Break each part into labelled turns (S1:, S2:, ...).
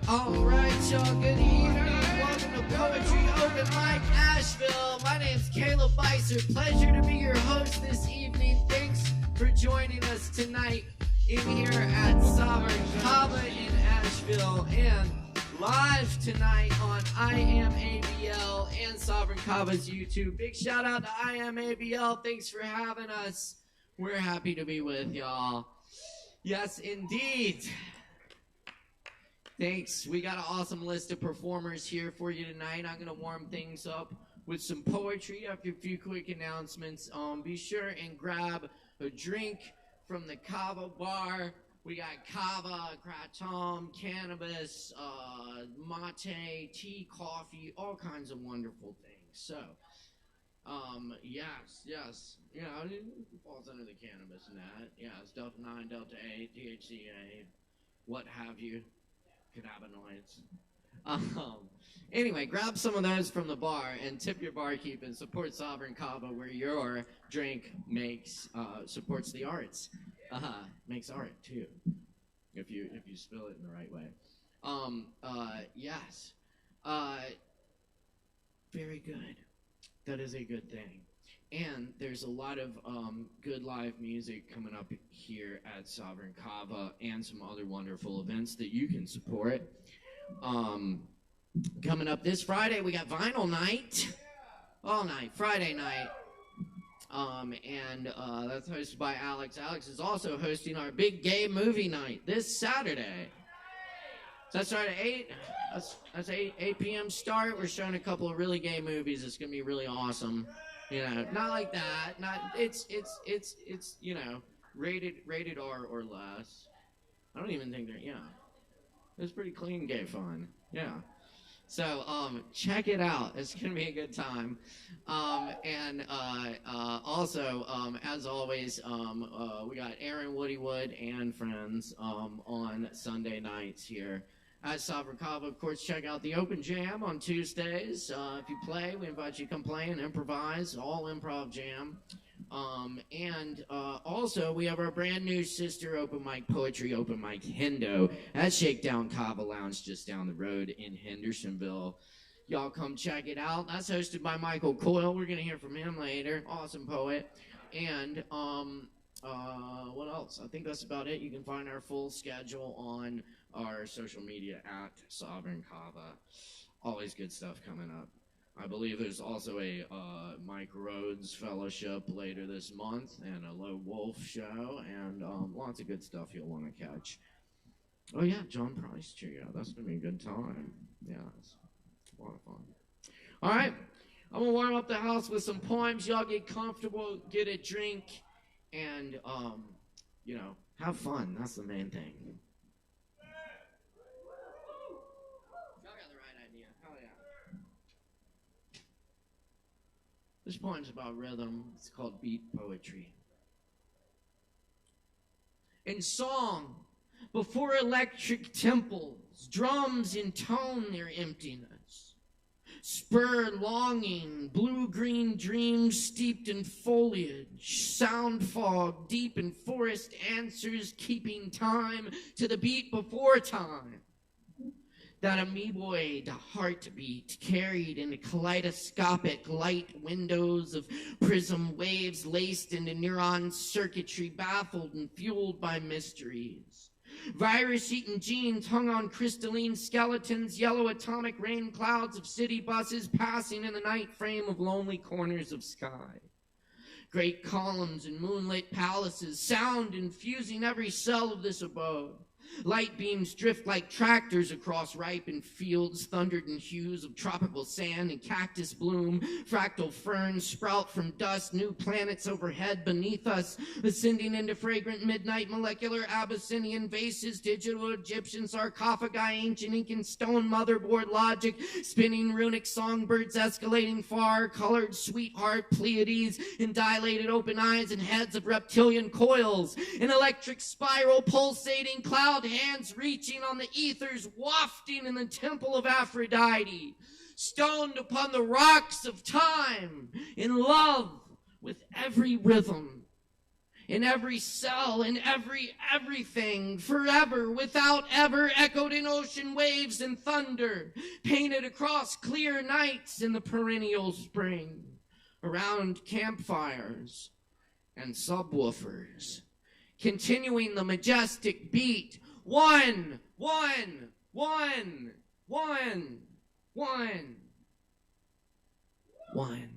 S1: Alright, y'all, good evening. Welcome to Poetry Open Mic Asheville. My name's Caleb Beissert. Pleasure to be your host this evening. Thanks for joining us tonight in here at Sovereign Kava in Asheville and live tonight on I Am ABL and Sovereign Kava's YouTube. Big shout out to I Am ABL. Thanks for having us. We're happy to be with y'all. Yes, indeed. Thanks. We got an awesome list of performers here for you tonight. I'm going to warm things up with some poetry after a few quick announcements. Be sure and grab a drink from the Kava bar. We got Kava, kratom, cannabis, mate, tea, coffee, all kinds of wonderful things. So, yes. You know, it falls under the cannabis and that. Yeah, it's Delta 9, Delta 8, THCA, what have you. Cannabinoids. Anyway, grab some of those from the bar and tip your barkeep and support Sovereign Kava, where your drink makes supports the arts. Makes art too, if you spill it in the right way. Yes. Very good. That is a good thing. And there's a lot of good live music coming up here at Sovereign Kava and some other wonderful events that you can support. Coming up this Friday, we got Vinyl Night. All night, Friday night. That's hosted by Alex. Alex is also hosting our big gay movie night this Saturday. So that's started at 8. That's 8 p.m. start. We're showing a couple of really gay movies. It's going to be really awesome. You know, not like that. Not it's you know, rated R or less. I don't even think they're it's pretty clean gay fun. Yeah. So check it out. It's gonna be a good time. Also, as always, we got Aaron Woodywood and friends on Sunday nights here at Sovereign Kava. Of course, check out the Open Jam on Tuesdays. If you play, we invite you to come play and improvise, all improv jam. Also, we have our brand new sister open mic, Poetry Open Mic Hendo at Shakedown Kava Lounge just down the road in Hendersonville. Y'all come check it out. That's hosted by Michael Coyle. We're going to hear from him later. Awesome poet. And what else? I think that's about it. You can find our full schedule on our social media at Sovereign Kava. Always good stuff coming up. I believe there's also a Mike Rhodes Fellowship later this month and a Low Wolf show and lots of good stuff you'll want to catch. Oh yeah, John Price cheer out. That's going to be a good time. Yeah, it's a lot of fun. All right, I'm going to warm up the house with some poems. Y'all get comfortable, get a drink, and, you know, have fun. That's the main thing. This poem's about rhythm. It's called Beat Poetry. In song, before electric temples, drums intone their emptiness. Spur longing, blue-green dreams steeped in foliage, sound fog deep in forest answers, keeping time to the beat before time. That amoeboid heartbeat carried in kaleidoscopic light windows of prism waves laced into neuron circuitry, baffled and fueled by mysteries. Virus-eaten genes hung on crystalline skeletons, yellow atomic rain clouds of city buses passing in the night frame of lonely corners of sky. Great columns and moonlit palaces, sound infusing every cell of this abode. Light beams drift like tractors across ripened fields, thundered in hues of tropical sand and cactus bloom. Fractal ferns sprout from dust, new planets overhead beneath us, ascending into fragrant midnight molecular Abyssinian vases, digital Egyptian sarcophagi, ancient Incan stone motherboard logic, spinning runic songbirds escalating far, colored sweetheart Pleiades, and dilated open eyes and heads of reptilian coils, an electric spiral pulsating cloud hands reaching on the ethers, wafting in the temple of Aphrodite, stoned upon the rocks of time, in love with every rhythm, in every cell, in everything, forever, without ever, echoed in ocean waves and thunder, painted across clear nights in the perennial spring, around campfires and subwoofers, continuing the majestic beat. One, one, one, one, one, one.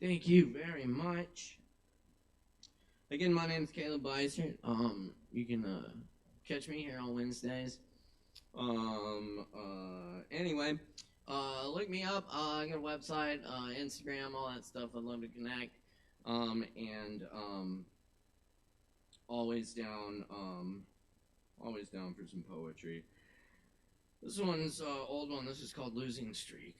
S1: Thank you very much. Again, my name is Caleb Beissert. You can catch me here on Wednesdays. Anyway, look me up. I got a website, Instagram, all that stuff. I'd love to connect. And always down for some poetry. This one's old one. This is called Losing Streak.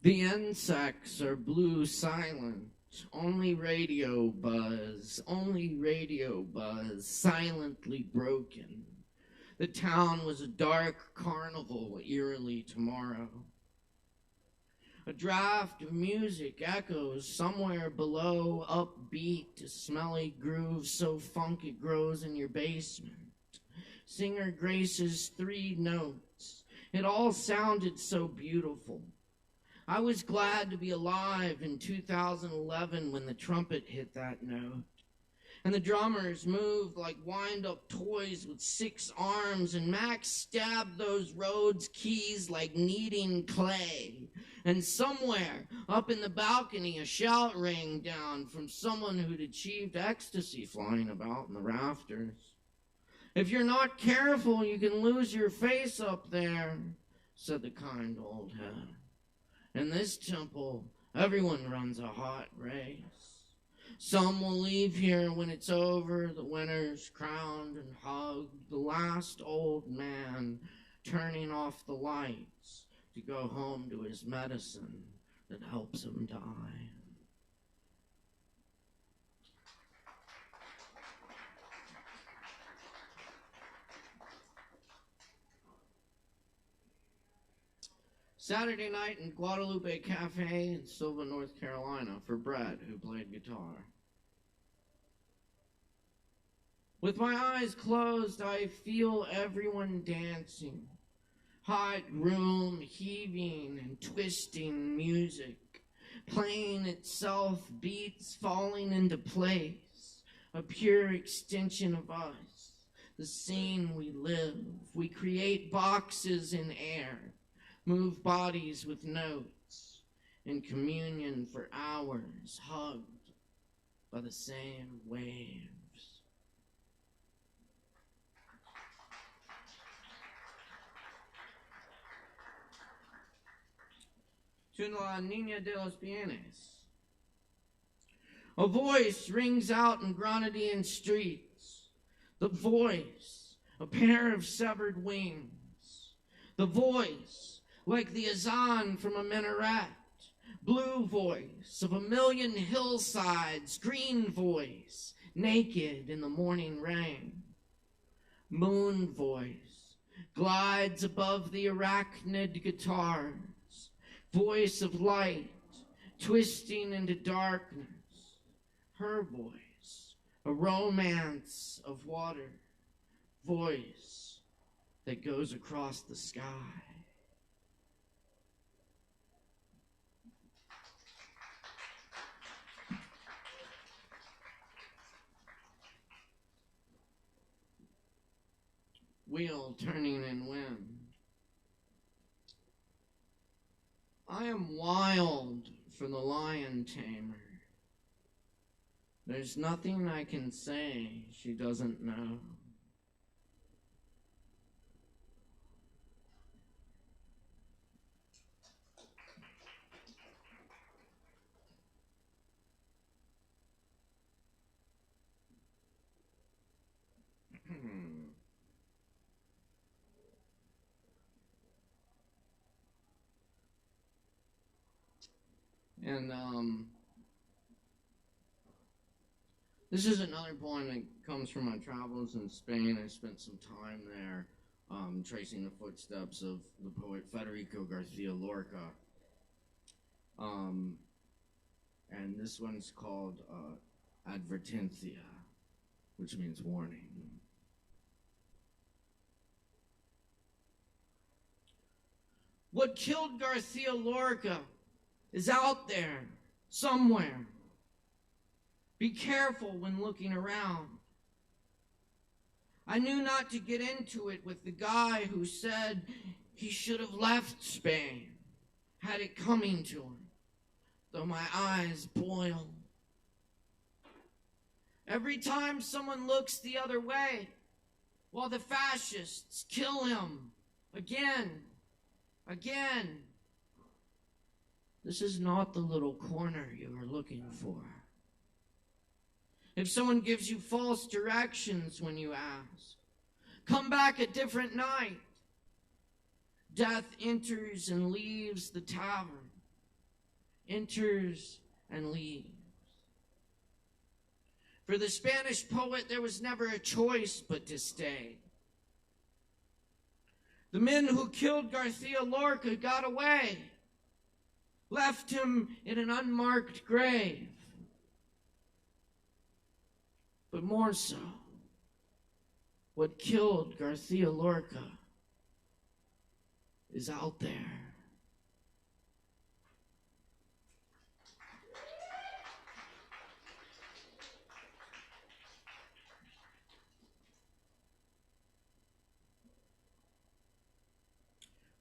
S1: The insects are blue silent, only radio buzz, silently broken. The town was a dark carnival, eerily tomorrow. A draft of music echoes somewhere below, upbeat to smelly grooves so funk it grows in your basement. Singer graces 3 notes. It all sounded so beautiful. I was glad to be alive in 2011 when the trumpet hit that note. And the drummers moved like wind-up toys with 6 arms, and Max stabbed those Rhodes keys like kneading clay. And somewhere up in the balcony, a shout rang down from someone who'd achieved ecstasy flying about in the rafters. "If you're not careful, you can lose your face up there," said the kind old head. In this temple, everyone runs a hot race. Some will leave here when it's over, the winners crowned and hugged, the last old man turning off the lights to go home to his medicine that helps him die. Saturday night in Guadalupe Cafe in Silva, North Carolina for Brett, who played guitar. With my eyes closed, I feel everyone dancing. Hot room heaving and twisting music, playing itself, beats falling into place, a pure extension of us, the scene we live. We create boxes in air, move bodies with notes, in communion for hours, hugged by the same waves. To la Niña de los Bienes. A voice rings out in Grenadian streets. The voice, a pair of severed wings. The voice, like the azan from a minaret. Blue voice of a million hillsides. Green voice, naked in the morning rain. Moon voice, glides above the arachnid guitars. Voice of light, twisting into darkness. Her voice, a romance of water. Voice that goes across the sky. Wheel turning in wind. I am wild for the lion tamer. There's nothing I can say she doesn't know. And this is another poem that comes from my travels in Spain. I spent some time there tracing the footsteps of the poet Federico Garcia Lorca. And this one's called Advertencia, which means warning. What killed Garcia Lorca is out there, somewhere. Be careful when looking around. I knew not to get into it with the guy who said he should have left Spain, had it coming to him, though my eyes boil. Every time someone looks the other way, while the fascists kill him again. This is not the little corner you are looking for. If someone gives you false directions when you ask, come back a different night. Death enters and leaves the tavern. Enters and leaves. For the Spanish poet, there was never a choice but to stay. The men who killed Garcia Lorca got away, left him in an unmarked grave. But more so, what killed Garcia Lorca is out there.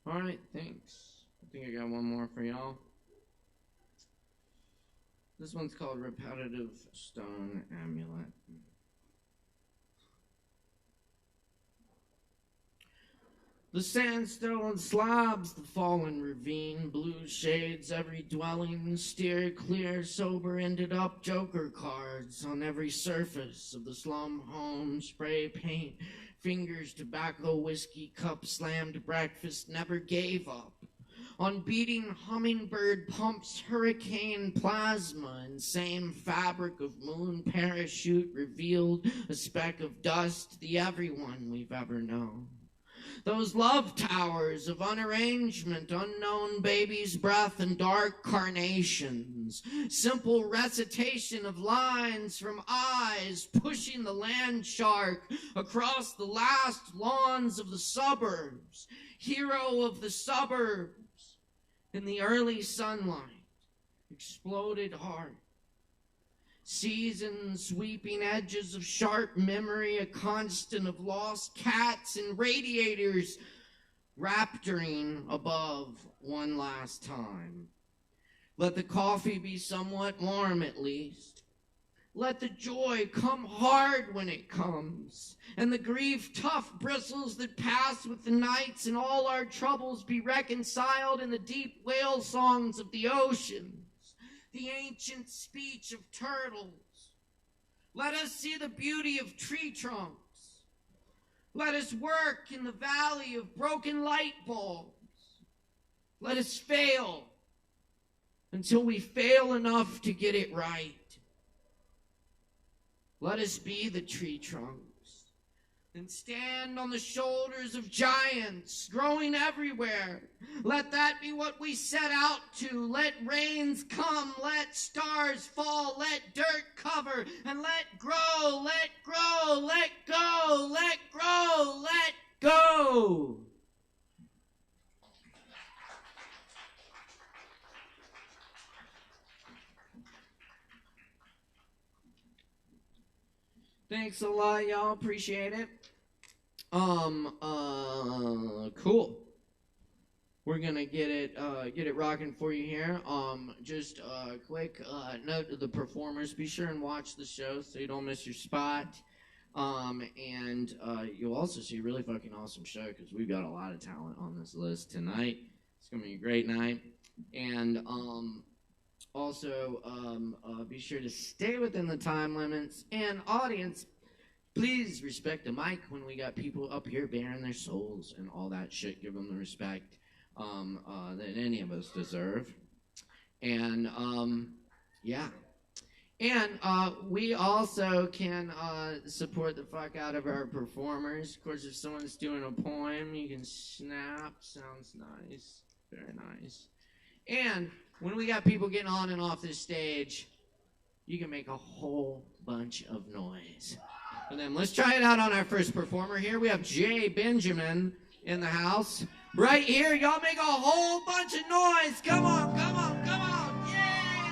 S1: All right, thanks. I think I got one more for y'all. This one's called Repetitive Stone Amulet. The sandstone slabs, the fallen ravine, blue shades every dwelling, steer clear, sober, ended up joker cards on every surface of the slum home, spray paint, fingers, tobacco, whiskey, cup, slammed breakfast, never gave up. On beating hummingbird pumps, hurricane plasma, and same fabric of moon parachute revealed a speck of dust, the everyone we've ever known. Those love towers of unarrangement, unknown baby's breath and dark carnations. Simple recitation of lines from eyes pushing the land shark across the last lawns of the suburbs. Hero of the suburbs in the early sunlight. Exploded heart. Seasons, sweeping edges of sharp memory, a constant of lost cats and radiators rapturing above one last time. Let the coffee be somewhat warm at least. Let the joy come hard when it comes, and the grief tough bristles that pass with the nights, and all our troubles be reconciled in the deep whale songs of the ocean. The ancient speech of turtles. Let us see the beauty of tree trunks. Let us work in the valley of broken light bulbs. Let us fail until we fail enough to get it right. Let us be the tree trunks and stand on the shoulders of giants growing everywhere. Let that be what we set out to. Let rains come, let stars fall, let dirt cover, and let grow, let grow, let go, let grow, let go. Thanks a lot, y'all. Appreciate it. Cool. We're gonna get it rocking for you here. Just a quick note to the performers: be sure and watch the show so you don't miss your spot. And you'll also see a really fucking awesome show because we've got a lot of talent on this list tonight. It's gonna be a great night. And also, be sure to stay within the time limits. And audience, please respect the mic when we got people up here bearing their souls and all that shit. Give them the respect that any of us deserve. And yeah. And we also can support the fuck out of our performers. Of course, if someone's doing a poem, you can snap. Sounds nice. Very nice. And when we got people getting on and off this stage, you can make a whole bunch of noise for them. Let's try it out on our first performer here. We have Jay Benjamin in the house. Right here, y'all make a whole bunch of noise. Come on, come on, come on. Yeah!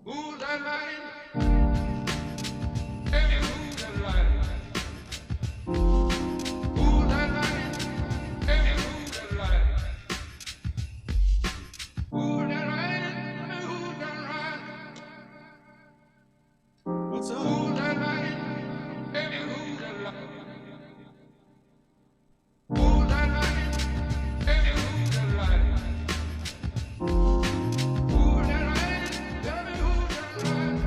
S2: Who's that line? Hey, who's that line? Who's that line? Hey, who's that line? Who's that line? Who's that line?
S3: What's up?
S2: Who's that line? Hey, who's that line? Who's that line? Hey, who's that line? Who's that line? Tell me who's that line?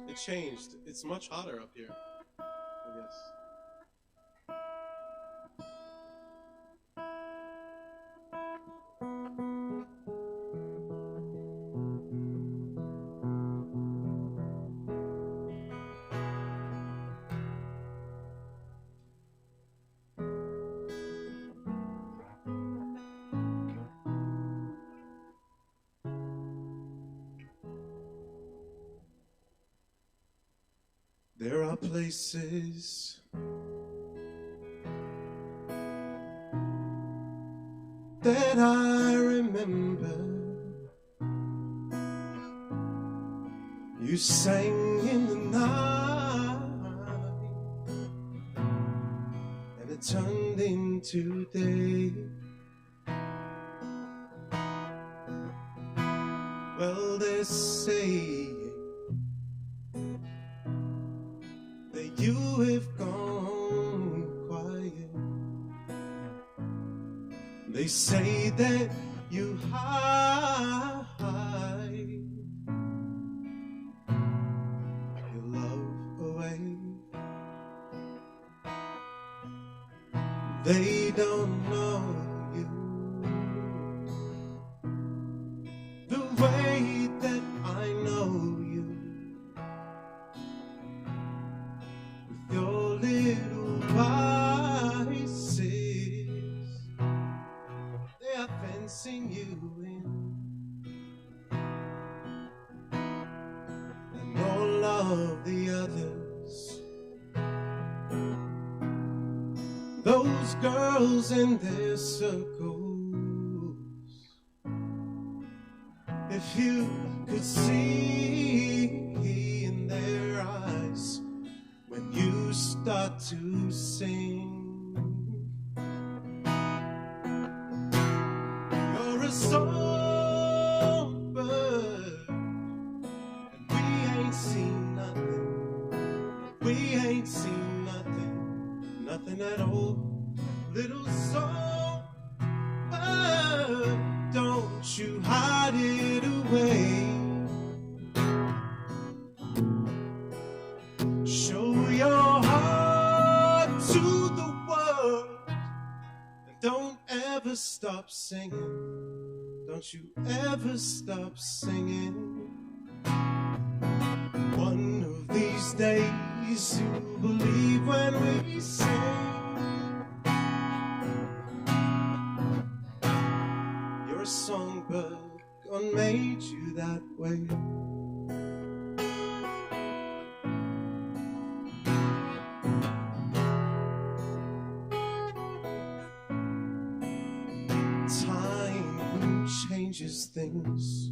S3: It changed. It's much hotter up here, I guess. There are places that I remember. You sang in the night, and it turned into day. Well, they're saying that you have gone quiet. They say that you hide your love away. They don't know you the way that I know you. With your little vices, they are fencing you in, and all of the others, those girls in their circles. If you could see in their eyes when you start to sing, you're a songbird, and we ain't seen nothing. We ain't seen nothing, nothing at all. Little songbird, don't you hide it away. Show your heart to the world, and don't ever stop singing. Don't you ever stop singing. One of these days you'll believe when we sing. You're a songbird, God made you that way. Time changes things.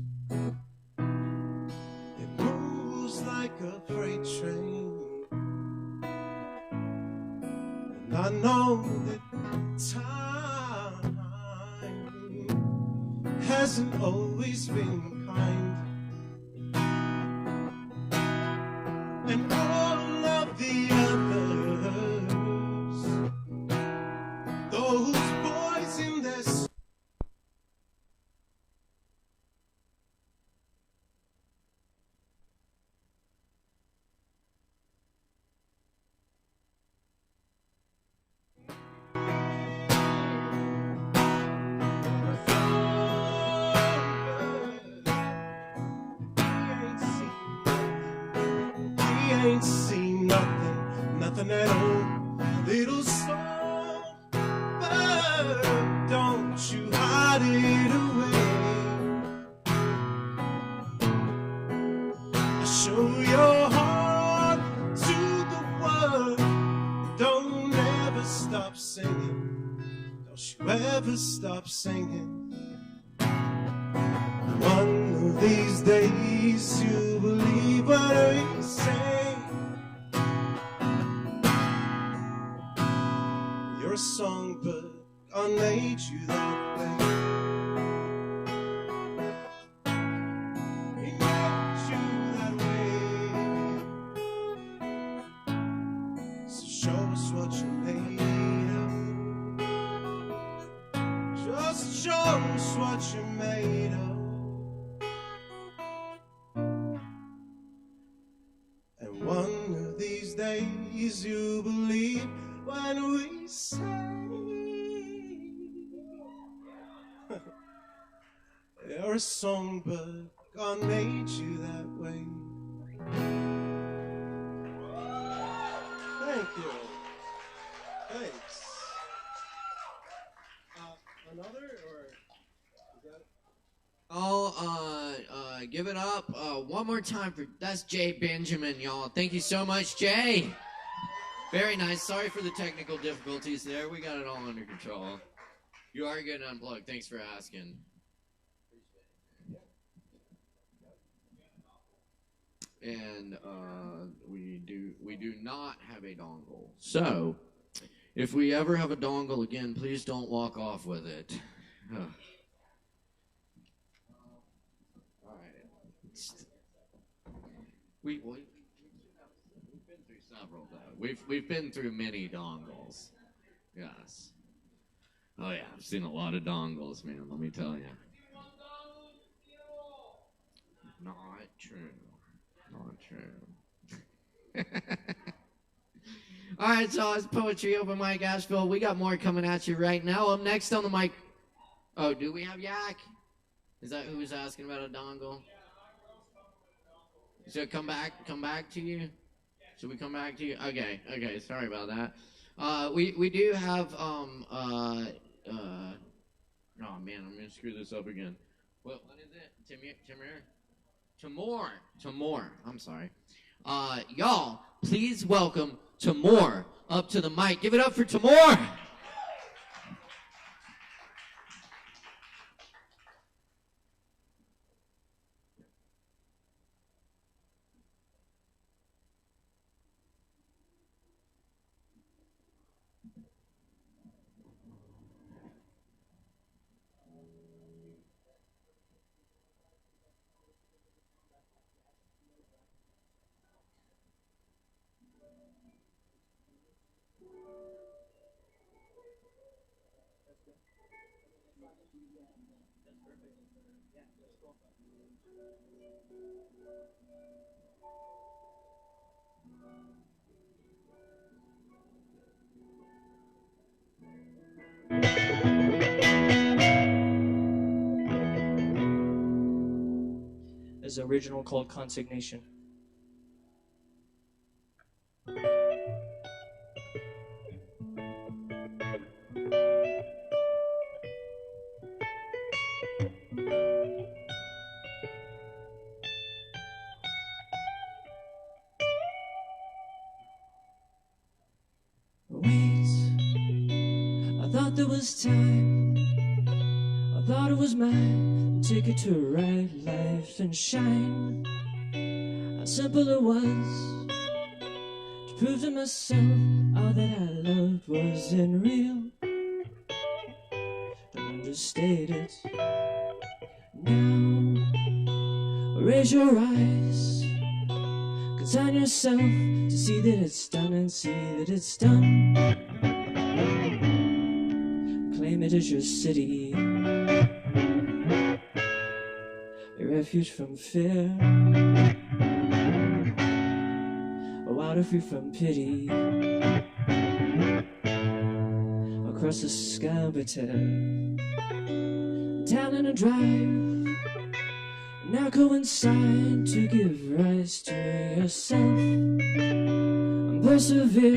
S3: It moves like a freight train, and I know that time hasn't always been kind, and all of the others, those boys in their ain't seen nothing, nothing at all. Little songbird, don't you hide it away. Show your heart to the world. Don't ever stop singing. Don't you ever stop singing. One of these days you'll believe what we say. You're a songbird, God made you that way. He made you that way. So show us what you're made of. Just show us what you're made of. One of these days you believe when we say you're a songbird, God made you that way. Thank you. Thanks. Another or is that it?
S1: I'll give it up one more time for, that's Jay Benjamin, y'all. Thank you so much, Jay. Very nice. Sorry for the technical difficulties there. We got it all under control. You are getting unplugged. Thanks for asking. And we do not have a dongle. So, if we ever have a dongle again, please don't walk off with it. We've been through several though. We've been through many dongles. Yes. Oh yeah, I've seen a lot of dongles, man. Let me tell you. Not true. Not true. All right, so it's Poetry Open Mic Asheville. We got more coming at you right now. Up next on the mic. Oh, do we have Yak? Is that who was asking about a dongle? So come back to you? Should we come back to you? Okay, sorry about that. We do have, oh man, I'm gonna screw this up again. What is it? Timur, I'm sorry. Y'all, please welcome Timur up to the mic. Give it up for Timur!
S4: Is original called Consignation.
S5: Wait, I thought there was time. I thought it was mine. Ticket to right life and shine. How simple it was to prove to myself all that I loved wasn't real. Don't understate it. Now raise your eyes, consign yourself to see that it's done and see that it's done. Claim it as your city, a refuge from fear, a water free from pity, across the sky but talent and drive. Now go inside to give rise to yourself. And persevere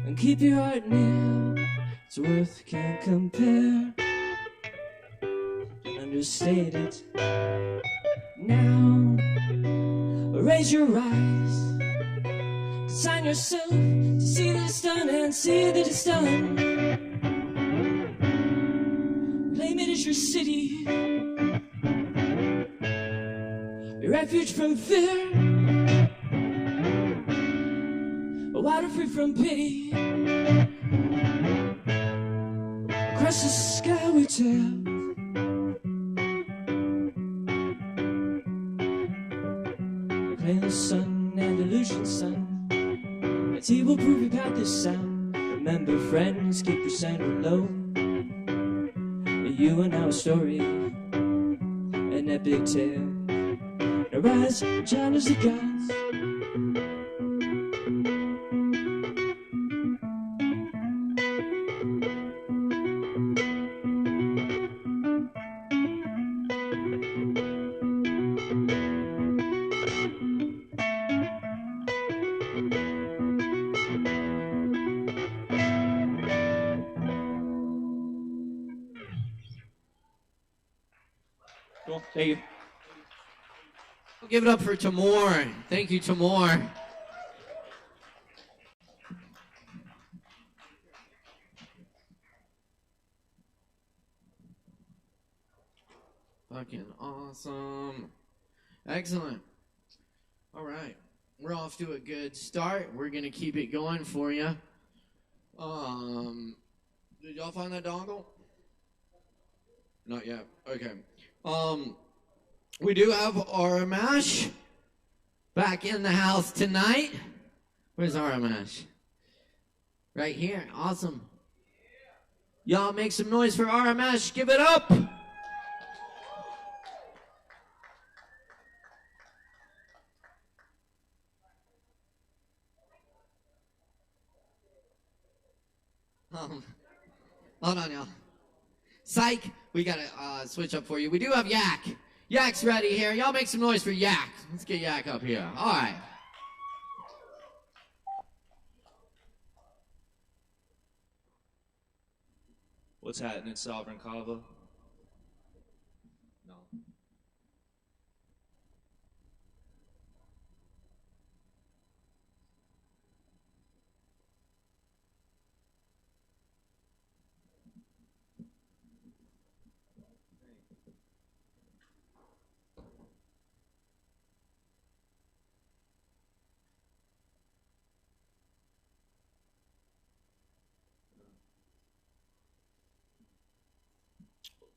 S5: and keep your heart near. Its worth can't compare. Don't understate it. Now raise your eyes, sign yourself to see that it's done and see that it's done. Claim it as your city, your refuge from fear, a water free from pity. Across the sky we tell. Play the sun and illusion sun. He will prove your path is sound. Remember, friends, keep your center low. You are now a story, an epic tale. Now rise, challenge the gods.
S4: Cool. Thank you.
S1: We'll give it up for Timur. Thank you, Timur. Fucking awesome. Excellent. All right. We're off to a good start. We're going to keep it going for you. Did y'all find that dongle? Not yet. Okay. We do have Aramash back in the house tonight. Where's Aramash? Right here. Awesome. Y'all make some noise for Aramash. Give it up. Hold on, y'all. Psych, we gotta switch up for you. We do have Yak. Yak's ready here. Y'all make some noise for Yak. Let's get Yak up here. All right.
S6: What's happening, Sovereign Kava? No.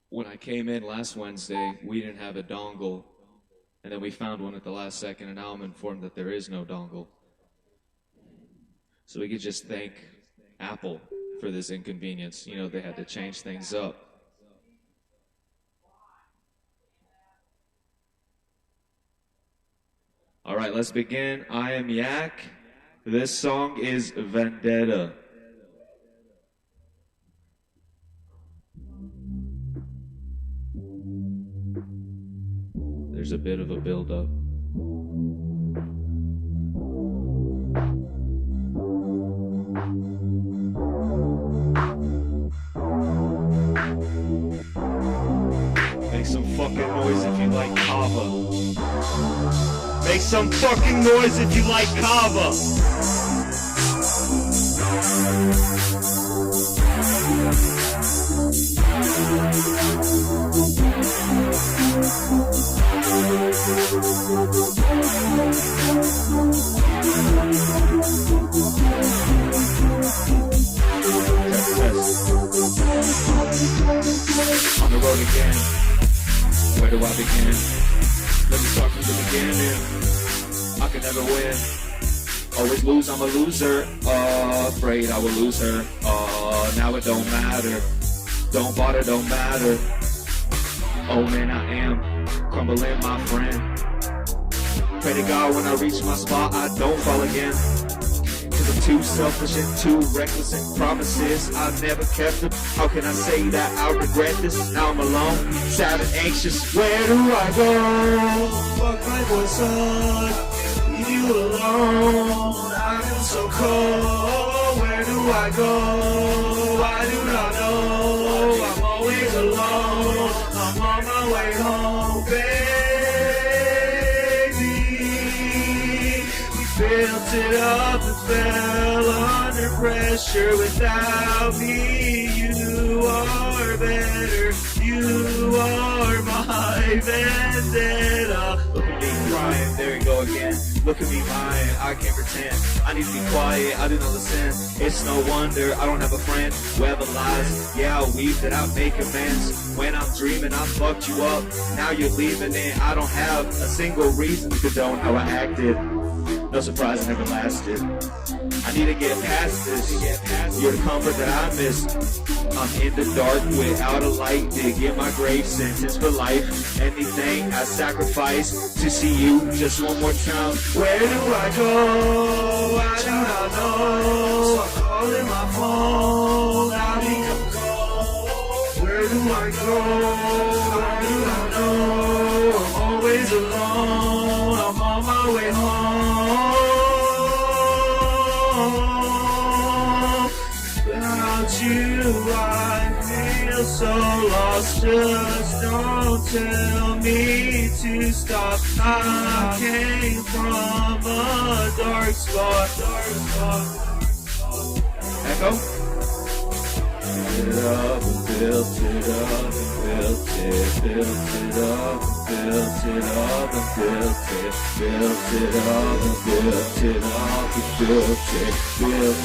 S6: When I came in last Wednesday, we didn't have a dongle, and then we found one at the last second, and now I'm informed that there is no dongle. So we could just thank Apple for this inconvenience. You know, they had to change things up. All right, let's begin. I am Yak. This song is Vendetta. There's a bit of a build-up. Make some fucking noise if you like Kava. Make some fucking noise if you like Kava. On the road again. Where do I begin? Let me start from the beginning. I can never win. Always lose, I'm a loser. Afraid I will lose her. Now it don't matter. Don't bother, don't matter. Oh man, I am crumbling, my friend. Pray to God when I reach my spot, I don't fall again. Cause cause I'm too selfish and too reckless in promises I've never kept them. How can I say that I regret this? Now I'm alone, sad and anxious. Where do I go? Fuck my boy, son, leave you alone. I feel so cold. Where do I go? I do not know. I'm always alone. I'm on my way home, baby. We built it up and fell under pressure without me. You are better. You are my vendetta. Look at me crying, there you go again. Look at me lying, I can't pretend. I need to be quiet, I do know the sin. It's no wonder I don't have a friend. Whoever lies, yeah, I'll weep that I make amends. When I'm dreaming, I fucked you up. Now you're leaving it. I don't have a single reason to condone how I acted. No surprise, it never lasted. I need to get past this. You're the comfort that I miss. I'm in the dark without a light. Digging my grave sentence for life. Anything I sacrifice to see you just one more time. Where do I go? I do not know. I'm calling my phone. I become cold. Where do I go? I do not know. I'm always alone. I'm on my way home. Without you, I feel so lost. Just don't tell me to stop. I came from a dark spot. Echo? It up and built it up and built it, built it up and built it up and built it, built it up and built it up and built it, built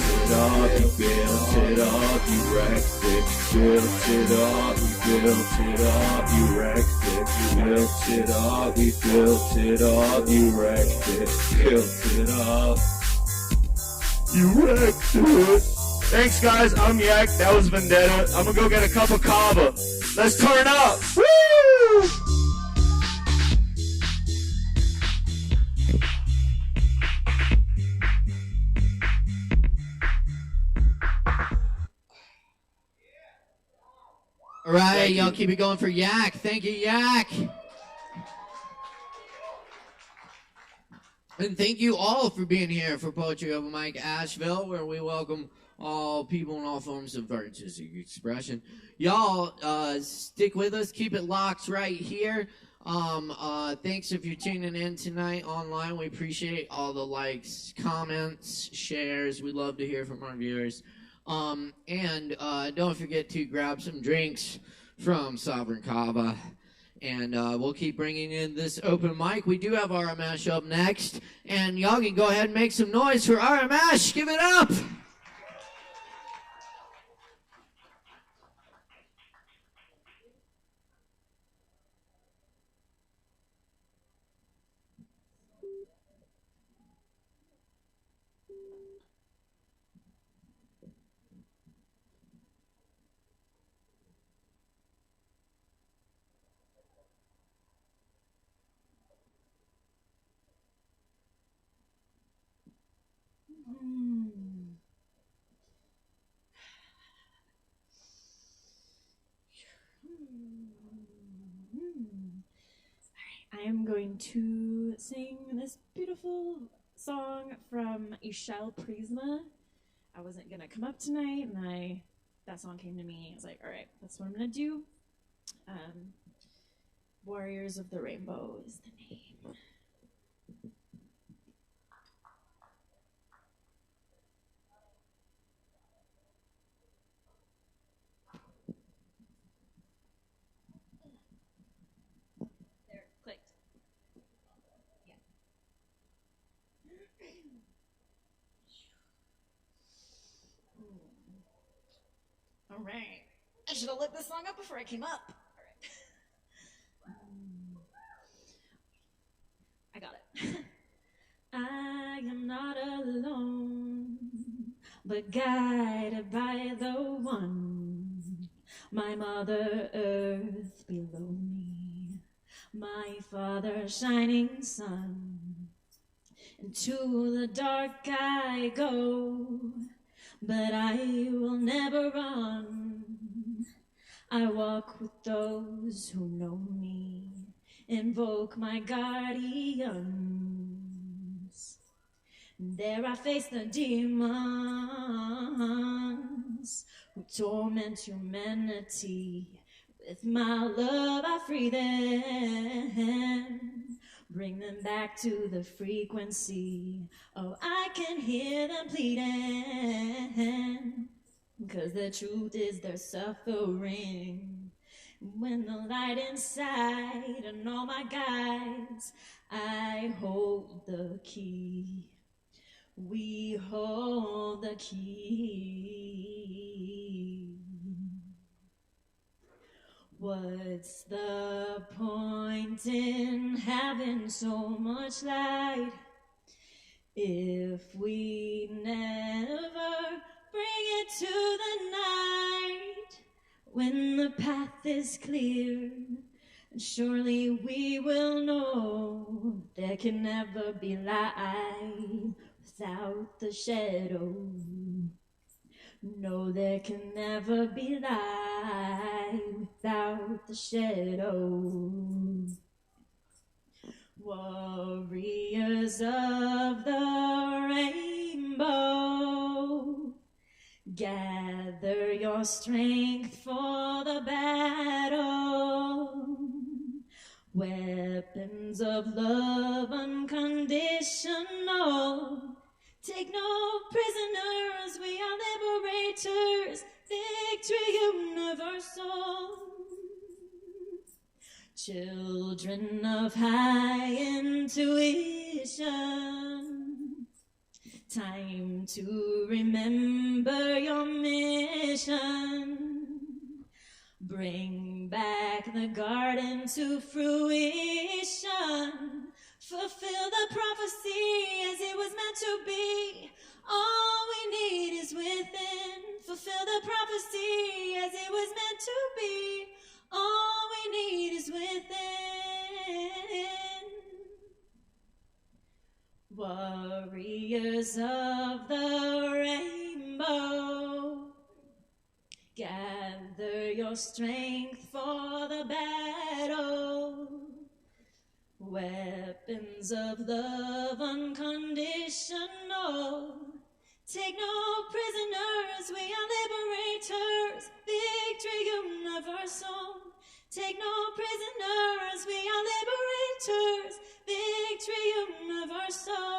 S6: it up, you wrecked it, built it up, we built it up, you wrecked it, built it up, we built it up, you wrecked it, built it up, you wrecked it. Thanks, guys. I'm Yak. That was Vendetta. I'm gonna go get a cup of Kava. Let's turn up. Woo!
S1: All right, y'all keep it going for Yak. Thank you, Yak. And thank you all for being here for Poetry Open Mic Asheville, where we welcome all people in all forms of artistic expression. Y'all, stick with us. Keep it locked right here. Thanks if you're tuning in tonight online. We appreciate all the likes, comments, shares. We love to hear from our viewers. And don't forget to grab some drinks from Sovereign Kava. And we'll keep bringing in this open mic. We do have RMash up next. And y'all can go ahead and make some noise for RMash. Give it up!
S7: I am going to sing this beautiful song from Ishel Prisma. I wasn't gonna come up tonight, and that song came to me. I was like, all right, that's what I'm gonna do. Warriors of the Rainbow is the name. There, clicked. Yeah. All right. I should have looked this song up before I came up. I got it. I am not alone, but guided by the one, my Mother Earth below me, my Father shining sun, Into the dark I go, but I will never run. I walk with those who know me, invoke my guardians. There I face the demons who torment humanity. With my love I free them, bring them back to the frequency. Oh, I can hear them pleading, 'cause the truth is they're suffering. When the light inside and all my guides, I hold the key. We hold the key. What's the point in having so much light if we never bring it to the night? When the path is clear, surely we will know there can never be light without the shadow. No, there can never be light without the shadow. Warriors of the rainbow, gather your strength for the battle. Weapons of love unconditional. Take no prisoners, we are liberators. Victory universal. Children of high intuition, time to remember your mission. Bring back the garden to fruition. Fulfill the prophecy as it was meant to be. All we need is within. Fulfill the prophecy as it was meant to be. All we need is within. Warriors of the rainbow, gather your strength for the battle. Weapons of love unconditional. Take no prisoners, we are liberators. Victory universal. Take no prisoners, we are liberators. Victory universal.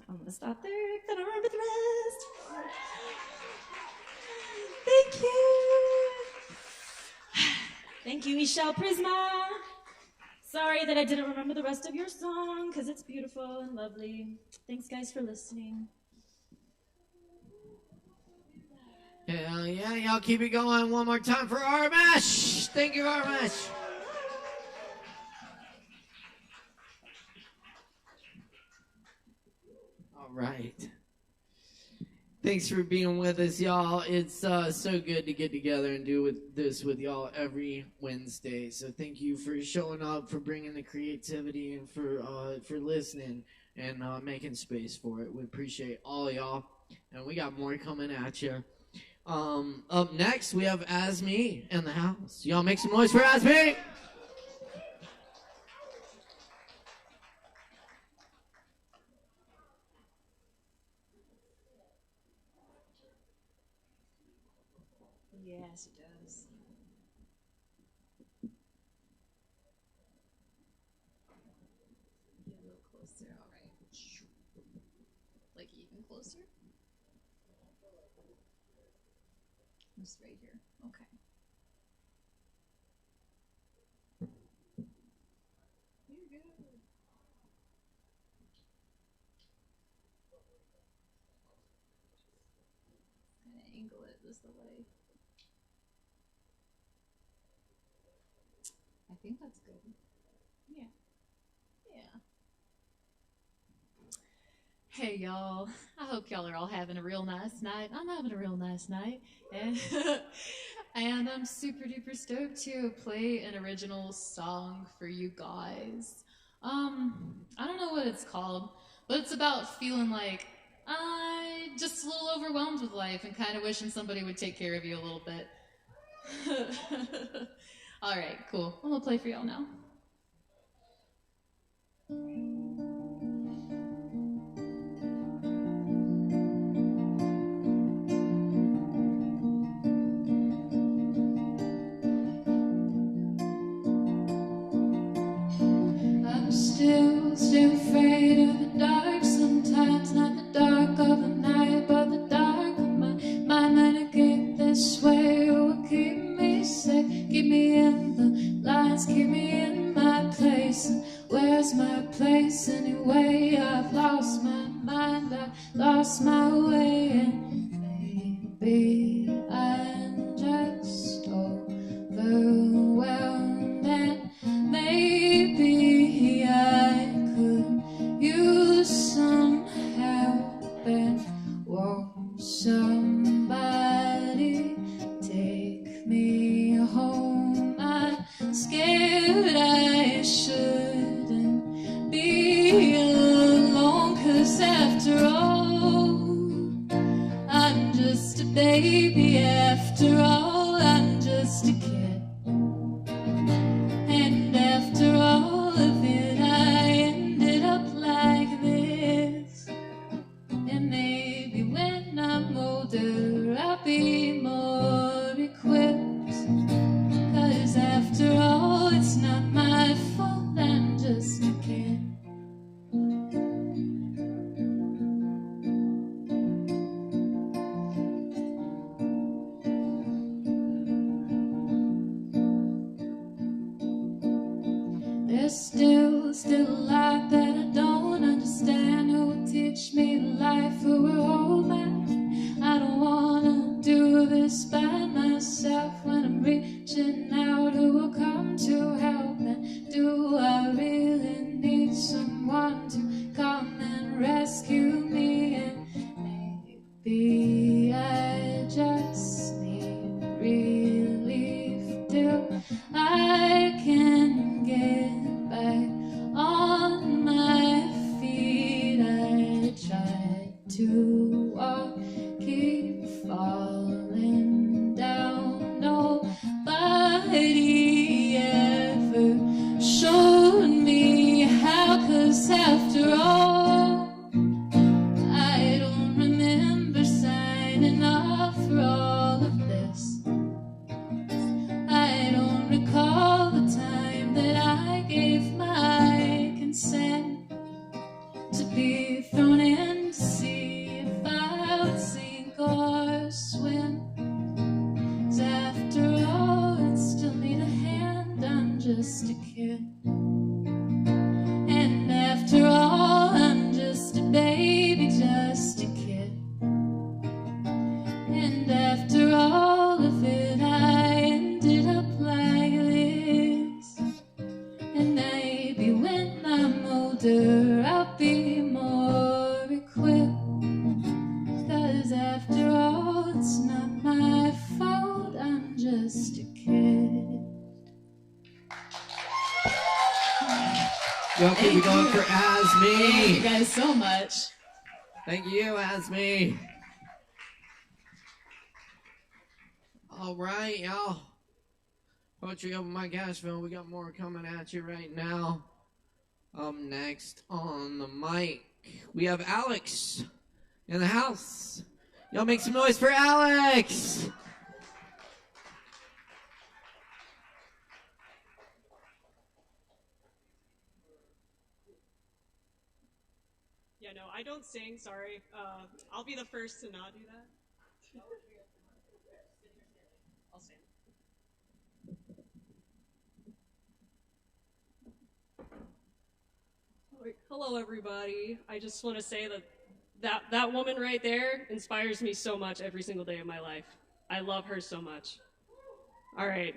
S7: I'm gonna stop there, then I'll remember the rest. Thank you. Thank you, Michelle Prisma. Sorry that I didn't remember the rest of your song, because it's beautiful and lovely. Thanks, guys, for listening.
S1: Hell yeah, y'all keep it going one more time for Armash. Thank you, Armash. All right. Thanks for being with us, y'all. It's so good to get together and do this with y'all every Wednesday. So thank you for showing up, for bringing the creativity, and for listening and making space for it. We appreciate all y'all, and we got more coming at you. Up next, we have Asmi in the house. Y'all make some noise for Asmi.
S7: Yes, it does.
S8: Get a little closer, all right. Like even closer? Just right here. Okay. You're good. Kind of angle it this way. I think that's good. Yeah. Yeah. Hey y'all, I hope y'all are all having a real nice night. I'm having a real nice night. And And I'm super duper stoked to play an original song for you guys. I don't know what it's called, but it's about feeling like I just a little overwhelmed with life and kind of wishing somebody would take care of you a little bit. All right, cool. I'm gonna play for y'all now.
S5: I'm still afraid of the dark sometimes, not the dark of the night, but the dark of my mind. When I get this way, it will keep me safe, keep me in the lines, keep me in my place. And where's my place anyway? I've lost my mind, I've lost my way, and maybe I'm just overwhelmed, and maybe I could use some help, and won't somebody take me home? I'm scared I shouldn't be alone, 'cause after all, I'm just a baby. After all, I'm just a kid. And after all of it, I ended up like this. And maybe when I'm older, I'll be more equipped. 'Cause after all, it's not my fault, I'm just a kid. There's still a lot that I don't understand. Who will teach me life? Who will hold my hand? I don't wanna do this by myself. When I'm reaching out, who will come to help? And do I really need someone to come and rescue me? And maybe I just need relief till I can get back on my feet. I tried to walk, keep falling down. Nobody ever showed me how, 'cause after all, I don't remember signing up for all of this. I don't recall the time that I gave my consent to be thrown in to see if I would sink or swim. 'Cause after all, I still need a hand, I'm just a kid. And after all, I'm just a baby, just a kid. And after all of it, I ended up like this. And maybe when I'm older, I'll be more equipped. 'Cause after all, it's not my fault, I'm just a kid.
S1: Y'all keep it going for
S8: Thank you
S1: Asme.
S8: guys so much.
S1: Thank you, Asme. All right, y'all. Poetry Open Mic Asheville. We got more coming at you right now. Next on the mic, we have Alex in the house. Y'all make some noise for Alex.
S9: Yeah, no, I don't sing, sorry. I'll be the first to not do that. I'll stand. Hello, everybody. I just want to say that woman right there inspires me so much every single day of my life. I love her so much. All right.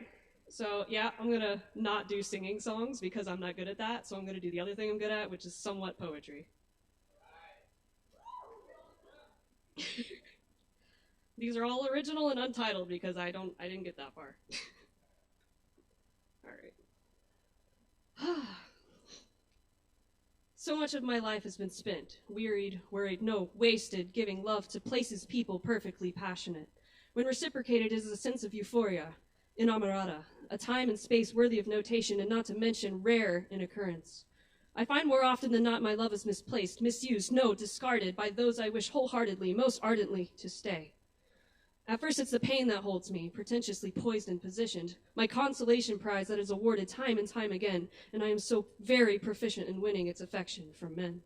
S9: So, yeah, I'm going to not do singing songs because I'm not good at that. So I'm going to do the other thing I'm good at, which is somewhat poetry. These are all original and untitled because I didn't get that far. All right. So much of my life has been spent, wearied, worried, no, wasted, giving love to places, people perfectly passionate. When reciprocated is a sense of euphoria, inamorata, a time and space worthy of notation and not to mention rare in occurrence. I find more often than not my love is misplaced, misused, no, discarded by those I wish wholeheartedly, most ardently to stay. At first it's the pain that holds me, pretentiously poised and positioned, my consolation prize that is awarded time and time again, and I am so very proficient in winning its affection from men.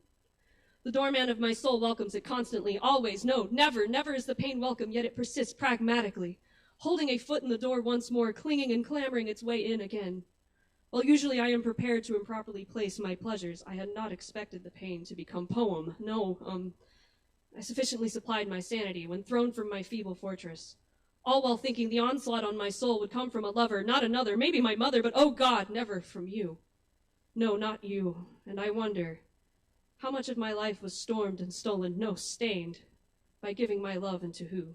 S9: The doorman of my soul welcomes it constantly, always, no, never, never is the pain welcome, yet it persists pragmatically, holding a foot in the door once more, clinging and clamoring its way in again. While usually I am prepared to improperly place my pleasures, I had not expected the pain to become poem. No, I sufficiently supplied my sanity when thrown from my feeble fortress, all while thinking the onslaught on my soul would come from a lover, not another, maybe my mother, but oh God, never from you. No, not you. And I wonder, how much of my life was stormed and stolen, no, stained, by giving my love into who?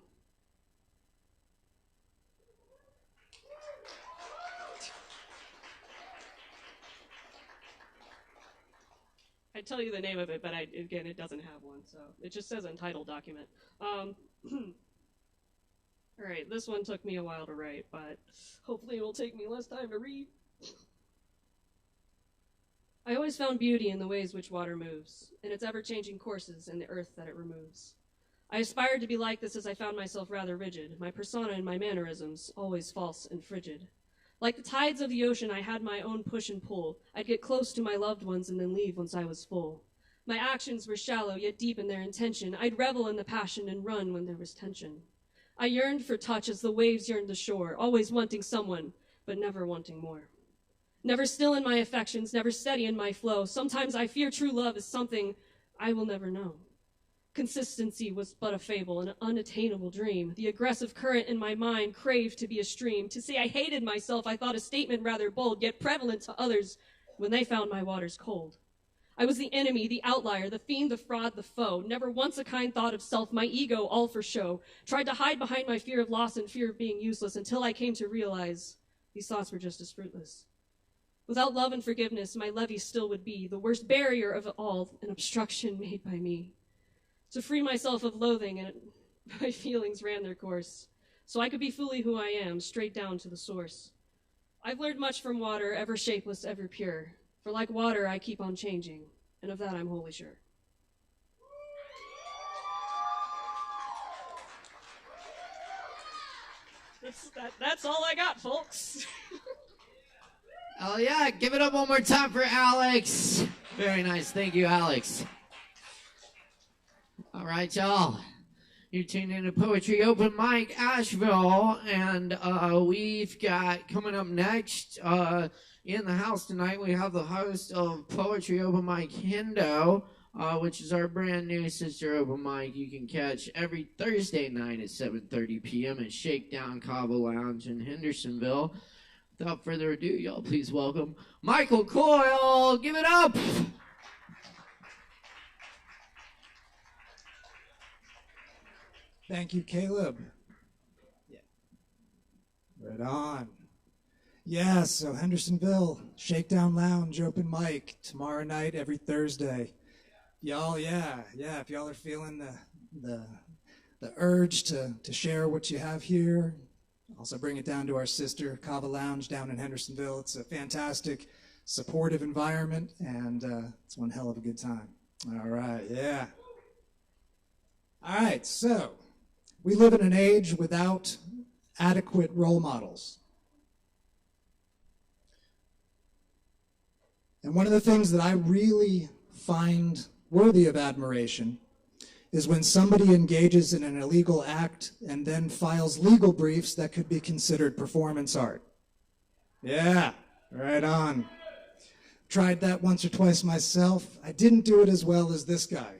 S9: I'd tell you the name of it, but again, it doesn't have one, so it just says untitled document. All right, this one took me a while to write, but hopefully it will take me less time to read. I always found beauty in the ways which water moves, in its ever-changing courses and the earth that it removes. I aspired to be like this as I found myself rather rigid, my persona and my mannerisms always false and frigid. Like the tides of the ocean, I had my own push and pull. I'd get close to my loved ones and then leave once I was full. My actions were shallow, yet deep in their intention. I'd revel in the passion and run when there was tension. I yearned for touch as the waves yearned the shore, always wanting someone, but never wanting more. Never still in my affections, never steady in my flow. Sometimes I fear true love is something I will never know. Consistency was but a fable, an unattainable dream. The aggressive current in my mind craved to be a stream. To say I hated myself, I thought a statement rather bold, yet prevalent to others when they found my waters cold. I was the enemy, the outlier, the fiend, the fraud, the foe. Never once a kind thought of self, my ego all for show. Tried to hide behind my fear of loss and fear of being useless until I came to realize these thoughts were just as fruitless. Without love and forgiveness, my levee still would be the worst barrier of it all, an obstruction made by me. To free myself of loathing, and my feelings ran their course, so I could be fully who I am, straight down to the source. I've learned much from water, ever shapeless, ever pure, for like water I keep on changing, and of that I'm wholly sure. That's all I got, folks.
S1: Oh yeah, give it up one more time for Alex. Very nice, thank you, Alex. All right, y'all. You're tuned into Poetry Open Mic Asheville, and we've got coming up next in the house tonight. We have the host of Poetry Open Mic Hendo, which is our brand new sister open mic. You can catch every Thursday night at 7:30 p.m. at Shakedown Kava Lounge in Hendersonville. Without further ado, y'all please welcome Michael Coyle. Give it up.
S10: Thank you, Caleb. Yeah. Right on. Yeah, so Hendersonville, Shakedown Lounge, open mic, tomorrow night, every Thursday. Y'all, yeah, if y'all are feeling the urge to share what you have here, also bring it down to our sister Kava Lounge down in Hendersonville. It's a fantastic, supportive environment, and it's one hell of a good time. All right, yeah. All right, so we live in an age without adequate role models. And one of the things that I really find worthy of admiration is when somebody engages in an illegal act and then files legal briefs that could be considered performance art. Yeah, right on. Tried that once or twice myself. I didn't do it as well as this guy,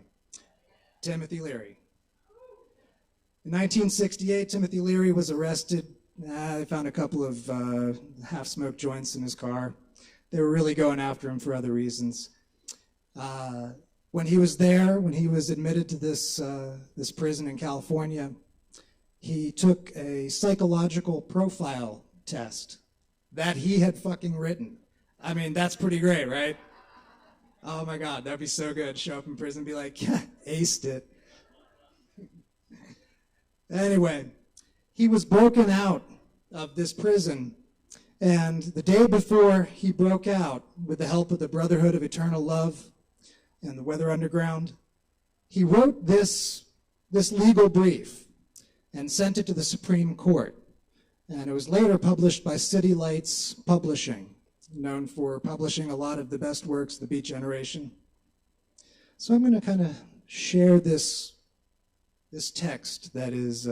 S10: Timothy Leary. In 1968, Timothy Leary was arrested. They found a couple of half-smoked joints in his car. They were really going after him for other reasons. When he was there, when he was admitted to this prison in California, he took a psychological profile test that he had fucking written. I mean, that's pretty great, right? Oh my God, that'd be so good. Show up in prison and be like, yeah, aced it. Anyway, he was broken out of this prison, and the day before he broke out, with the help of the Brotherhood of Eternal Love and the Weather Underground, he wrote this legal brief and sent it to the Supreme Court. And it was later published by City Lights Publishing, known for publishing a lot of the best works, the Beat Generation. So I'm going to kind of share this text that is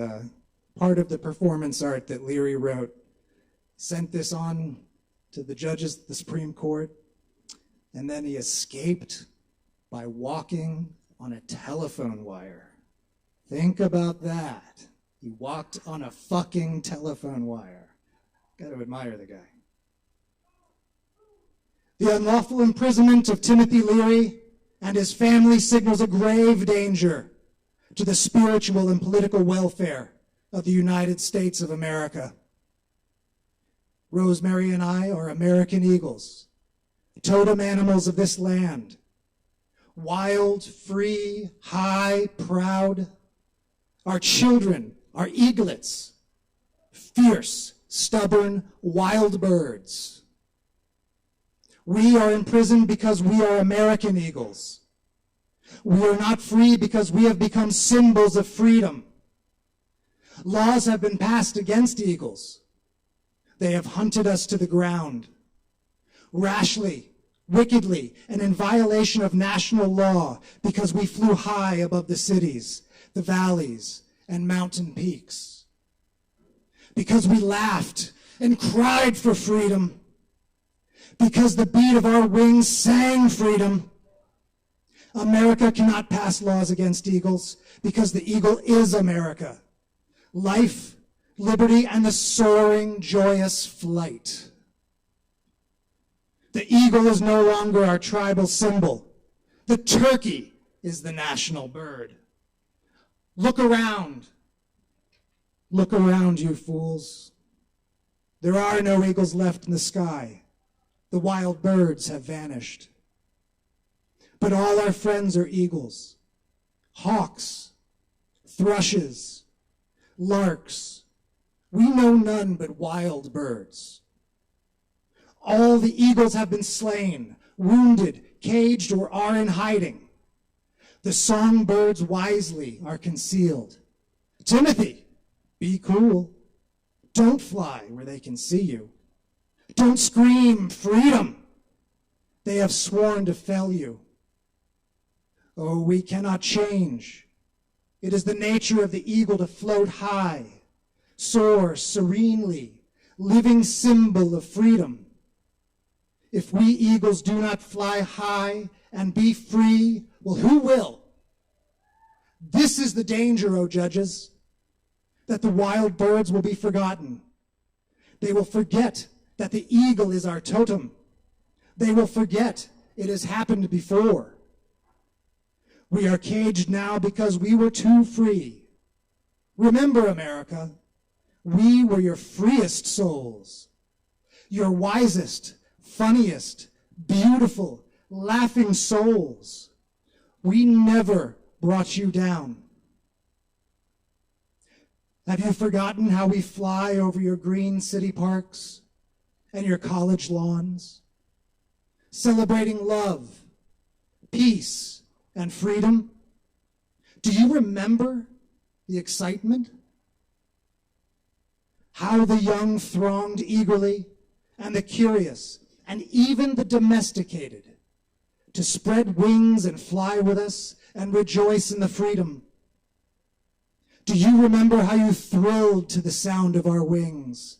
S10: part of the performance art that Leary wrote. Sent this on to the judges at the Supreme Court, and then he escaped by walking on a telephone wire. Think about that. He walked on a fucking telephone wire. Got to admire the guy. The unlawful imprisonment of Timothy Leary and his family signals a grave danger to the spiritual and political welfare of the United States of America. Rosemary and I are American eagles, totem animals of this land. Wild, free, high, proud. Our children are eaglets, fierce, stubborn, wild birds. We are imprisoned because we are American eagles. We are not free because we have become symbols of freedom. Laws have been passed against eagles. They have hunted us to the ground. Rashly, wickedly, and in violation of national law, because we flew high above the cities, the valleys, and mountain peaks. Because we laughed and cried for freedom. Because the beat of our wings sang freedom. America cannot pass laws against eagles because the eagle is America. Life, liberty, and the soaring, joyous flight. The eagle is no longer our tribal symbol. The turkey is the national bird. Look around. Look around, you fools. There are no eagles left in the sky. The wild birds have vanished. But all our friends are eagles, hawks, thrushes, larks. We know none but wild birds. All the eagles have been slain, wounded, caged, or are in hiding. The songbirds wisely are concealed. Timothy, be cool. Don't fly where they can see you. Don't scream freedom. They have sworn to fell you. Oh, we cannot change. It is the nature of the eagle to float high, soar serenely, living symbol of freedom. If we eagles do not fly high and be free, well, who will? This is the danger, O judges, that the wild birds will be forgotten. They will forget that the eagle is our totem. They will forget it has happened before. We are caged now because we were too free. Remember, America, we were your freest souls, your wisest, funniest, beautiful, laughing souls. We never brought you down. Have you forgotten how we fly over your green city parks and your college lawns, celebrating love, peace, and freedom? Do you remember the excitement? How the young thronged eagerly, and the curious, and even the domesticated, to spread wings and fly with us and rejoice in the freedom. Do you remember how you thrilled to the sound of our wings,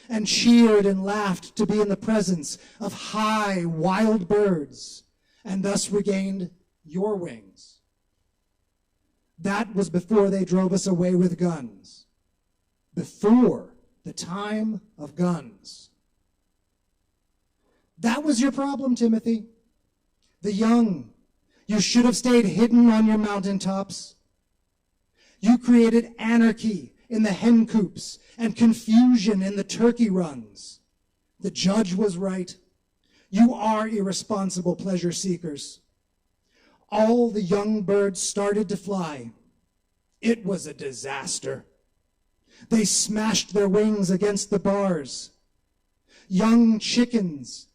S10: and cheered and laughed to be in the presence of high, wild birds, and thus regained your wings? That was before they drove us away with guns, before the time of guns. That was your problem, Timothy. The young. You should have stayed hidden on your mountaintops. You created anarchy in the hen coops and confusion in the turkey runs. The judge was right. You are irresponsible pleasure seekers. All the young birds started to fly. It was a disaster. They smashed their wings against the bars. Young chickens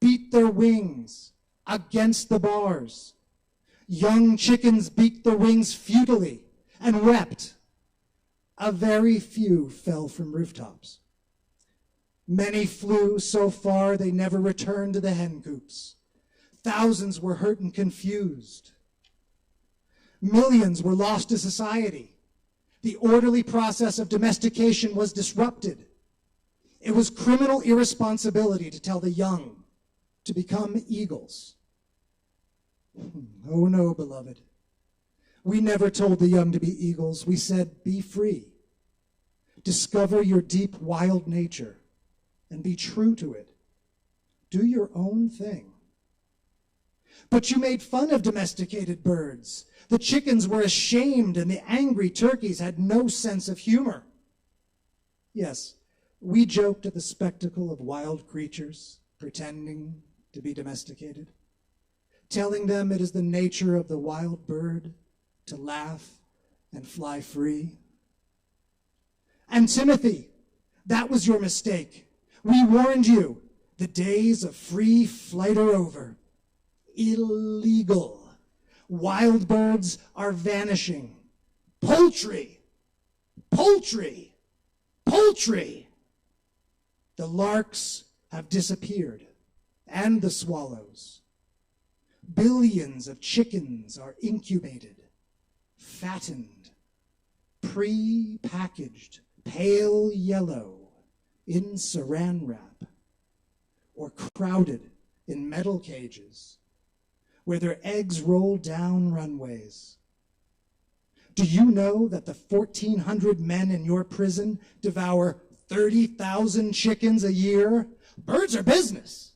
S10: beat their wings against the bars. Young chickens beat their wings futilely and wept. A very few fell from rooftops. Many flew so far they never returned to the hen coops. Thousands were hurt and confused. Millions were lost to society. The orderly process of domestication was disrupted. It was criminal irresponsibility to tell the young to become eagles. Oh no, beloved. We never told the young to be eagles. We said, be free. Discover your deep, wild nature and be true to it. Do your own thing. But you made fun of domesticated birds. The chickens were ashamed and the angry turkeys had no sense of humor. Yes, we joked at the spectacle of wild creatures pretending to be domesticated, telling them it is the nature of the wild bird to laugh and fly free. And Timothy, that was your mistake. We warned you, the days of free flight are over. Illegal. Wild birds are vanishing. Poultry. Poultry. Poultry. The larks have disappeared, and the swallows. Billions of chickens are incubated, fattened, pre-packaged, pale yellow in saran wrap, or crowded in metal cages where their eggs roll down runways. Do you know that the 1,400 men in your prison devour 30,000 chickens a year? Birds are business.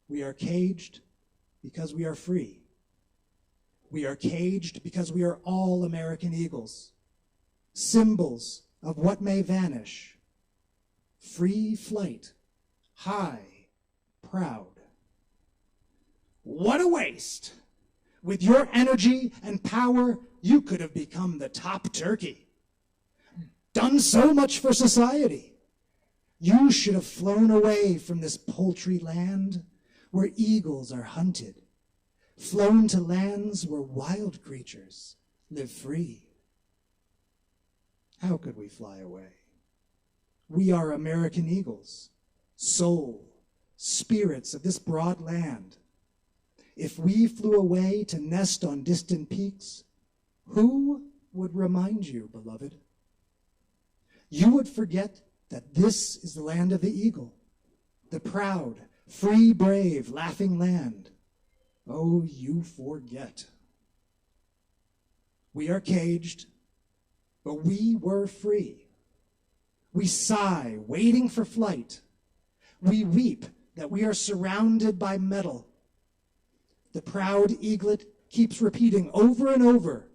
S10: We are caged because we are free. We are caged because we are all American eagles, symbols of what may vanish. Free flight, high, proud. What a waste! With your energy and power, you could have become the top turkey. Done so much for society. You should have flown away from this poultry land where eagles are hunted, flown to lands where wild creatures live free. How could we fly away? We are American eagles, soul, spirits of this broad land. If we flew away to nest on distant peaks, who would remind you, beloved? You would forget that this is the land of the eagle, the proud, free, brave, laughing land. Oh, you forget. We are caged, but we were free. We sigh, waiting for flight. We weep that we are surrounded by metal. The proud eaglet keeps repeating over and over,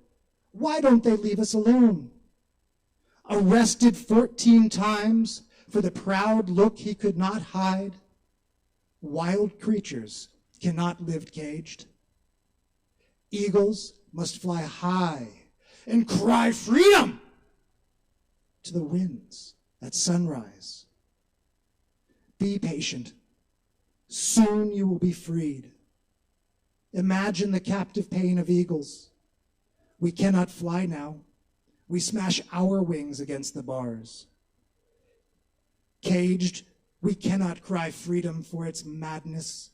S10: why don't they leave us alone? Arrested 14 times for the proud look he could not hide. Wild creatures cannot live caged. Eagles must fly high and cry freedom to the winds at sunrise. Be patient. Soon you will be freed. Imagine the captive pain of eagles. We cannot fly now. We smash our wings against the bars. Caged, we cannot cry freedom for its madness,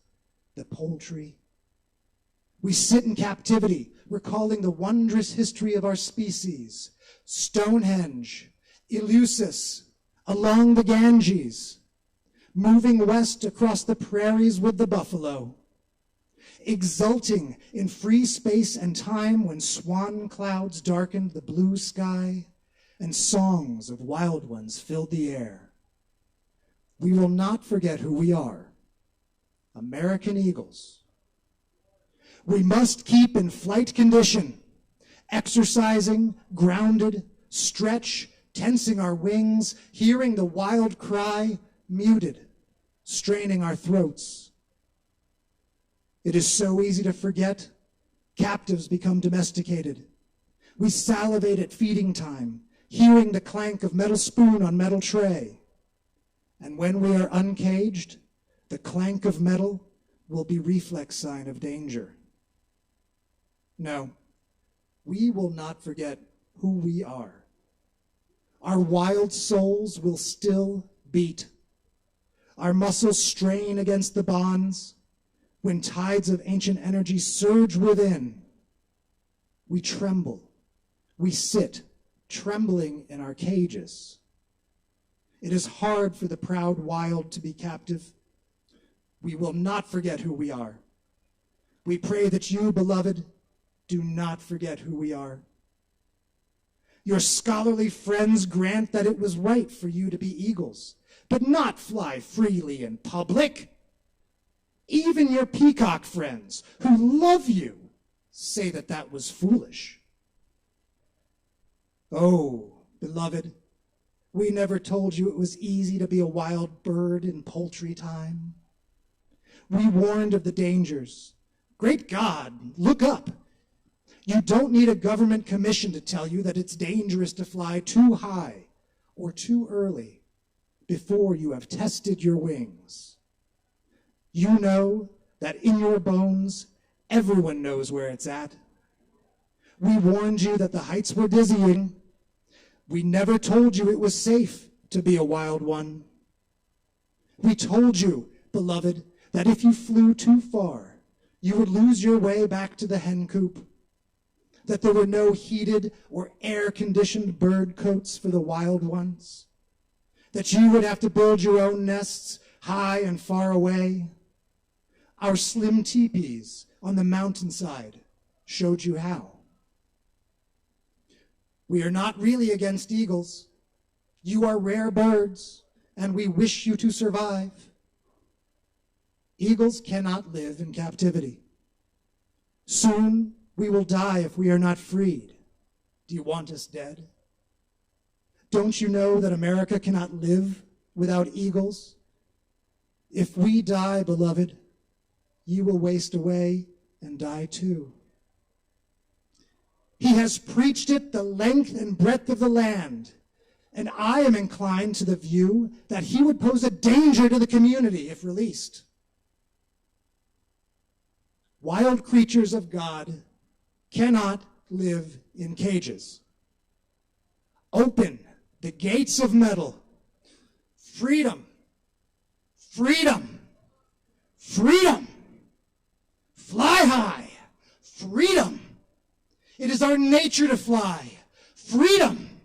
S10: the poultry. We sit in captivity, recalling the wondrous history of our species. Stonehenge, Eleusis, along the Ganges, moving west across the prairies with the buffalo, exulting in free space and time when swan clouds darkened the blue sky and songs of wild ones filled the air. We will not forget who we are, American eagles. We must keep in flight condition exercising, grounded, stretch, tensing our wings, hearing the wild cry, muted, straining our throats. It is so easy to forget. Captives become domesticated. We salivate at feeding time, hearing the clank of metal spoon on metal tray. And when we are uncaged, the clank of metal will be reflex sign of danger. No, we will not forget who we are. Our wild souls will still beat. Our muscles strain against the bonds. When tides of ancient energy surge within, we tremble. We sit, trembling in our cages. It is hard for the proud wild to be captive. We will not forget who we are. We pray that you, beloved, do not forget who we are. Your scholarly friends grant that it was right for you to be eagles, but not fly freely in public. Even your peacock friends who love you say that that was foolish. Oh, beloved, we never told you it was easy to be a wild bird in poultry time. We warned of the dangers. Great God, look up. You don't need a government commission to tell you that it's dangerous to fly too high or too early before you have tested your wings. You know that in your bones, everyone knows where it's at. We warned you that the heights were dizzying. We never told you it was safe to be a wild one. We told you, beloved, that if you flew too far, you would lose your way back to the hen coop, that there were no heated or air-conditioned bird cotes for the wild ones, that you would have to build your own nests high and far away. Our slim teepees on the mountainside showed you how. We are not really against eagles. You are rare birds, and we wish you to survive. Eagles cannot live in captivity. Soon we will die if we are not freed. Do you want us dead? Don't you know that America cannot live without eagles? If we die, beloved, you will waste away and die too. He has preached it the length and breadth of the land, and I am inclined to the view that he would pose a danger to the community if released. Wild creatures of God cannot live in cages. Open the gates of metal. Freedom, freedom, freedom. Fly high, freedom. It is our nature to fly, freedom.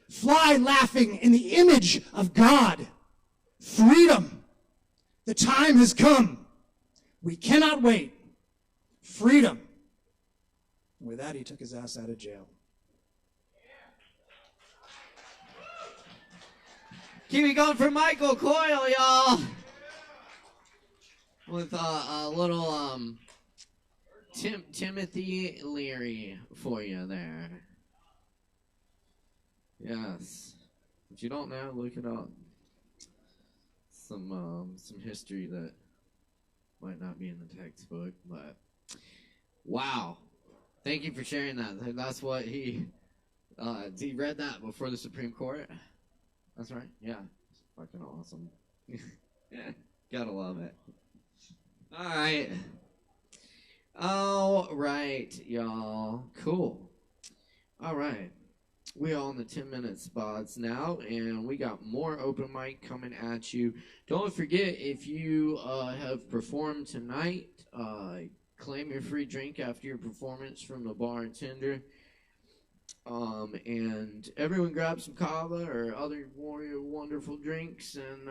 S10: Fly laughing in the image of God, freedom. The time has come. We cannot wait. Freedom. And with that, he took his ass out of jail.
S1: Keep it going for Michael Coyle, y'all. With a little Timothy Leary for you there. Yes. If you don't know, look it up. Some history that might not be in the textbook, but wow. Thank you for sharing that. That's what he read that before the Supreme Court. That's right. Yeah. It's fucking awesome. Gotta love it. All right, y'all. Cool. All right. We're on the 10-minute spots now, and we got more open mic coming at you. Don't forget, if you have performed tonight, claim your free drink after your performance from the bartender. And everyone grab some Kava or other wonderful drinks, and,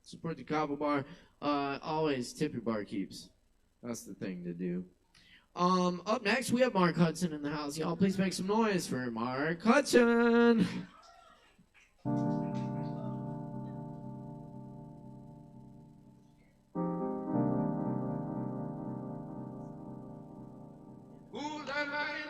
S1: support the Kava bar. Always tip your barkeeps. That's the thing to do. Up next, we have Mark Hudson in the house. Y'all, please make some noise for Mark Hudson.
S2: Who's that man?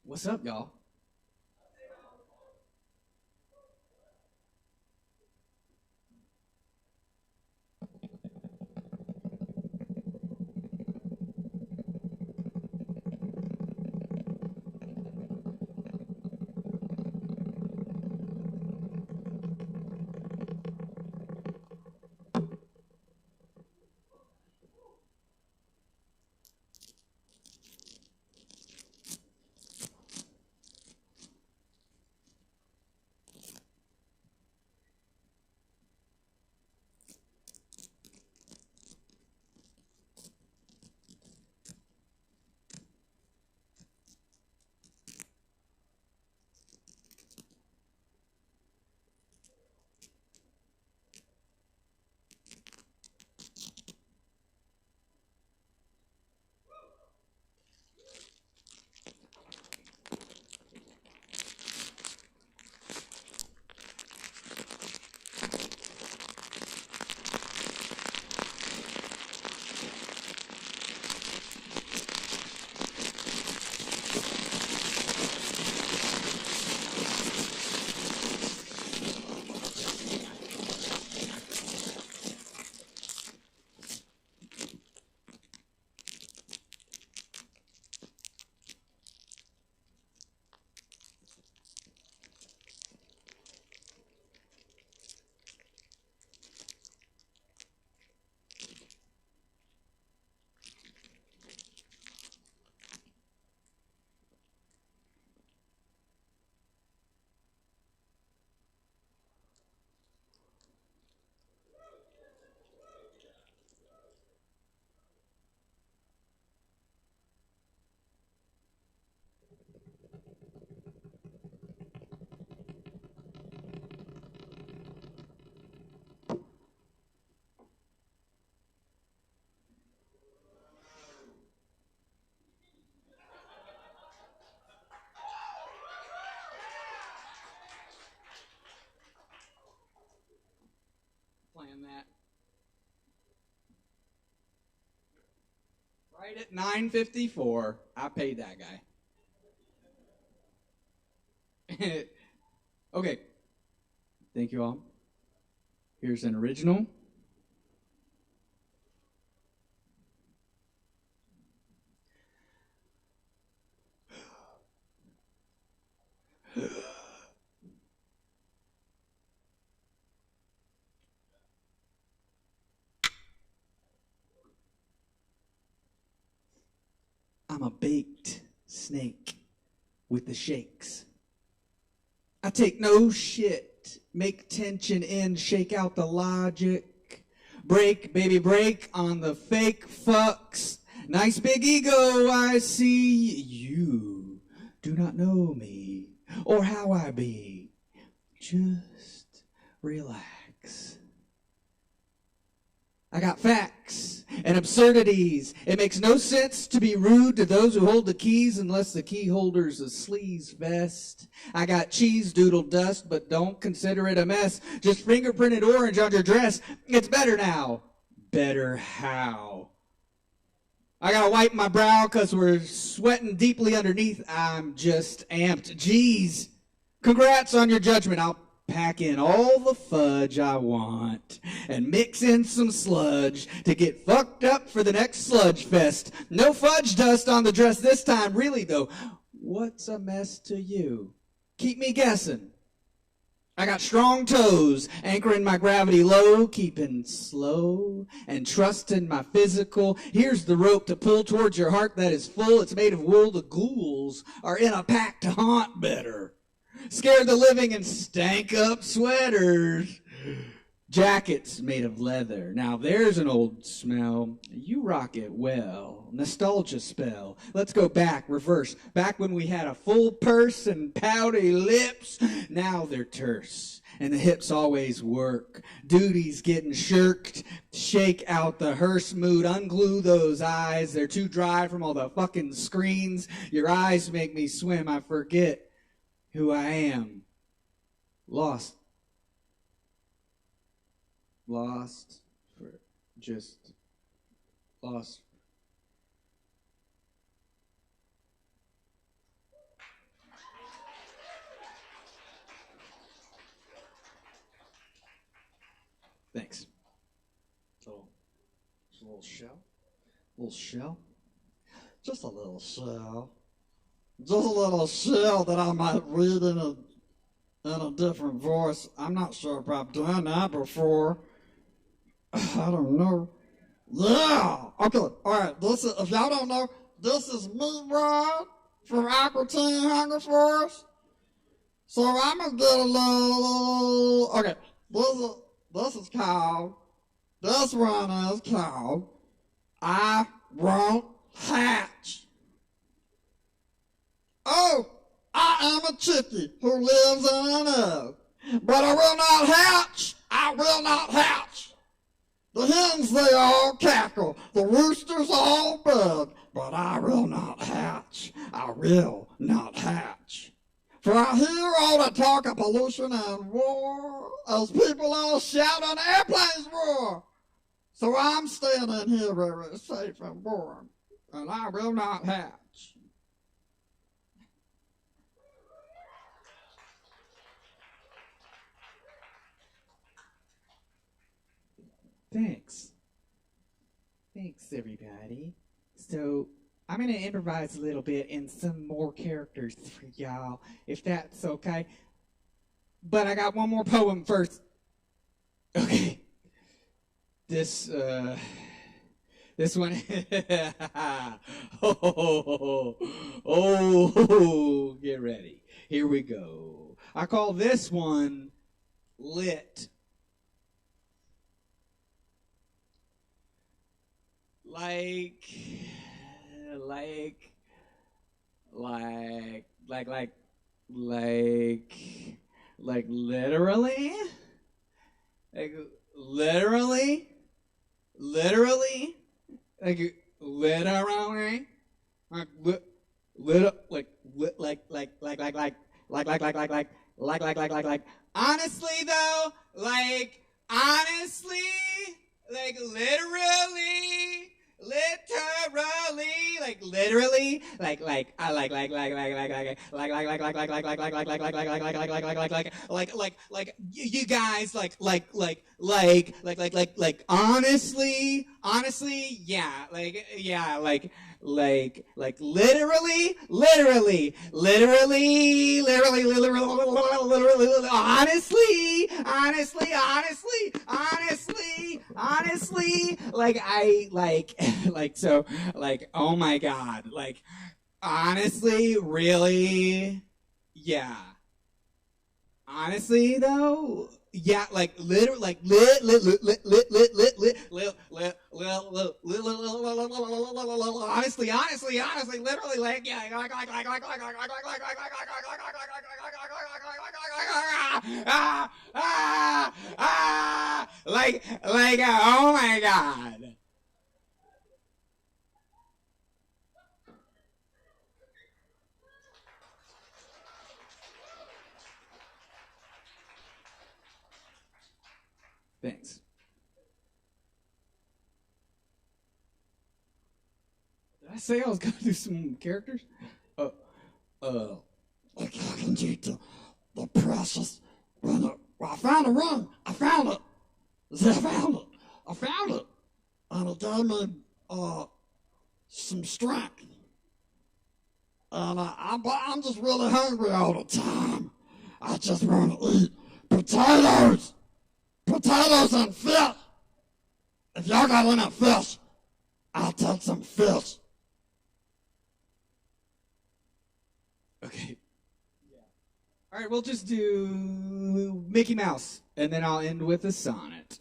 S11: What's up, y'all? Playing that. Right at 9:54, I paid that guy. Okay. Thank you all. Here's an original. I'm a baked snake with the shakes. I take no shit, make tension in, shake out the logic. Break, baby, break on the fake fucks. Nice big ego, I see. You do not know me or how I be. Just relax. I got facts and absurdities. It makes no sense to be rude to those who hold the keys unless the key holder's a sleaze vest. I got cheese doodle dust, but don't consider it a mess. Just fingerprinted orange on your dress. It's better now. Better how? I gotta wipe my brow because we're sweating deeply underneath. I'm just amped. Jeez. Congrats on your judgment. I'll pack in all the fudge I want and mix in some sludge to get fucked up for the next sludge fest. No fudge dust on the dress this time. Really, though, what's a mess to you? Keep me guessing. I got strong toes, anchoring my gravity low, keeping slow and trusting my physical. Here's the rope to pull towards your heart that is full. It's made of wool. The ghouls are in a pack to haunt better. Scared the living and stank up sweaters. Jackets made of leather. Now there's an old smell. You rock it well. Nostalgia spell. Let's go back, reverse. Back when we had a full purse and pouty lips. Now they're terse. And the hips always work. Duty's getting shirked. Shake out the hearse mood. Unglue those eyes. They're too dry from all the fucking screens. Your eyes make me swim. I forget who I am. Lost for just lost. Thanks.
S12: Just a little shell. Little shell. Just a little shell. Just a little shell that I might read in a different voice. I'm not sure if I've done that before. I don't know. Yeah. Okay. All right. This is, if y'all don't know, this is me, Rod, from Aqua Teen Hunger Force. So I'm gonna get a little. Okay. This is called. This one is called I Won't Hatch. Oh, I am a chickie who lives in an egg, but I will not hatch. I will not hatch. The hens, they all cackle. The roosters all bug, but I will not hatch. I will not hatch. For I hear all the talk of pollution and war as people all shout and airplanes roar. So I'm staying in here very safe and warm, and I will not hatch.
S11: Thanks. Thanks, everybody. So, I'm going to improvise a little bit and some more characters for y'all, if that's okay. But I got one more poem first. Okay. This one. Oh, get ready. Here we go. I call this one Lit. Like literally, like literally, like literally, like honestly though, like honestly, like literally, you guys honestly, yeah, literally, honestly, so, oh my God, honestly, really, yeah. Honestly, though, yeah, literally, honestly, literally, yeah, oh my God. Thanks. Did I say I was going to do some characters?
S12: Like I can do the precious. I found a ring. I found it. I found it. And it gave me some strength. And I'm just really hungry all the time. I just want to eat potatoes. Potatoes and fish. If y'all got any fish, I'll take some fish.
S11: Okay. Yeah. All right, we'll just do Mickey Mouse, and then I'll end with a sonnet.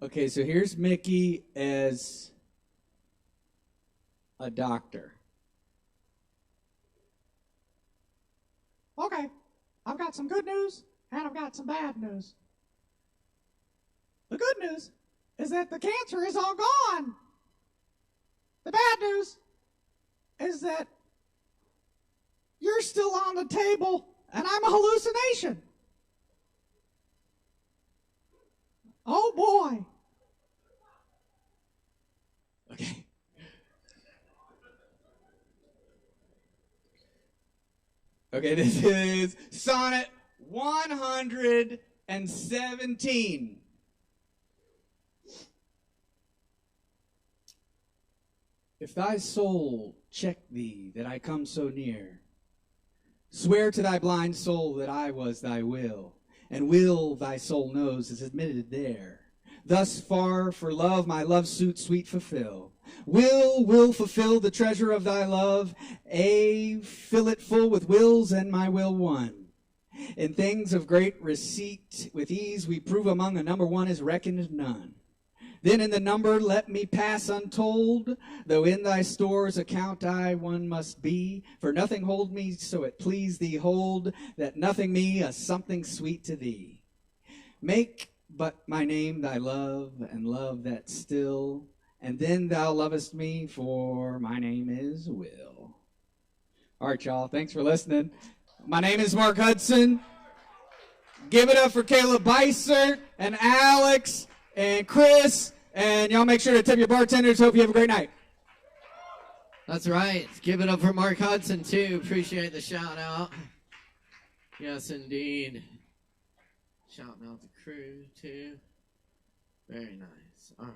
S11: Okay, so here's Mickey as a doctor.
S13: Okay, I've got some good news, and I've got some bad news. The good news is that the cancer is all gone. The bad news is that you're still on the table, and I'm a hallucination. Oh, boy.
S11: Okay. Okay, this is Sonnet 117. If thy soul check thee that I come so near, swear to thy blind soul that I was thy will, and will thy soul knows is admitted there. Thus far for love my love suit sweet fulfill. Will fulfill the treasure of thy love, fill it full with wills and my will one. In things of great receipt with ease we prove among a number one is reckoned none. Then in the number let me pass untold, though in thy stores account I one must be, for nothing hold me so it please thee hold, that nothing me a something sweet to thee. Make but my name thy love, and love that still, and then thou lovest me, for my name is Will. All right, y'all, thanks for listening. My name is Mark Hudson. Give it up for Caleb Beissert and Alex and Chris, and y'all make sure to tip your bartenders. Hope you have a great night.
S1: That's right. Give it up for Mark Hudson, too. Appreciate the shout out. Yes, indeed. Shouting out the crew, too. Very nice. All right.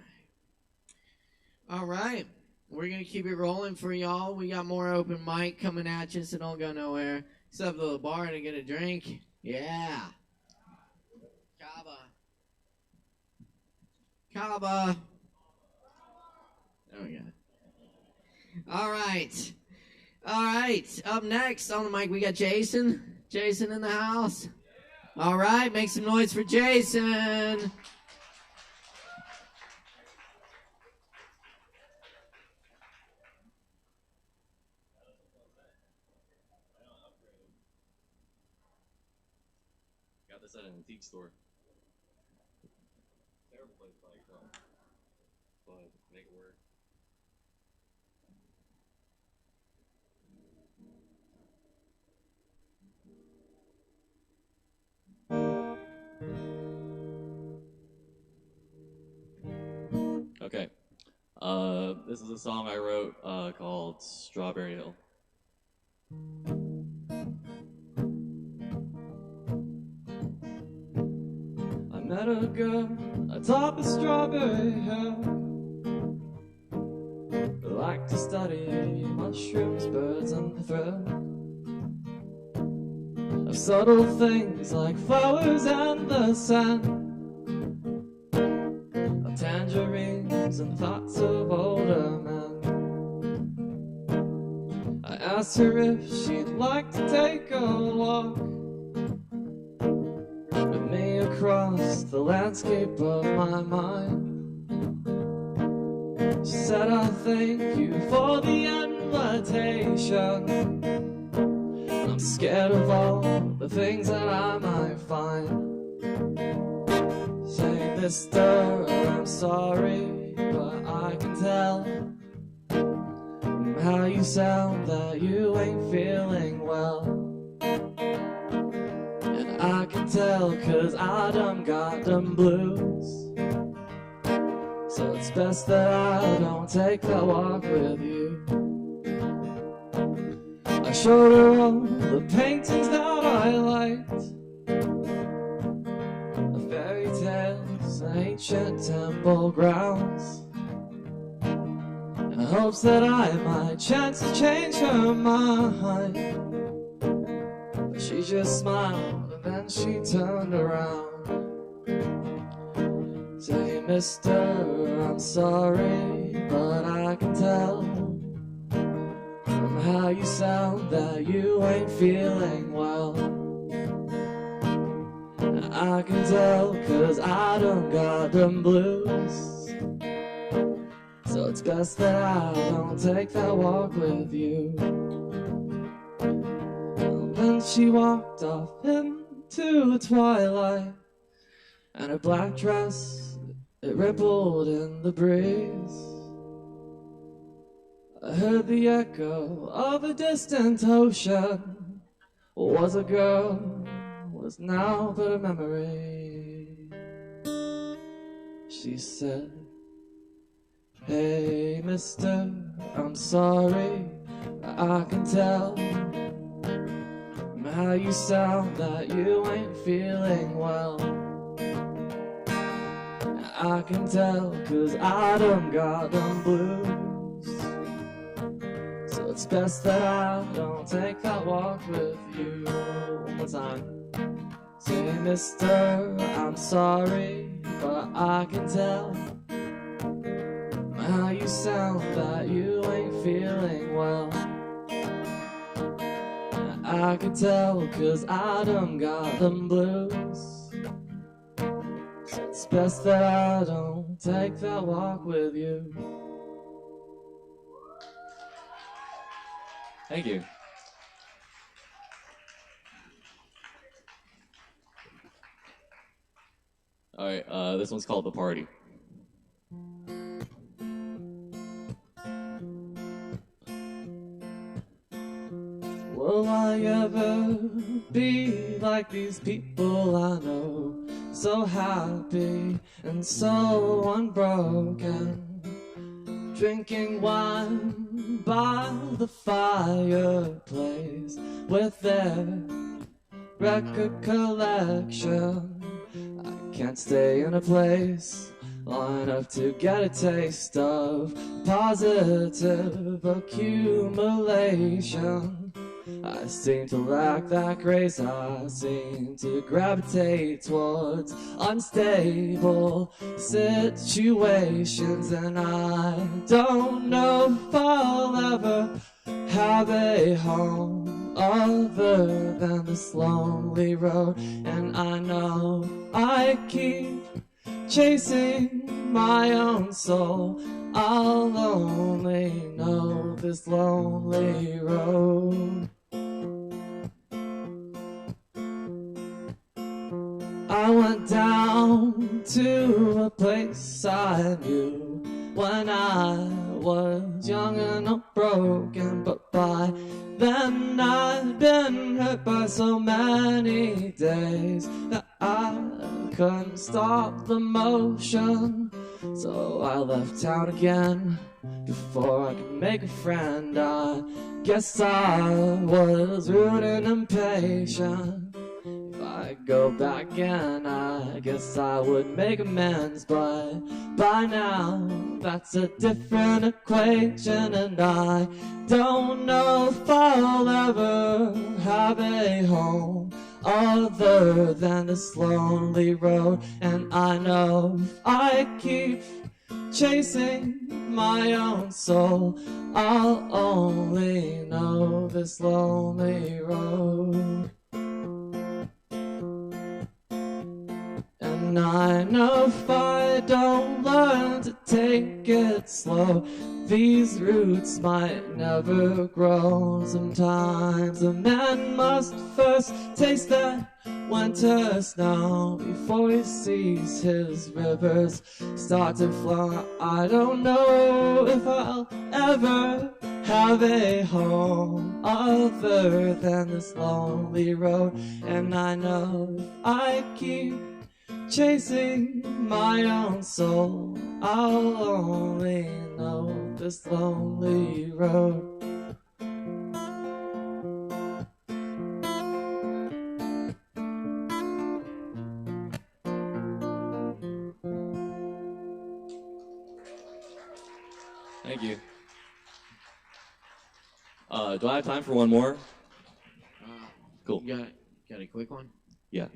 S1: All right. We're going to keep it rolling for y'all. We got more open mic coming at you, so don't go nowhere. Except to the bar to get a drink. Yeah. Kava. There we go. All right. All right. Up next on the mic, we got Jason. Jason in the house. All right. Make some noise for Jason.
S14: Got this at an antique store. Terrible place to buy a car, but make it work. Okay, this is a song I wrote called Strawberry Hill. I met a girl atop the Strawberry Hill, who liked to study mushrooms, birds, and the thrill of subtle things like flowers and the sun, of tangerines and thoughts of older men. I asked her if she'd like to take a walk with me across the landscape of my mind. She said, I thank you for the invitation. I'm scared of all the things that I might find. Say, mister, I'm sorry, but I can tell from how you sound that you ain't feeling well. And I can tell 'cause I done got them blues. So it's best that I don't take that walk with you. I showed her all the paintings that I liked, the fairy tales, ancient temple grounds, in hopes that I might chance to change her mind. But she just smiled and then she turned around. Say, mister, I'm sorry, but I can tell from how you sound that you ain't feeling well. And I can tell 'cause I done got them blues. So it's best that I don't take that walk with you. And then she walked off into the twilight, and her black dress, it rippled in the breeze. I heard the echo of a distant ocean. Was a girl, was now but a memory. She said, hey mister, I'm sorry, I can tell from how you sound that you ain't feeling well. I can tell, 'cause I done got them blues. So it's best that I don't take that walk with you. One more time. Say, mister, I'm sorry, but I can tell how you sound that you ain't feeling well. I can tell, 'cause I done got them blues. So it's best that I don't take that walk with you. Thank you. All right, this one's called The Party. Will I ever be like these people I know? So happy and so unbroken, drinking wine by the fireplace with their record collection. I can't stay in a place long enough to get a taste of positive accumulation. I seem to lack that grace, I seem to gravitate towards unstable situations, and I don't know if I'll ever have a home other than this lonely road. And I know I keep chasing my own soul, I'll only know this lonely road. I went down to a place I knew when I was young and unbroken, but by then I'd been hurt by so many days that I couldn't stop the motion. So I left town again before I could make a friend. I guess I was rude and impatient. If I go back again, I guess I would make amends, but by now that's a different equation, and I don't know if I'll ever have a home other than this lonely road. And I know if I keep chasing my own soul, I'll only know this lonely road. And I know if I don't learn to take it slow, these roots might never grow. Sometimes a man must first taste that winter snow before he sees his rivers start to flow. I don't know if I'll ever have a home other than this lonely road. And I know if I keep chasing my own soul, I'll only know this lonely road.
S15: Thank you. Do I have time for one more? Cool.
S1: You got a quick one?
S15: Yeah.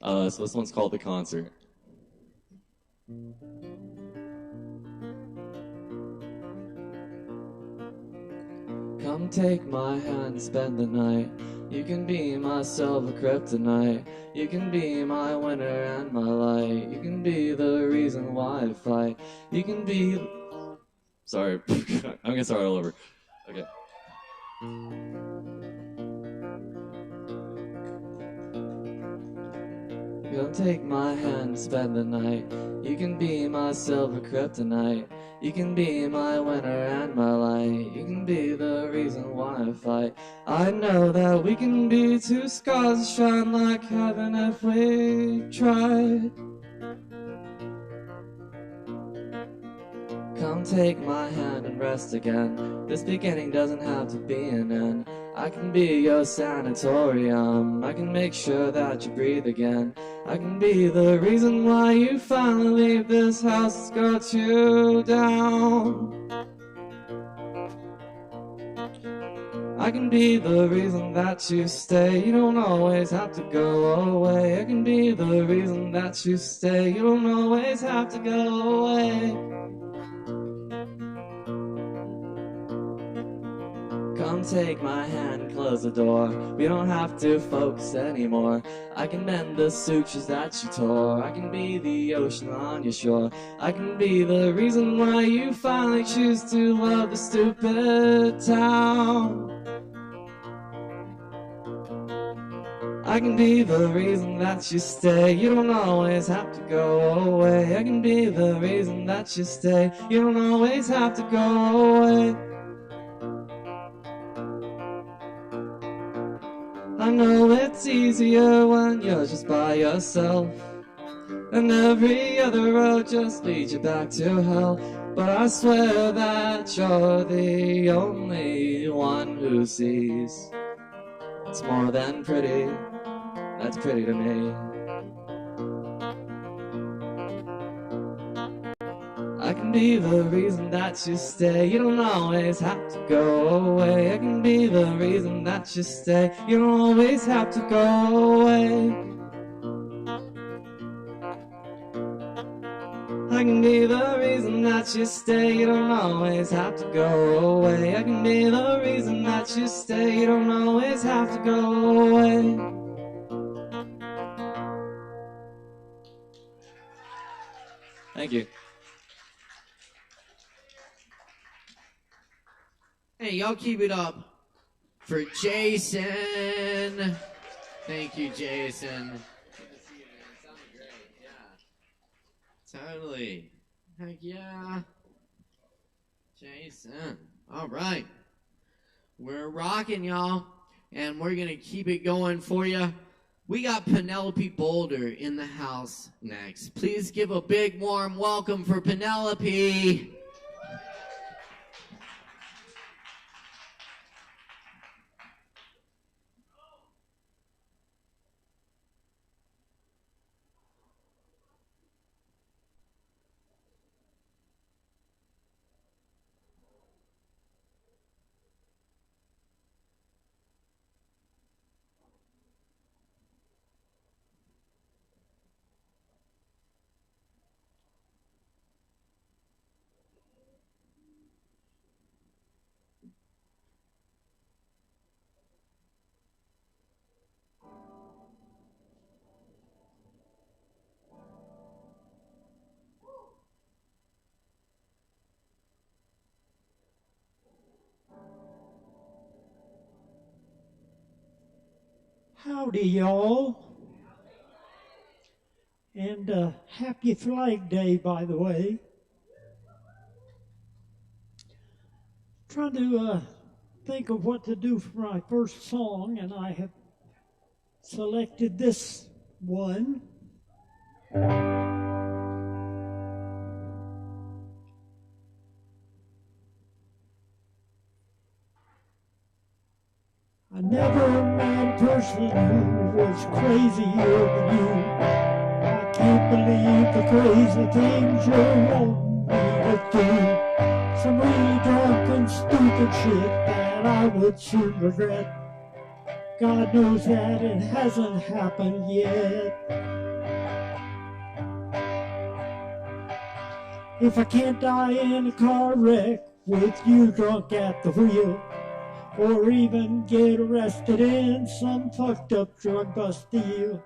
S15: So this one's called The Concert.
S14: Come take my hand, spend the night. You can be my silver kryptonite. You can be my winter and my light. You can be the reason why I fight. You can be... Sorry, I'm gonna start all over. Okay. Come take my hand, spend the night. You can be my silver kryptonite. You can be my winter and my light. You can be the reason why I fight. I know that we can be two stars that shine like heaven if we tried. Come take my hand and rest again. This beginning doesn't have to be an end. I can be your sanatorium. I can make sure that you breathe again. I can be the reason why you finally leave this house that's got you down. I can be the reason that you stay. You don't always have to go away. I can be the reason that you stay. You don't always have to go away. Come take my hand, close the door. We don't have to focus anymore. I can mend the sutures that you tore. I can be the ocean on your shore. I can be the reason why you finally choose to love the stupid town. I can be the reason that you stay. You don't always have to go away. I can be the reason that you stay. You don't always have to go away. I know it's easier when you're just by yourself, and every other road just leads you back to hell. But I swear that you're the only one who sees it's more than pretty. That's pretty to me. I can be the reason that you stay. You don't always have to go away. I can be the reason that you stay. You don't always have to go away. I can be the reason that you stay. You don't always have to go away. I can be the reason that you stay. You don't always have to go away. Thank you.
S1: Hey, y'all keep it up for Jason. Thank you, Jason. Good to see you, man. It sounded great. Yeah. Totally. Heck yeah. Jason. All right. We're rocking, y'all. And we're going to keep it going for you. We got Penelope Boulder in the house next. Please give a big warm welcome for Penelope.
S16: Howdy, y'all. And happy Flag Day, by the way. Trying to think of what to do for my first song, and I have selected this one. I never met a person who was crazier than you. I can't believe the crazy things you want me to do. Some really drunk and stupid shit that I would soon regret. God knows that it hasn't happened yet. If I can't die in a car wreck with you drunk at the wheel, or even get arrested in some fucked up drug bust deal,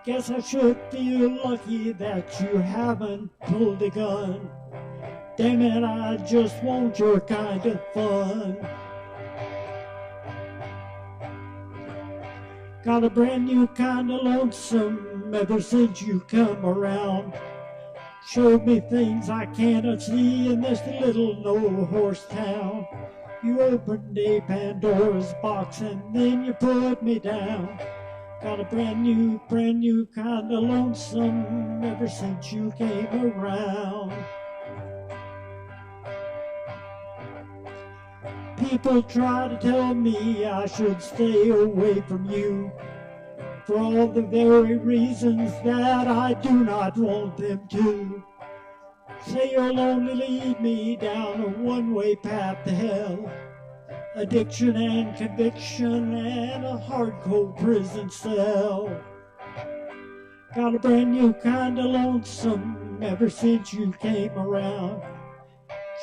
S16: guess I should feel lucky that you haven't pulled a gun. Damn it, I just want your kind of fun. Got a brand new kind of lonesome ever since you come around. Showed me things I cannot see in this little no-horse town. You opened a Pandora's box and then you put me down. Got a brand new kind of lonesome ever since you came around. People try to tell me I should stay away from you for all the very reasons that I do not want them to. Say you'll only lead me down a one-way path to hell, addiction and conviction and a hard-cold prison cell. Got a brand new kind of lonesome ever since you came around.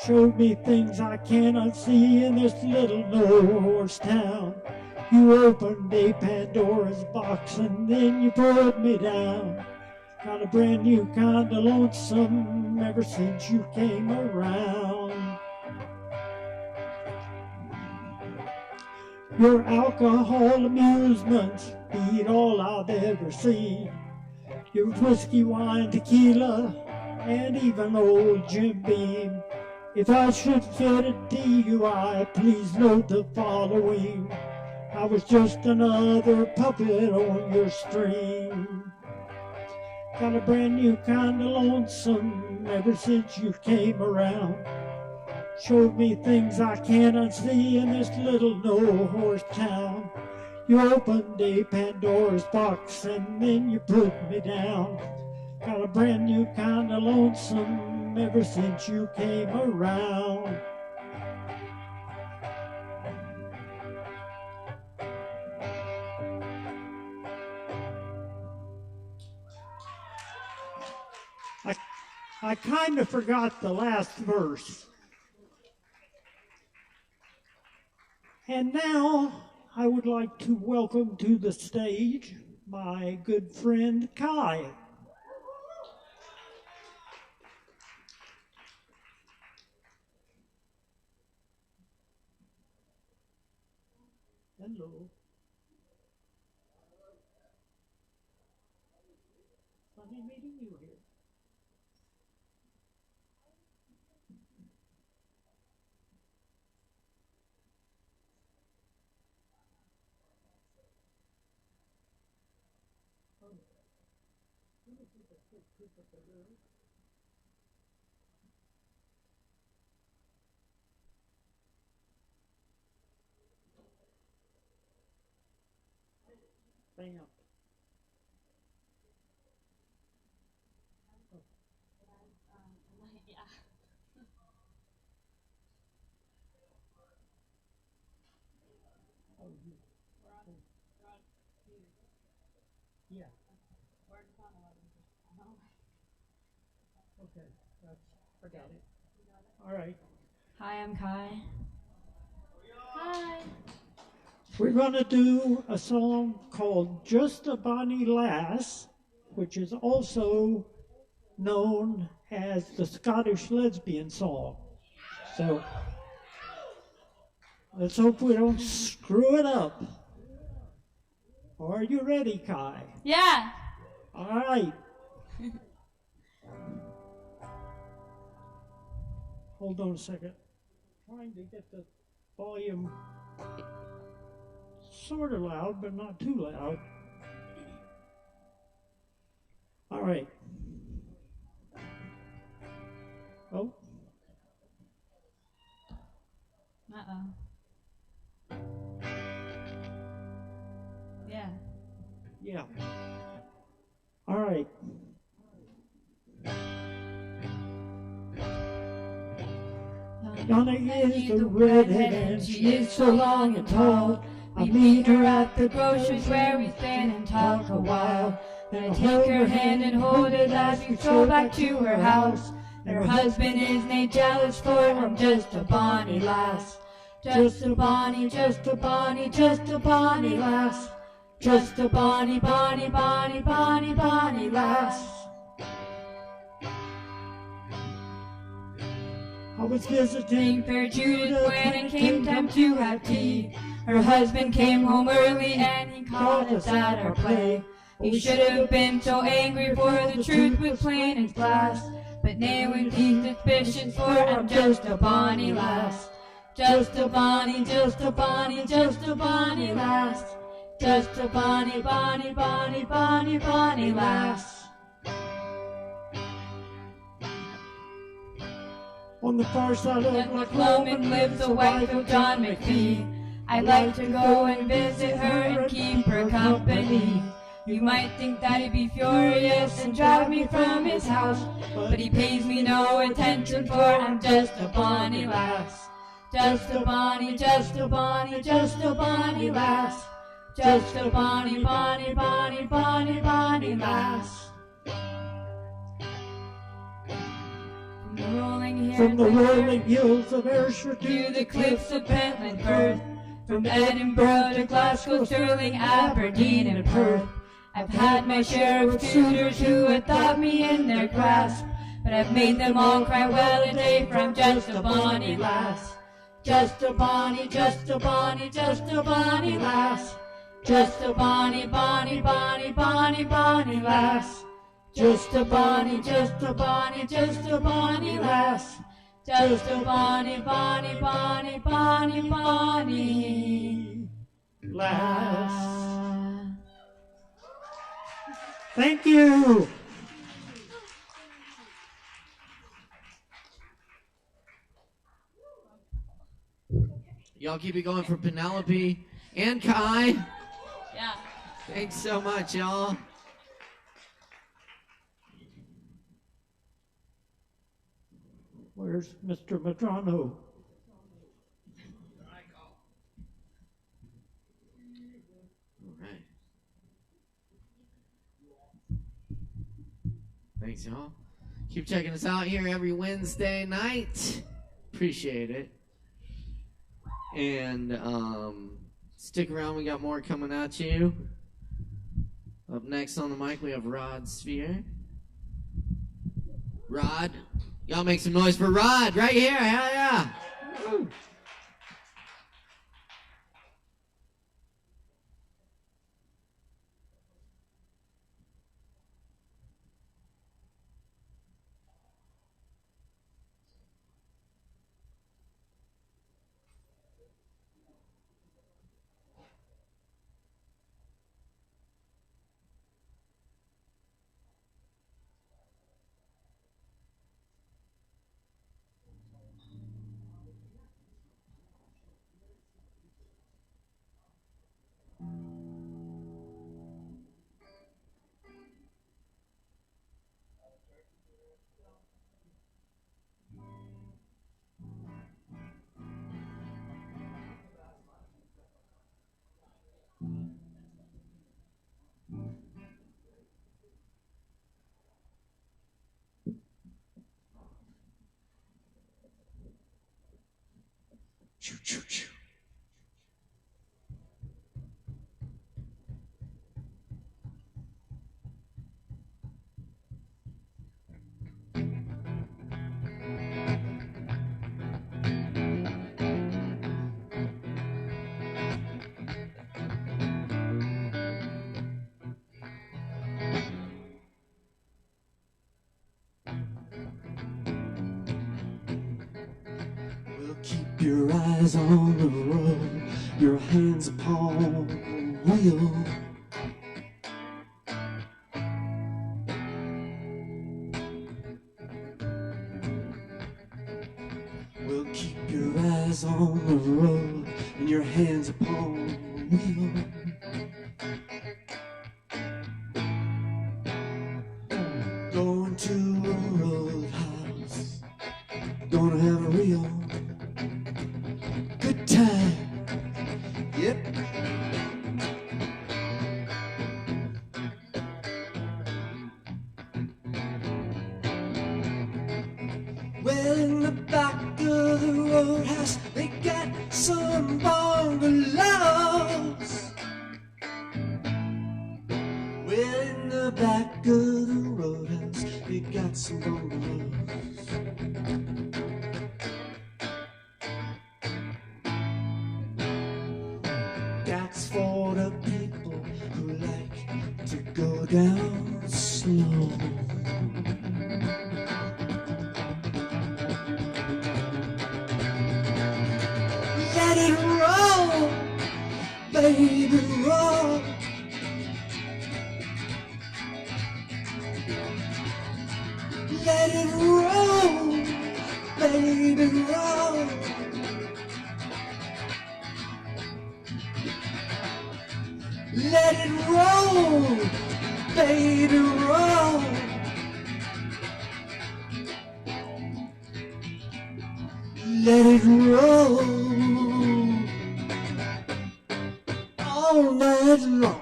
S16: Showed me things I cannot see in this little no-horse town. You opened a Pandora's box and then you put me down. Got a brand new kind of lonesome ever since you came around. Your alcohol amusements beat all I've ever seen. Your whiskey, wine, tequila, and even old Jim Beam. If I should fit a DUI, please note the following. I was just another puppet on your string. Got a brand new kind of lonesome ever since you came around. Showed me things I cannot see in this little no-horse town. You opened a Pandora's box and then you put me down. Got a brand new kind of lonesome ever since you came around. I kind of forgot the last verse. And now I would like to welcome to the stage my good friend Kai. Hello. Funny meeting you here. Bam. Yeah. Okay, I got it. All right.
S17: Hi, I'm Kai. Hi.
S16: We're going to do a song called Just a Bonnie Lass, which is also known as the Scottish lesbian song. So let's hope we don't screw it up. Are you ready, Kai?
S17: Yeah.
S16: All right. Hold on a second. Trying to get the volume sort of loud, but not too loud. All right. Oh.
S17: Uh-oh. Yeah.
S16: Yeah. All right. Donna is the redhead and she is so long and tall. I meet her at the groceries where we stand and talk a while. Then I take her hand and hold it as we go back to her house. And her husband is named jealous for I'm just a bonny lass. Just a bonny, just a bonny, just a bonny lass. Just a bonny, bonny, bonny, bonny, bonny lass. I was visiting Fair Judith when it came time to have tea. Her husband came home early and he caught us at our play. He should have been so angry for the truth was plain as glass. But nay would be suspicious for I'm just a bonny lass. Just a bonny, just a bonny, just a bonny lass. Just a bonny, bonny, bonny, bonny, bonny lass. On the far side of
S17: Oklahoma lives the wife of John McPhee. I like to go and visit her and keep her company. You might think that he'd be furious and drive me from his house, but he pays me no attention, for I'm just a bonny lass. Just a bonny, just a bonny, just a bonny lass. Just a bonny, bonny, bonny, bonny, bonny lass.
S16: From the rolling hills of Ayrshire
S17: to the cliffs of Pentland Firth, from Edinburgh to Glasgow, Stirling, Aberdeen, and Perth. I've had my share of suitors who had thought me in their grasp, but I've made them all cry well a day, for I'm just a bonny lass. Just a bonny, just a bonny, just a bonny lass. Just a bonny, bonny, bonny, bonny, bonny lass. Just a bonny, just a bonny, just a bonny lass. Just a bonny, bonny, bonny, bonny, bonny lass.
S16: Thank you.
S1: Y'all keep it going for Penelope and Kai.
S17: Yeah.
S1: Thanks so much, y'all.
S16: Where's Mr. Medrano?
S1: Thanks, y'all. Keep checking us out here every Wednesday night. Appreciate it. And stick around. We got more coming at you. Up next on the mic, we have Rod Sphere. Rod. Y'all make some noise for Rod right here. Hell yeah. Woo. Choo, choo, choo.
S18: Your eyes on the road, your hands upon the wheel. We'll keep your eyes on the road and your hands upon the wheel. Going to a roadhouse, gonna have a real good time. Yep. Well, in the back of the roadhouse, they got some bungalows. Well, in the back of the roadhouse, they got some bungalows. That's for the people who like to go down slow. Let it roll, baby, roll. Let it roll, baby. baby, roll. Let it roll all night long.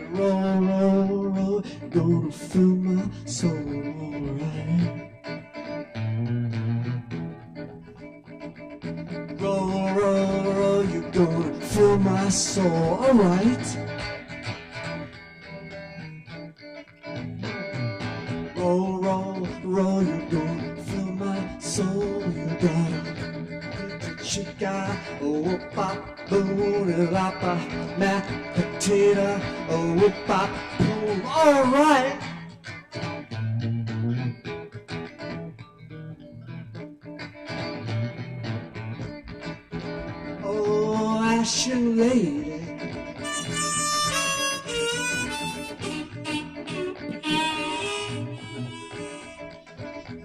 S18: Roll, roll, roll, gonna fill my soul, alright. Roll, roll, roll, you're gonna fill my soul, alright. Roll, roll, roll, you're gonna fill my soul, you gotta chica, oh, pop, boom, lapa, ma, potato, oh, pop, boom, alright. Oh, Asheville lady.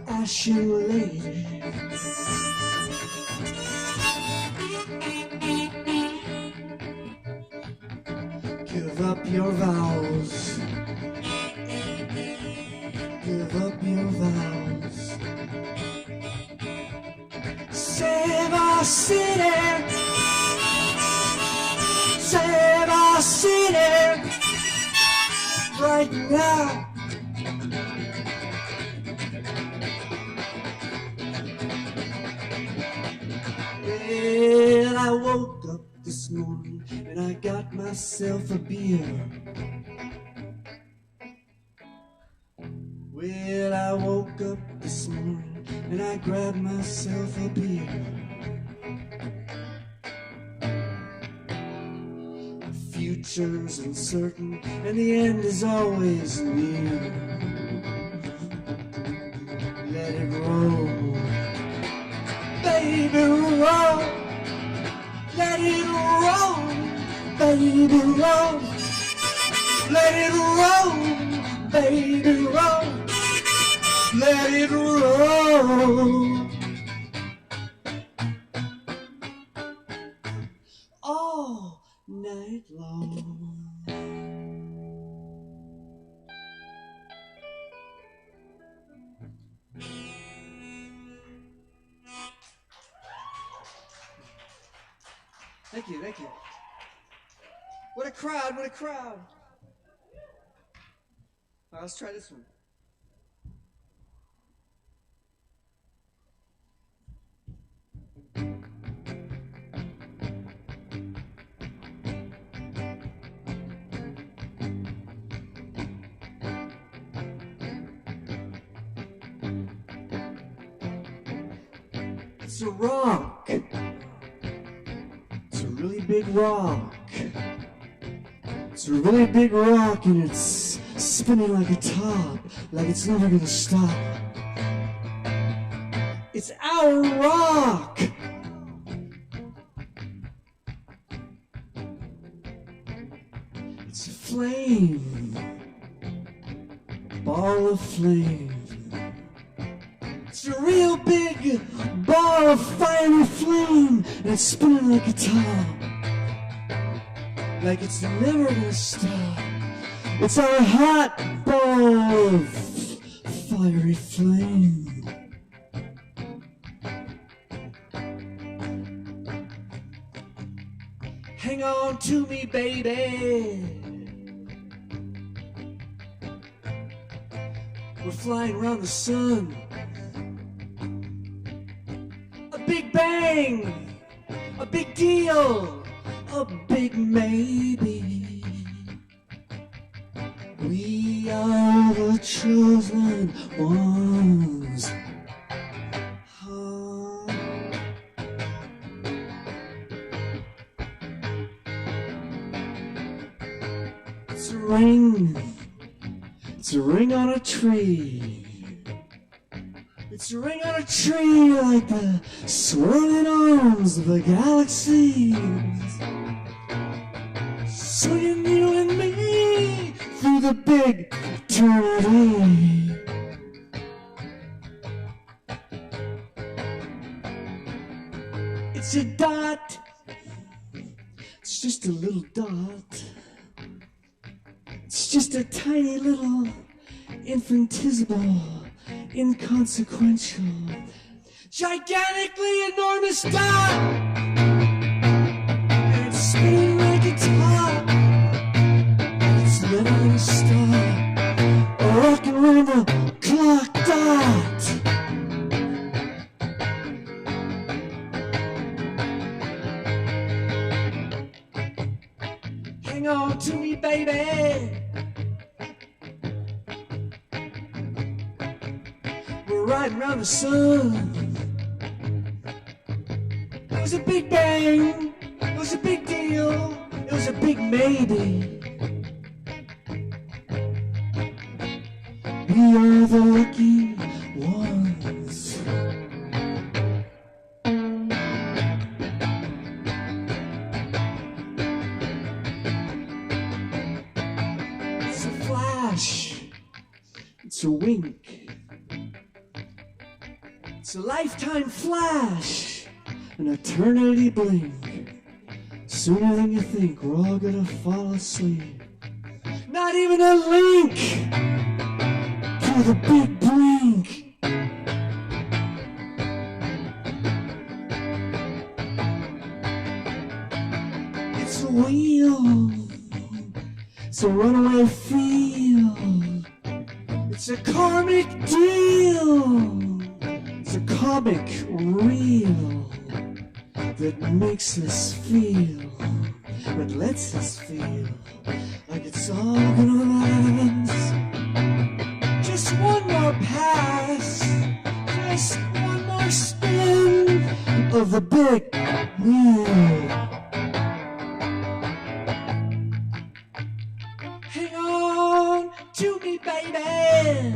S18: Asheville lady. Give up your vows. Give up your vows. Save our city. Save our city. Right now. Well, I woke up this morning and I got myself a beer. Well, I woke up this morning and I grabbed myself a beer. The future's uncertain and the end is always near. Let it roll, baby, roll. Let it roll, baby, roll. Let it roll, baby, roll. Let it roll all night long. Thank you, thank you. What a crowd, what a crowd. All right, let's try this one. It's a rock. It's a really big rock. It's a really big rock and it's spinning like a top, like it's never gonna stop. It's our rock. It's a flame, ball of flame. It's a real big ball of fiery flame and it's spinning like a top, like it's never gonna stop. It's our hot ball of fiery flame. Hang on to me, baby. We're flying around the sun. A big bang, a big deal, a big maybe. We are the chosen ones. It's a ring. It's a ring on a tree. It's a ring on a tree like the swirling arms of the galaxies. swinging you and me through the big eternity. It's a dot, it's just a little dot. It's just a tiny little infinitesimal, inconsequential, gigantically enormous dot. And it's spinning like a top. And it's never gonna stop. A rock and roll the clock dot. Hang on to me, baby. We're riding around the sun. It was a big bang. It was a big deal. It was a big maybe. We are the lucky ones. It's a flash. It's a wink. It's a lifetime flash, an eternity blink. Sooner than you think, we're all gonna fall asleep. Not even a link to the big blink. It's a wheel. It's a runaway feel. It's a karmic deal. It's a comic reel that makes us feel, that lets us feel like it's all gonna last. Just one more pass, just one more spin of the big wheel. Hang on to me, baby.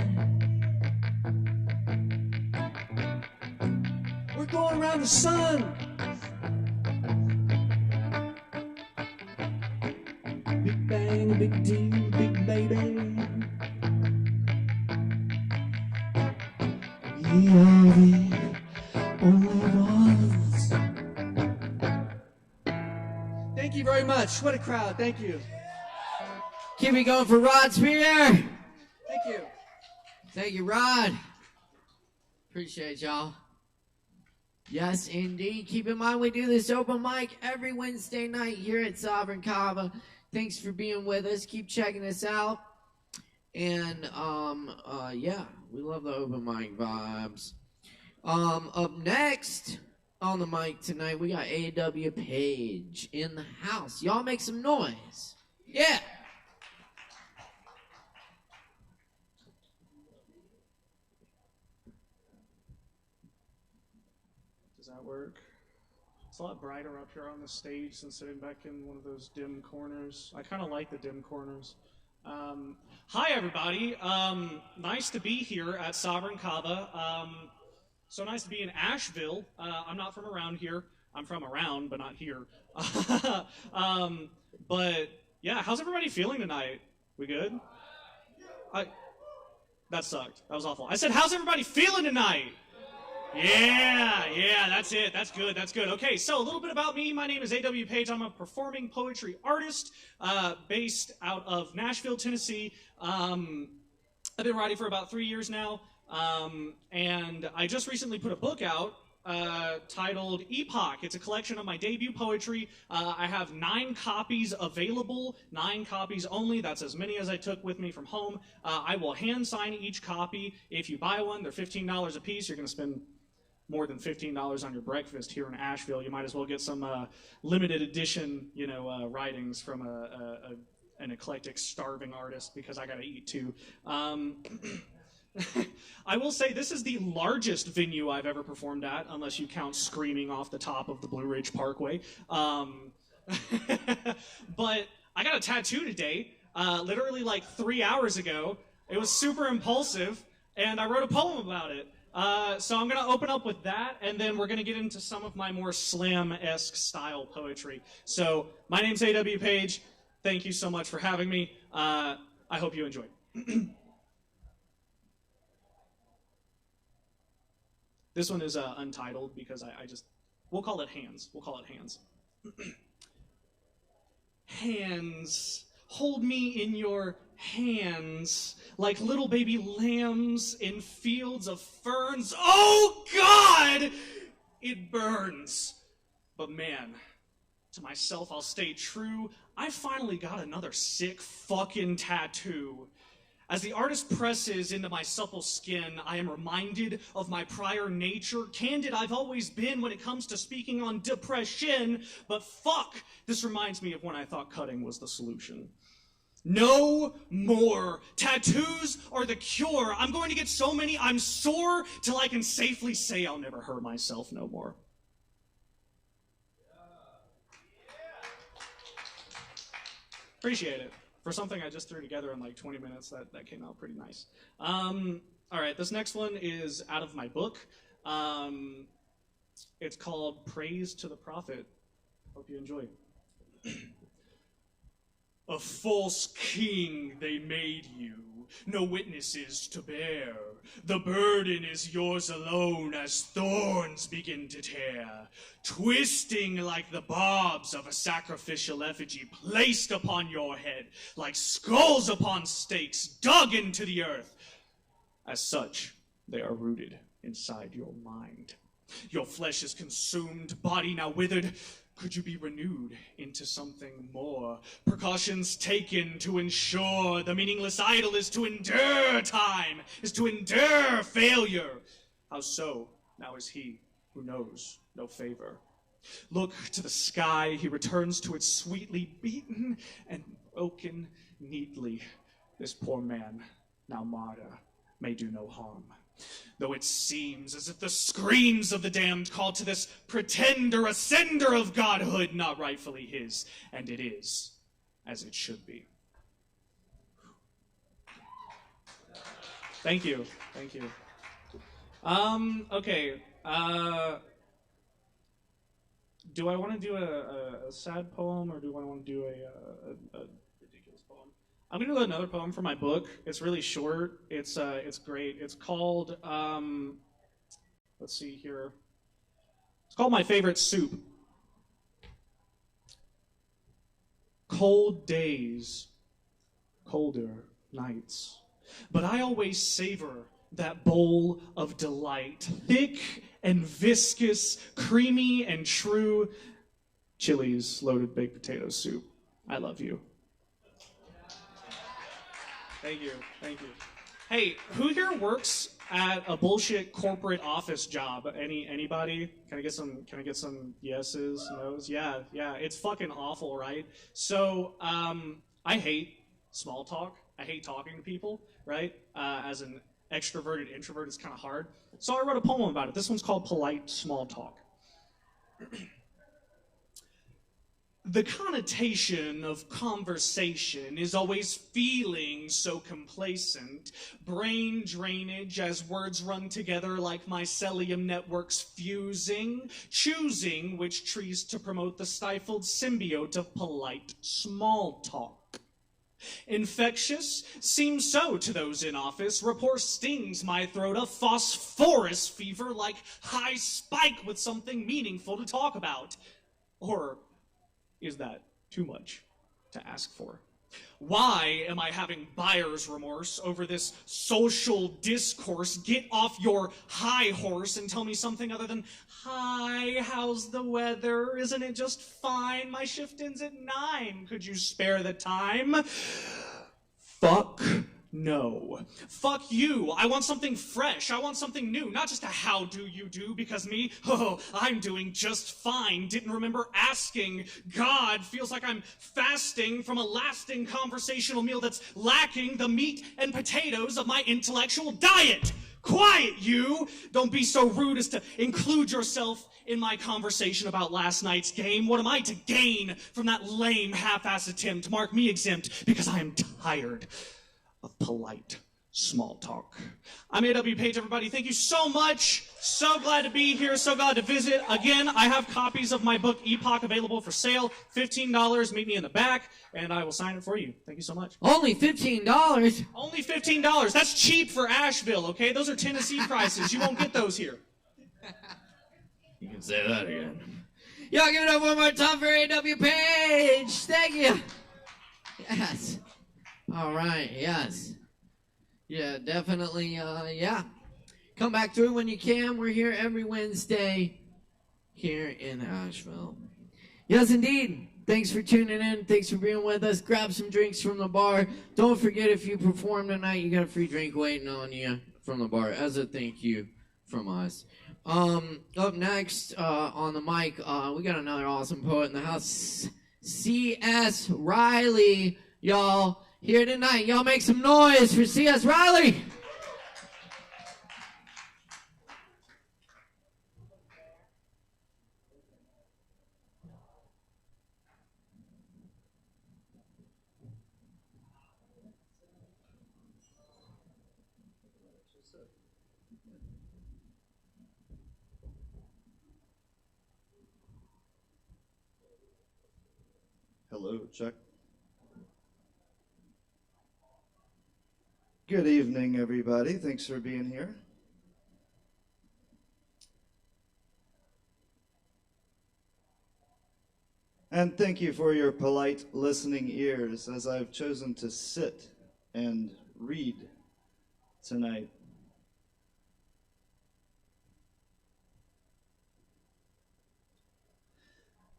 S18: We're going around the sun. Big bang, big deal, big baby. We are the only ones. Thank you very much. What a crowd. Thank you.
S1: Keep it going for Rod Spear.
S18: Thank you.
S1: Thank you, Rod. Appreciate y'all. Yes, indeed. Keep in mind we do this open mic every Wednesday night here at Sovereign Kava. Thanks for being with us. Keep checking us out. And, yeah, we love the open mic vibes. Up next on the mic tonight, we got A.W. Page in the house. Y'all make some noise. Yeah.
S19: Does that work? It's a lot brighter up here on the stage than sitting back in one of those dim corners. I kind of like the dim corners. Hi, everybody. Nice to be here at Sovereign Kava. So nice to be in Asheville. I'm not from around here. I'm from around, but not here. But, yeah, how's everybody feeling tonight? We good? That sucked. That was awful. I said, how's everybody feeling tonight? Yeah, that's it. That's good. Okay, so a little bit about me. My name is A.W. Page. I'm a performing poetry artist based out of Nashville, Tennessee. I've been writing for about 3 years now, and I just recently put a book out titled Epoch. It's a collection of my debut poetry. I have 9 copies available, 9 copies only. That's as many as I took with me from home. I will hand sign each copy. If you buy one, they're $15 a piece. You're going to spend more than $15 on your breakfast here in Asheville. You might as well get some limited edition, writings from an eclectic, starving artist, because I got to eat too. I will say this is the largest venue I've ever performed at, unless you count screaming off the top of the Blue Ridge Parkway. But I got a tattoo today, literally like 3 hours ago. It was super impulsive, and I wrote a poem about it. So I'm going to open up with that, and then we're going to get into some of my more slam-esque style poetry. So my name's A.W. Page. Thank you so much for having me. I hope you enjoyed. This one is untitled because we'll call it Hands. We'll call it Hands. Hands, hold me in your hands like little baby lambs in fields of ferns. Oh God, it burns. But man, to myself I'll stay true. I finally got another sick fucking tattoo. As the artist presses into my supple skin, I am reminded of my prior nature. Candid I've always been when it comes to speaking on depression, but fuck, this reminds me of when I thought cutting was the solution. No more. Tattoos are the cure. I'm going to get so many I'm sore till I can safely say I'll never hurt myself no more. Appreciate it. For something I just threw together in like 20 minutes, that came out pretty nice. All right, this next one is out of my book. It's called Praise to the Prophet. Hope you enjoy. A false king they made you, no witnesses to bear. The burden is yours alone as thorns begin to tear, twisting like the barbs of a sacrificial effigy placed upon your head, like skulls upon stakes dug into the earth. As such, they are rooted inside your mind. Your flesh is consumed, body now withered. Could you be renewed into something more? Precautions taken to ensure the meaningless idol is to endure time, is to endure failure. How so? Now is he who knows no favor. Look to the sky, he returns to it sweetly beaten and broken neatly. This poor man, now martyr, may do no harm. Though it seems as if the screams of the damned call to this pretender ascender of godhood not rightfully his, and it is, as it should be. Thank you, thank you. Okay, do I want to do a sad poem, or do I want to do a ridiculous poem? I'm gonna do another poem from my book. It's really short. It's great. It's called let's see here. It's called My Favorite Soup. Cold days, colder nights, but I always savor that bowl of delight, thick and viscous, creamy and true. Chili's loaded baked potato soup. I love you. Thank you, thank you. Hey, who here works at a bullshit corporate office job? Anybody? Can I get some yeses, nos? Yeah, it's fucking awful, right? So, I hate small talk. I hate talking to people, right? As an extroverted introvert, it's kind of hard. So I wrote a poem about it. This one's called Polite Small Talk. The connotation of conversation is always feeling so complacent. Brain drainage as words run together like mycelium networks fusing, choosing which trees to promote the stifled symbiote of polite small talk. Infectious seems so to those in office. Rapport stings my throat, a phosphorus fever like high spike with something meaningful to talk about. Or is that too much to ask for? Why am I having buyer's remorse over this social discourse? Get off your high horse and tell me something other than, hi, how's the weather? Isn't it just fine? My shift ends at 9. Could you spare the time? Fuck no. Fuck you. I want something fresh. I want something new. Not just a how do you do, because me, I'm doing just fine. Didn't remember asking. God, feels like I'm fasting from a lasting conversational meal that's lacking the meat and potatoes of my intellectual diet. Quiet, you! Don't be so rude as to include yourself in my conversation about last night's game. What am I to gain from that lame half-ass attempt? Mark me exempt, because I am tired of polite small talk. I'm A.W. Page, everybody. Thank you so much. So glad to be here. So glad to visit. Again, I have copies of my book, Epoch, available for sale. $15. Meet me in the back, and I will sign it for you. Thank you so much.
S1: Only $15?
S19: Only $15. That's cheap for Asheville, okay? Those are Tennessee prices. You won't get those here.
S1: You can say that again. Y'all give it up one more time for A.W. Page. Thank you. Yes. All right, yes. Yeah, definitely, yeah. Come back through when you can. We're here every Wednesday here in Asheville. Yes, indeed. Thanks for tuning in. Thanks for being with us. Grab some drinks from the bar. Don't forget, if you perform tonight, you got a free drink waiting on you from the bar as a thank you from us. Up next on the mic, we got another awesome poet in the house, C.S. Riley, y'all. Here tonight. Y'all make some noise for C.S. Riley.
S20: Hello, check. Good evening, everybody. Thanks for being here. And thank you for your polite listening ears as I've chosen to sit and read tonight.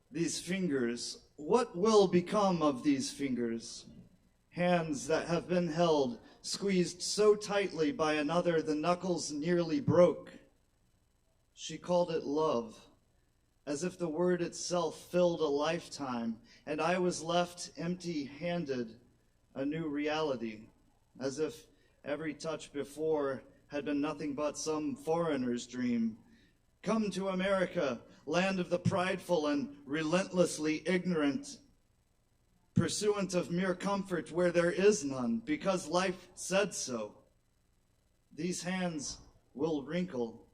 S20: These fingers, what will become of these fingers? Hands that have been held, squeezed so tightly by another the knuckles nearly broke. She called it love, as if the word itself filled a lifetime, and I was left empty-handed, a new reality, as if every touch before had been nothing but some foreigner's dream. Come to America, land of the prideful and relentlessly ignorant, pursuant of mere comfort where there is none, because life said so. These hands will wrinkle,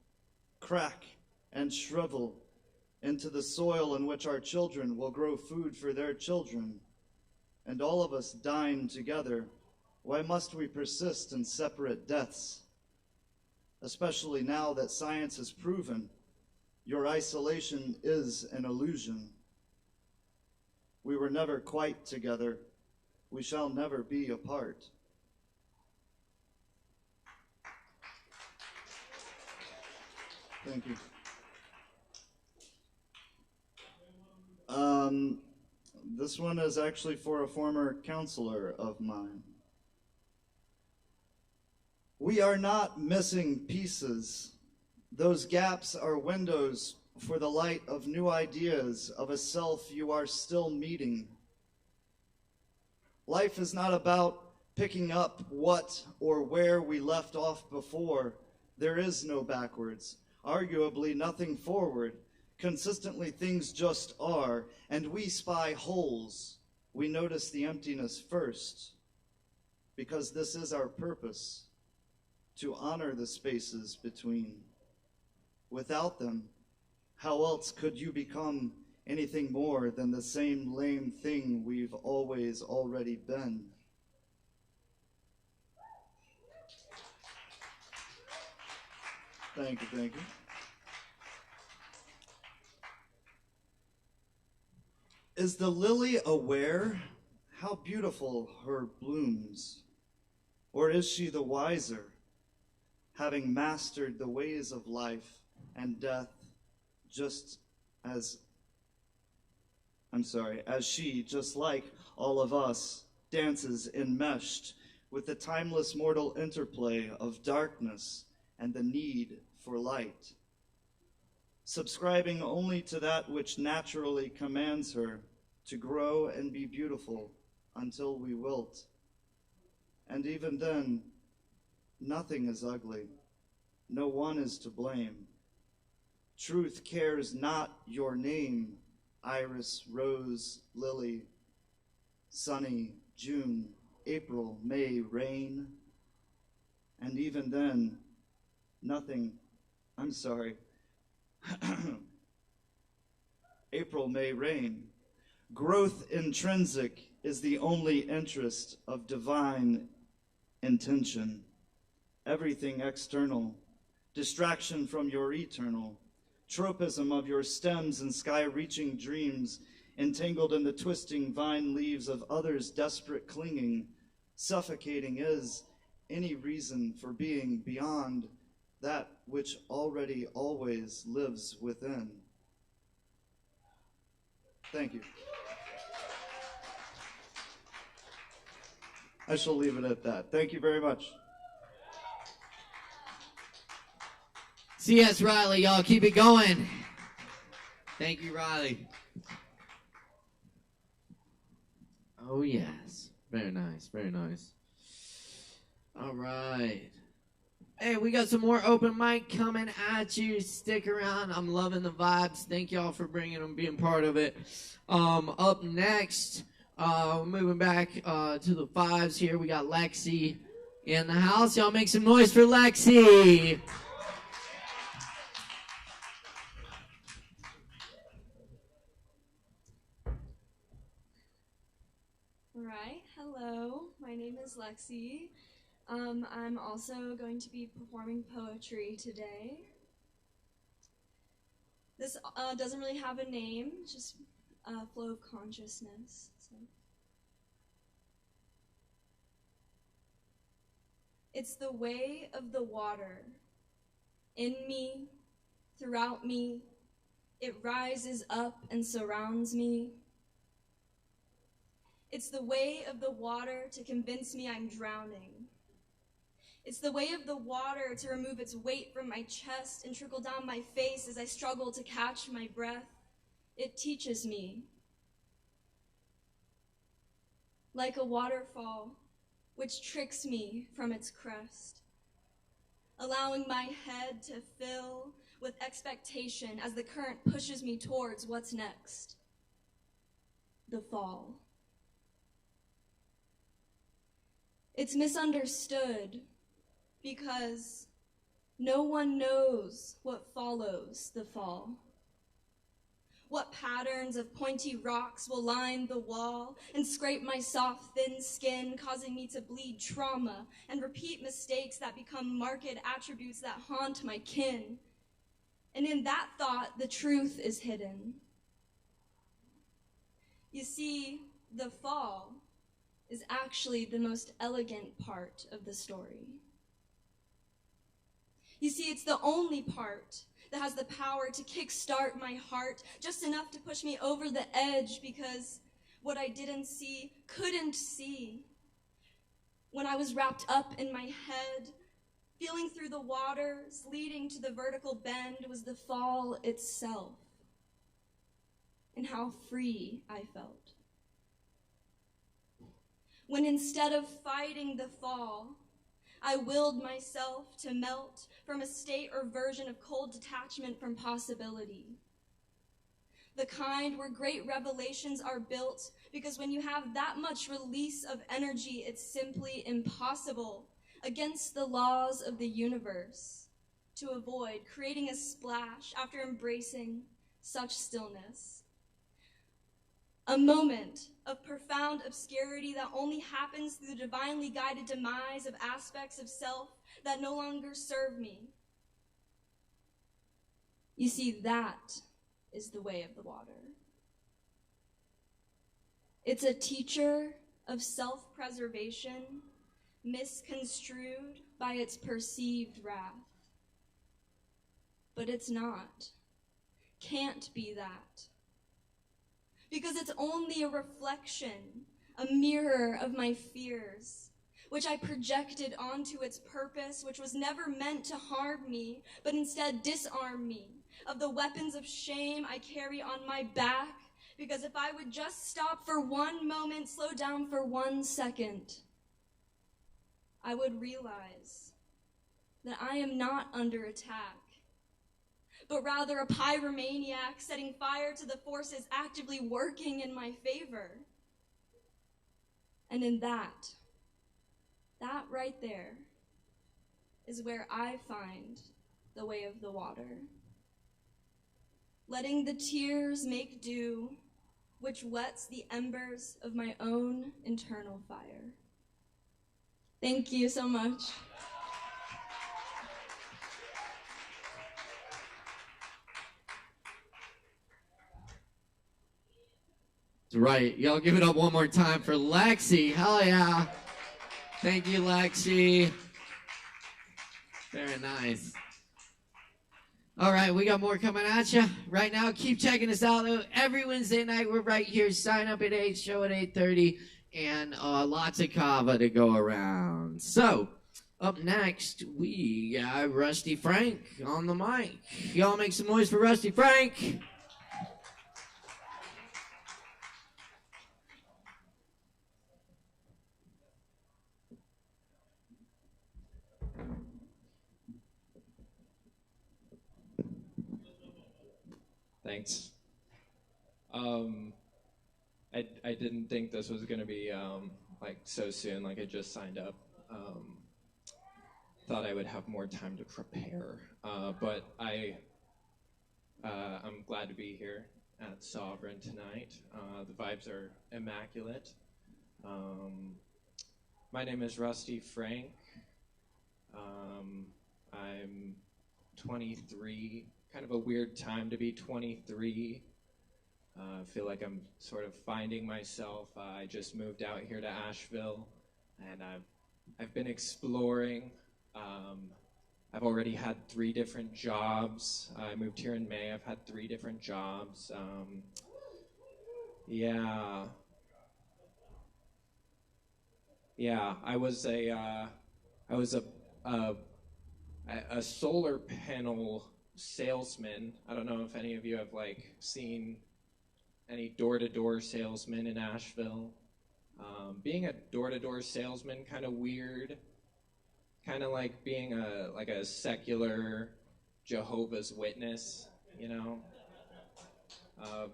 S20: crack, and shrivel into the soil in which our children will grow food for their children. And all of us dine together. Why must we persist in separate deaths? Especially now that science has proven your isolation is an illusion. We were never quite together. We shall never be apart. Thank you. This one is actually for a former counselor of mine. We are not missing pieces. Those gaps are windows for the light of new ideas of a self you are still meeting. Life is not about picking up what or where we left off before. There is no backwards, arguably nothing forward. Consistently things just are, and we spy holes. We notice the emptiness first, because this is our purpose, to honor the spaces between. Without them, how else could you become anything more than the same lame thing we've always already been? Thank you, thank you. Is the lily aware how beautiful her blooms? Or is she the wiser, having mastered the ways of life and death, just as she, just like all of us, dances enmeshed with the timeless mortal interplay of darkness and the need for light, subscribing only to that which naturally commands her to grow and be beautiful until we wilt. And even then, nothing is ugly. No one is to blame. Truth cares not your name, iris, rose, lily, sunny, June, April, May, rain. And even then, nothing, I'm sorry, April may rain. Growth intrinsic is the only interest of divine intention. Everything external, distraction from your eternal, tropism of your stems and sky-reaching dreams, entangled in the twisting vine leaves of others' desperate clinging, suffocating is any reason for being beyond that which already always lives within. Thank you. I shall leave it at that. Thank you very much.
S1: C.S. Riley, y'all keep it going. Thank you, Riley. Oh, yes. Very nice, very nice. All right. Hey, we got some more open mic coming at you. Stick around. I'm loving the vibes. Thank y'all for bringing them, being part of it. Up next, we're moving back to the fives here. We got Lexi in the house. Y'all make some noise for Lexi.
S21: Alright, hello, my name is Lexi. I'm also going to be performing poetry today. This doesn't really have a name, just a flow of consciousness. So. It's the way of the water, in me, throughout me. It rises up and surrounds me. It's the way of the water to convince me I'm drowning. It's the way of the water to remove its weight from my chest and trickle down my face as I struggle to catch my breath. It teaches me. Like a waterfall, which tricks me from its crest, allowing my head to fill with expectation as the current pushes me towards what's next. The fall. It's misunderstood because no one knows what follows the fall. What patterns of pointy rocks will line the wall and scrape my soft, thin skin, causing me to bleed trauma and repeat mistakes that become marked attributes that haunt my kin. And in that thought, the truth is hidden. You see, the fall is actually the most elegant part of the story. You see, it's the only part that has the power to kickstart my heart, just enough to push me over the edge, because what I didn't see, couldn't see. When I was wrapped up in my head, feeling through the waters, leading to the vertical bend, was the fall itself, and how free I felt. When instead of fighting the fall, I willed myself to melt from a state or version of cold detachment from possibility. The kind where great revelations are built, because when you have that much release of energy, it's simply impossible, against the laws of the universe, to avoid creating a splash after embracing such stillness. A moment of profound obscurity that only happens through the divinely guided demise of aspects of self that no longer serve me. You see, that is the way of the water. It's a teacher of self-preservation, misconstrued by its perceived wrath. But it's not. Can't be that. Because it's only a reflection, a mirror of my fears, which I projected onto its purpose, which was never meant to harm me, but instead disarm me of the weapons of shame I carry on my back. Because if I would just stop for one moment, slow down for 1 second, I would realize that I am not under attack, but rather a pyromaniac setting fire to the forces actively working in my favor. And in that right there, is where I find the way of the water. Letting the tears make dew, which wets the embers of my own internal fire. Thank you so much.
S1: That's right. Y'all give it up one more time for Lexi. Hell yeah. Thank you, Lexi. Very nice. All right, we got more coming at you right now. Keep checking us out. Every Wednesday night, we're right here. Sign up at 8, show at 8:30, and lots of Kava to go around. So, up next, we got Rusty Frank on the mic. Y'all make some noise for Rusty Frank.
S14: Thanks. I didn't think this was gonna be like so soon. Like I just signed up. Thought I would have more time to prepare, but I'm glad to be here at Sovereign tonight. The vibes are immaculate. My name is Rusty Frank. I'm 23. Kind of a weird time to be 23. I feel like I'm sort of finding myself. I just moved out here to Asheville, and I've been exploring. I've already had 3 different jobs. I moved here in May. I've had 3 different jobs. Yeah, I was a solar panel salesman. I don't know if any of you have like seen any door-to-door salesman in Asheville. Being a door-to-door salesman, kind of weird. Kind of like being a secular Jehovah's Witness, you know. I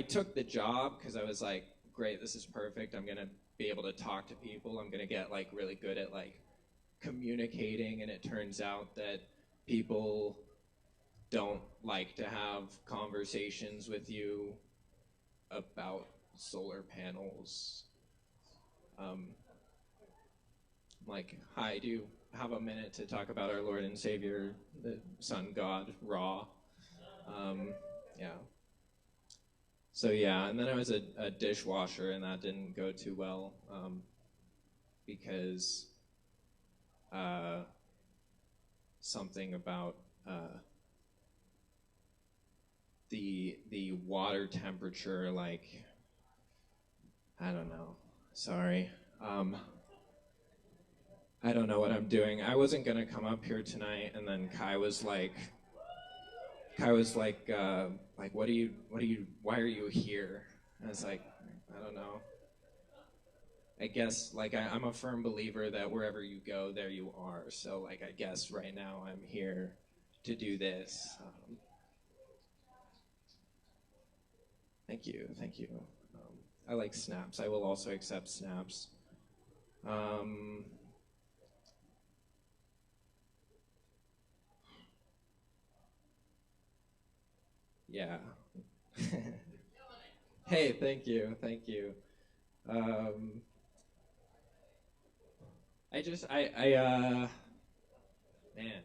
S14: took the job because I was like, great, this is perfect. I'm gonna be able to talk to people. I'm gonna get like really good at like communicating, and it turns out that people don't like to have conversations with you about solar panels. Like, hi, do you have a minute to talk about our Lord and Savior, the Sun God, Ra? Yeah. So yeah, and then I was a dishwasher, and that didn't go too well because something about the water temperature, like, I don't know. Sorry. I don't know what I'm doing. I wasn't gonna come up here tonight, and then Kai was like, why are you here? And I was like, I don't know. I guess, like, I'm a firm believer that wherever you go, there you are. So, like, I guess right now I'm here to do this. Thank you. I like snaps. I will also accept snaps. Yeah. Hey, thank you. Man.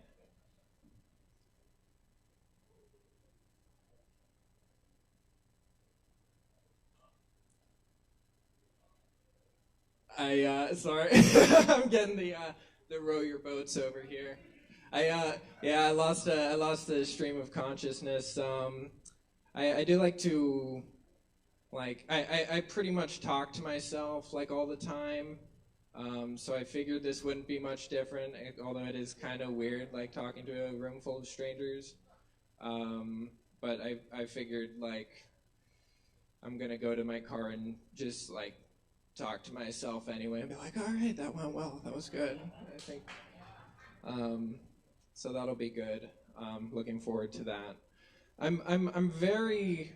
S14: Sorry, I'm getting the row your boats over here. I lost the stream of consciousness. I do like to, like, I pretty much talk to myself, like, all the time. So I figured this wouldn't be much different, although it is kind of weird, like, talking to a room full of strangers. But I figured, like, I'm gonna go to my car and just, like, talk to myself anyway and be like, all right, that went well, that was good, I think. So that'll be good. Looking forward to that. I'm very,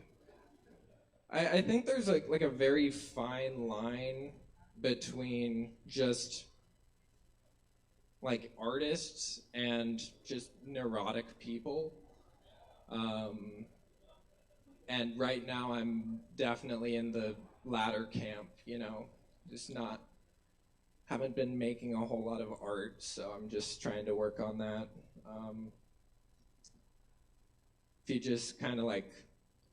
S14: I think there's like a very fine line between just
S3: like artists and just neurotic people. And right now I'm definitely in the latter camp, just haven't been making a whole lot of art, so I'm just trying to work on that. If you just kind of like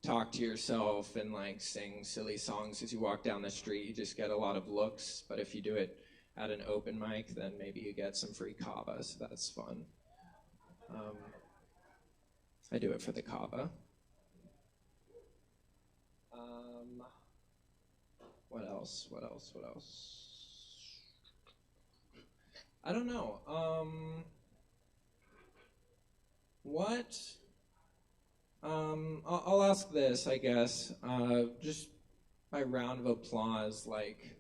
S3: talk to yourself and like sing silly songs as you walk down the street, you just get a lot of looks. But if you do it at an open mic, then maybe you get some free Kava, so that's fun. I do it for the Kava. What else? I don't know. I'll ask this, I guess. Just by round of applause, like,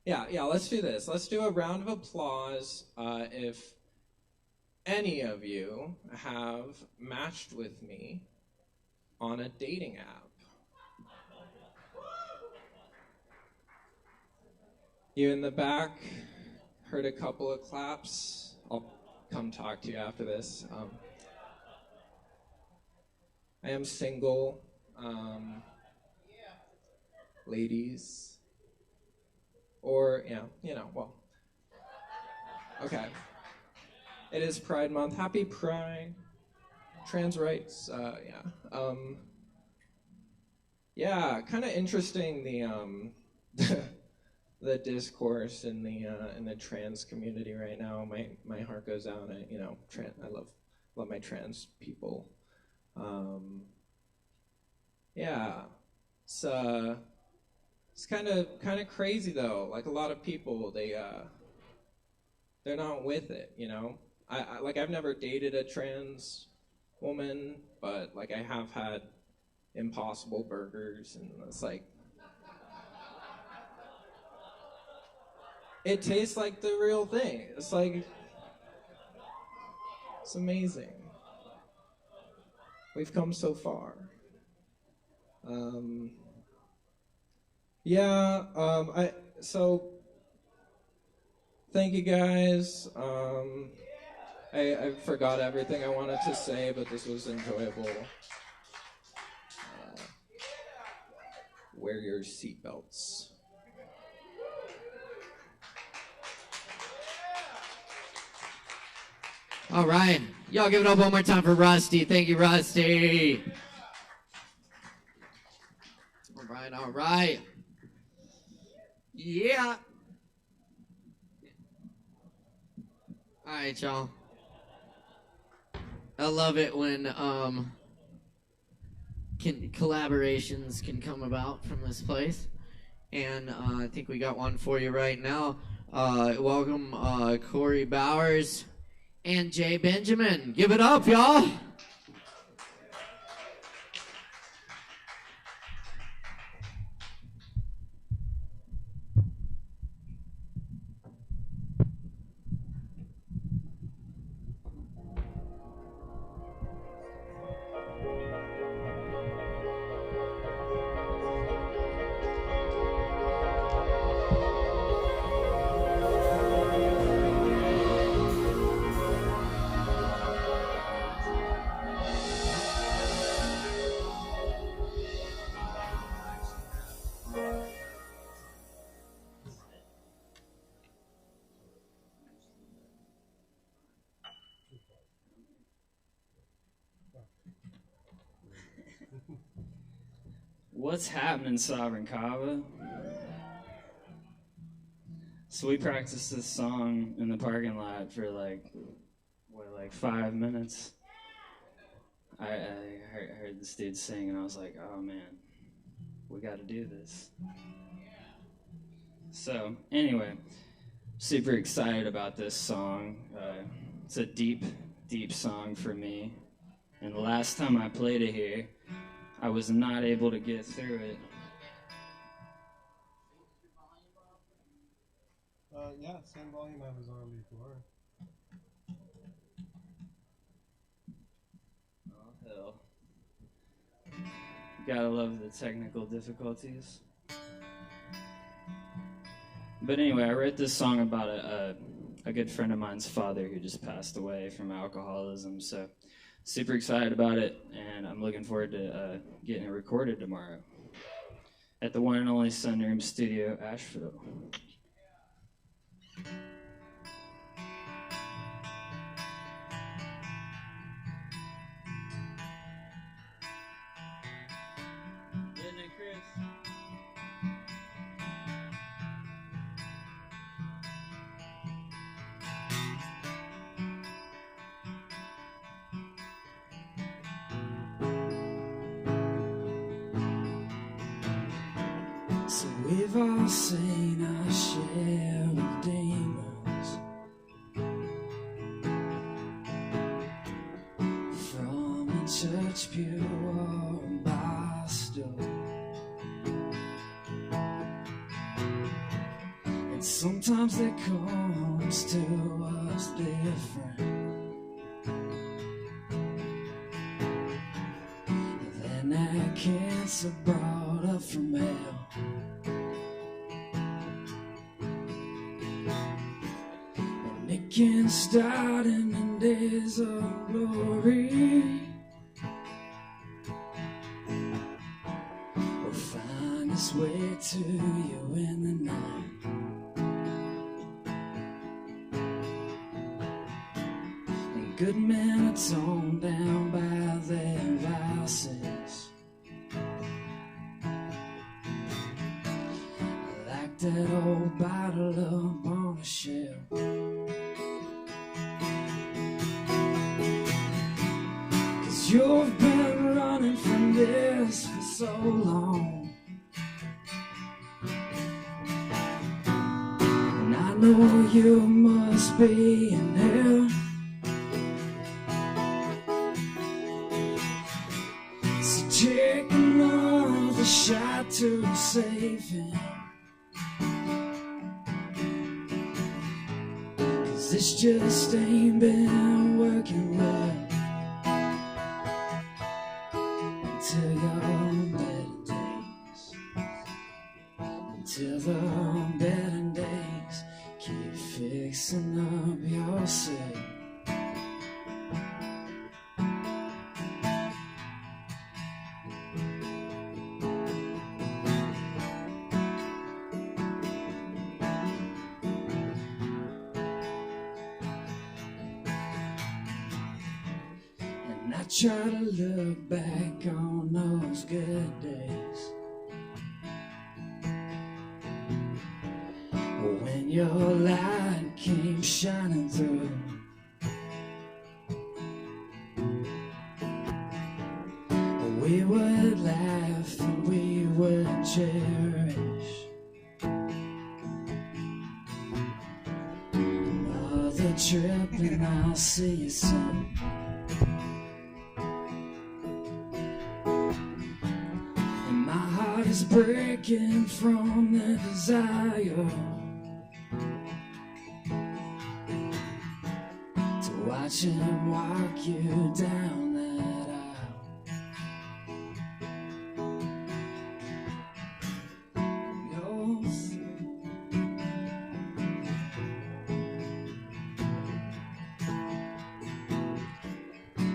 S3: yeah, let's do this. Let's do a round of applause if any of you have matched with me on a dating app. You in the back heard a couple of claps. I'll come talk to you after this. I am single. Ladies. Or, well. Okay. It is Pride Month. Happy Pride. Trans rights, yeah, kind of interesting the discourse in the trans community right now. My heart goes out. I love my trans people. Yeah, it's kind of crazy though. Like a lot of people, they're not with it. I've never dated a trans woman, but like I have had Impossible Burgers, and it's like it tastes like the real thing. It's like it's amazing. We've come so far. So thank you guys. I forgot everything I wanted to say, but this was enjoyable. Wear your seatbelts.
S1: All right. Y'all give it up one more time for Rusty. Thank you, Rusty. All right. Yeah. All right, y'all. I love it when collaborations can come about from this place. And I think we got one for you right now. Welcome Corey Bowers and Jay Benjamin. Give it up, y'all.
S22: What's happening, Sovereign Kava? So we practiced this song in the parking lot for like 5 minutes. I heard this dude sing and I was like, oh man, we gotta do this. So anyway, super excited about this song. It's a deep, deep song for me. And the last time I played it here, I was not able to get through it.
S23: Yeah, same volume I was on before.
S22: Oh, hell. Gotta love the technical difficulties. But anyway, I wrote this song about a a good friend of mine's father who just passed away from alcoholism. So super excited about it, and I'm looking forward to getting it recorded tomorrow at the one and only Sunroom Studio, Asheville.
S5: So we've all seen our share of demons, from a church pew or a bar stool, and sometimes it comes to us different. Then that cancer brought up from hell. It can start in the days of glory, or find its way to you in the night. And good men are torn down by their vices, like that old bottle up on a shelf. You've been running from this for so long, and I know you must be in hell. So take another shot to save him, 'cause this just ain't been working well. Until your better days, until the better days, keep fixing up yourself. And I try to look back on those good days, when your light came shining through. We would laugh and we would cherish another trip, and I'll see you soon. And my heart is breaking from the desire to watch him walk you down that aisle.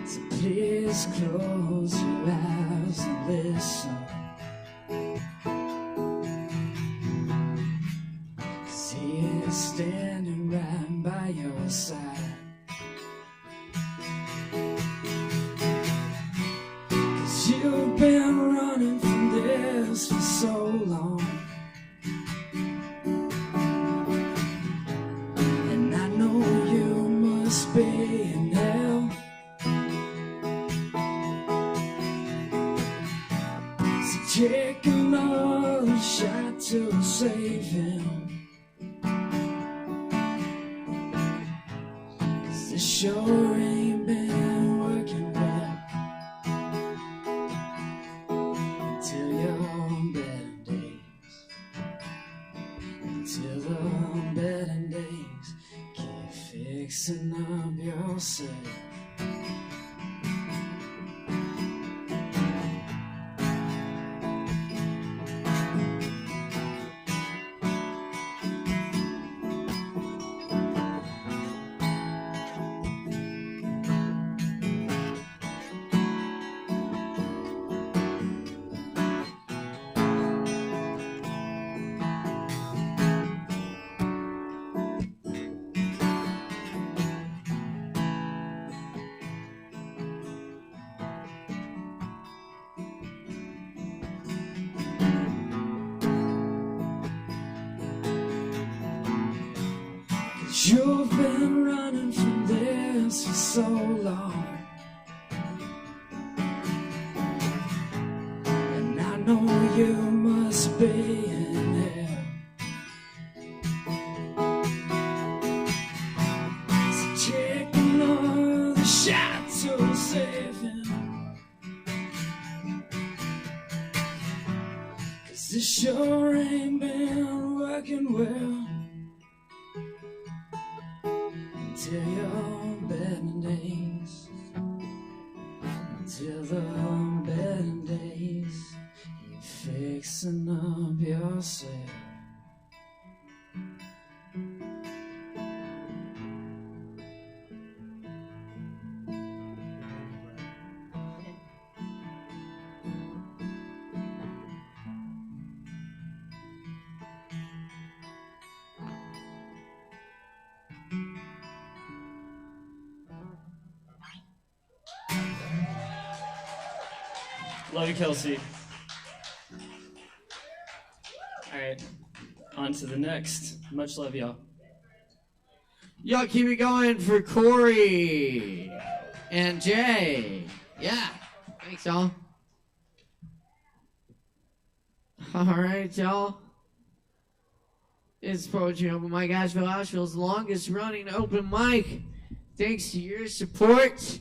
S5: So please close your eyes and listen, 'cause he is standing right by your side. 'Cause you've been running from this for so long, and I know you must be in hell. So take another shot to save him, 'cause this sure ain't been working well. Until your better days, until the better days, keep fixing up yourself. You've been running from this for so long, and I know you must be in hell. So take another shot to save him, 'cause this sure ain't been working well. Till your better days, till the better days, you're fixing up yourself.
S22: Love you, Kelsey. All right, on to the next. Much love, y'all.
S1: Y'all keep it going for Corey and Jay. Yeah, thanks, y'all. All right, y'all. It's Poetry Open Mic Asheville, Asheville's longest running open mic. Thanks to your support.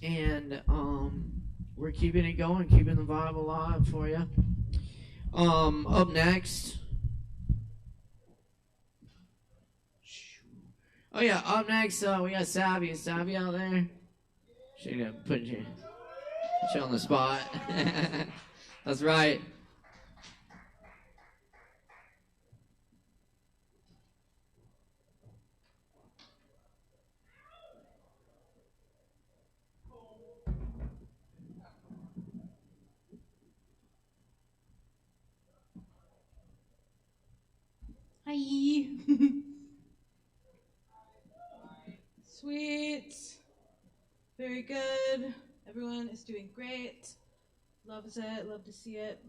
S1: And we're keeping it going, keeping the vibe alive for you. Up next. Oh yeah, up next we got Savvy. Is Savvy out there? Should have put you on the spot. That's right.
S4: Hi. Sweet. Very good. Everyone is doing great. Loves it. Love to see it.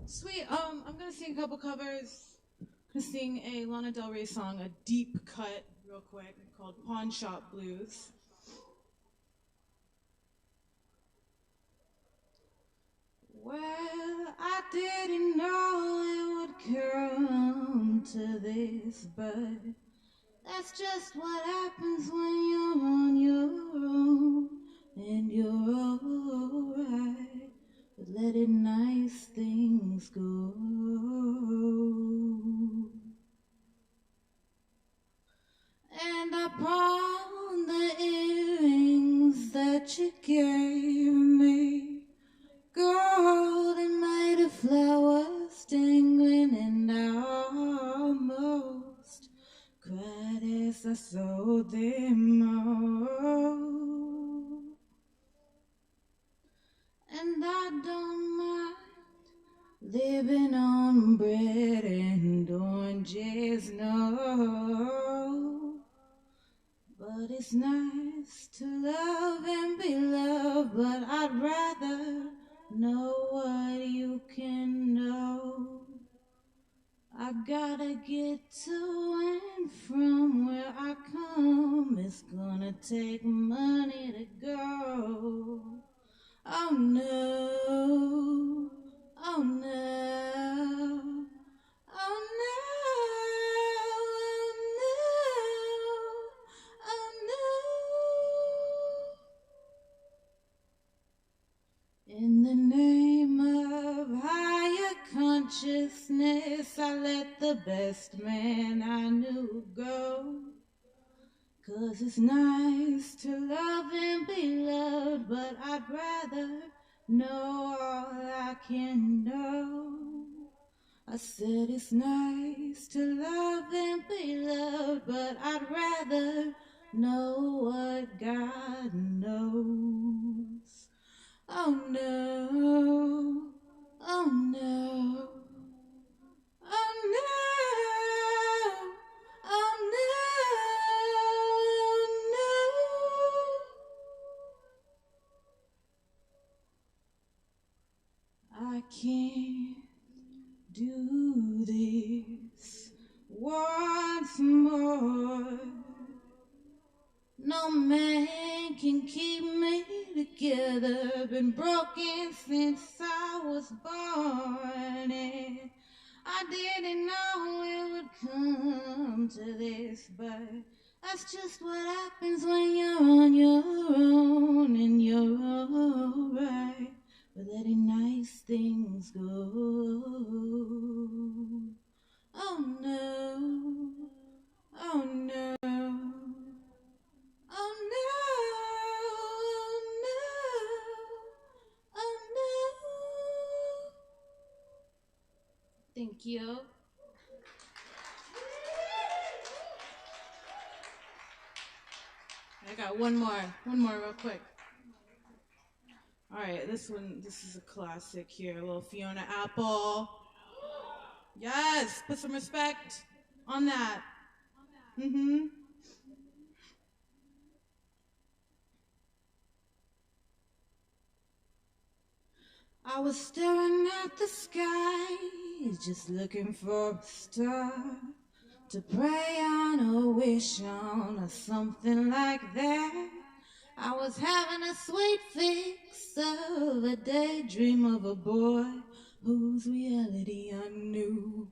S4: Sweet. I'm gonna sing a couple covers. I'm gonna sing a Lana Del Rey song, a deep cut, real quick, called Pawn Shop Blues. Well, I didn't know it would come to this, but that's just what happens when you're on your own, and you're alright with letting nice things go. And I pawned the earrings that you gave me, gold and made of flowers dangling, and I almost cried as I sold them all. And I don't mind living on bread and oranges, no. But it's nice to love and be loved, but I'd rather know what you can know. I gotta get to and from where I come. It's gonna take money to go. Oh no, oh no, oh no, oh no. In the name of higher consciousness, I let the best man I knew go. 'Cause it's nice to love and be loved, but I'd rather know all I can know. I said it's nice to love and be loved, but I'd rather know what God knows. Oh no, oh no, oh no, oh no, oh no. I can't do this once more. No man can keep me together. Been broken since I was born, and I didn't know it would come to this, but that's just what happens when you're on your own, and you're alright with letting nice things go. Oh no, oh no, oh no, oh no. Thank you. I got one more real quick. All right, this is a classic here, a little Fiona Apple. Yes, put some respect on that. I was staring at the sky, just looking for a star to pray on or wish on or something like that. I was having a sweet fix of a daydream of a boy whose reality I knew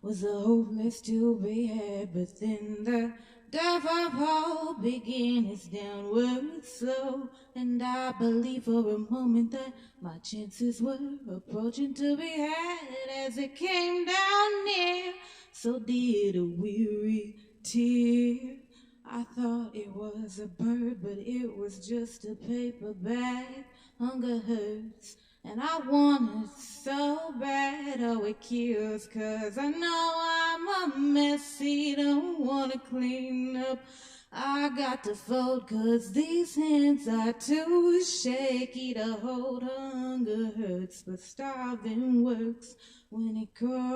S4: was a hopeless to be had. But then the death of hope began its downward slope, and I believed for a moment that my chances were approaching to be had. As it came down near, so did a weary tear. I thought it was a bird, but it was just a paper bag. Hunger hurts, and I want it so bad. Oh, it kills, 'cause I know I'm a messy, don't wanna clean up. I got to fold, 'cause these hands are too shaky to hold. Hunger hurts, but starving works when it costs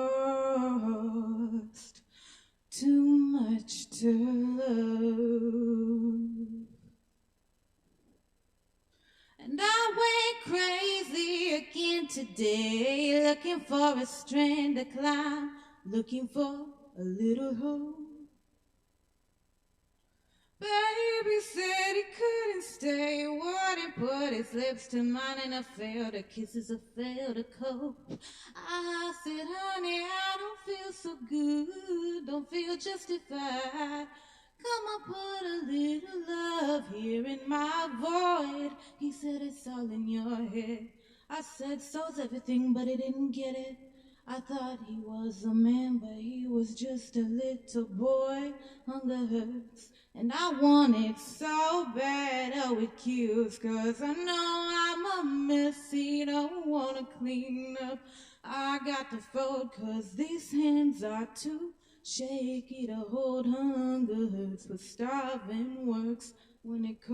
S4: too much to love. And I went crazy again today, looking for a strand to climb, looking for a little hope. Baby said he couldn't stay, wouldn't put his lips to mine, and I failed to kisses, I failed to cope. I said, honey, I don't feel so good, don't feel justified. Come on, put a little love here in my void. He said, it's all in your head. I said, so's everything, but he didn't get it. I thought he was a man, but he was just a little boy. Hunger hurts, and I want it so bad. Oh, it kills, 'cause I know I'm a messy, don't wanna clean up. I got to fold, 'cause these hands are too shaky to hold. Hunger hurts, but starving works when it costs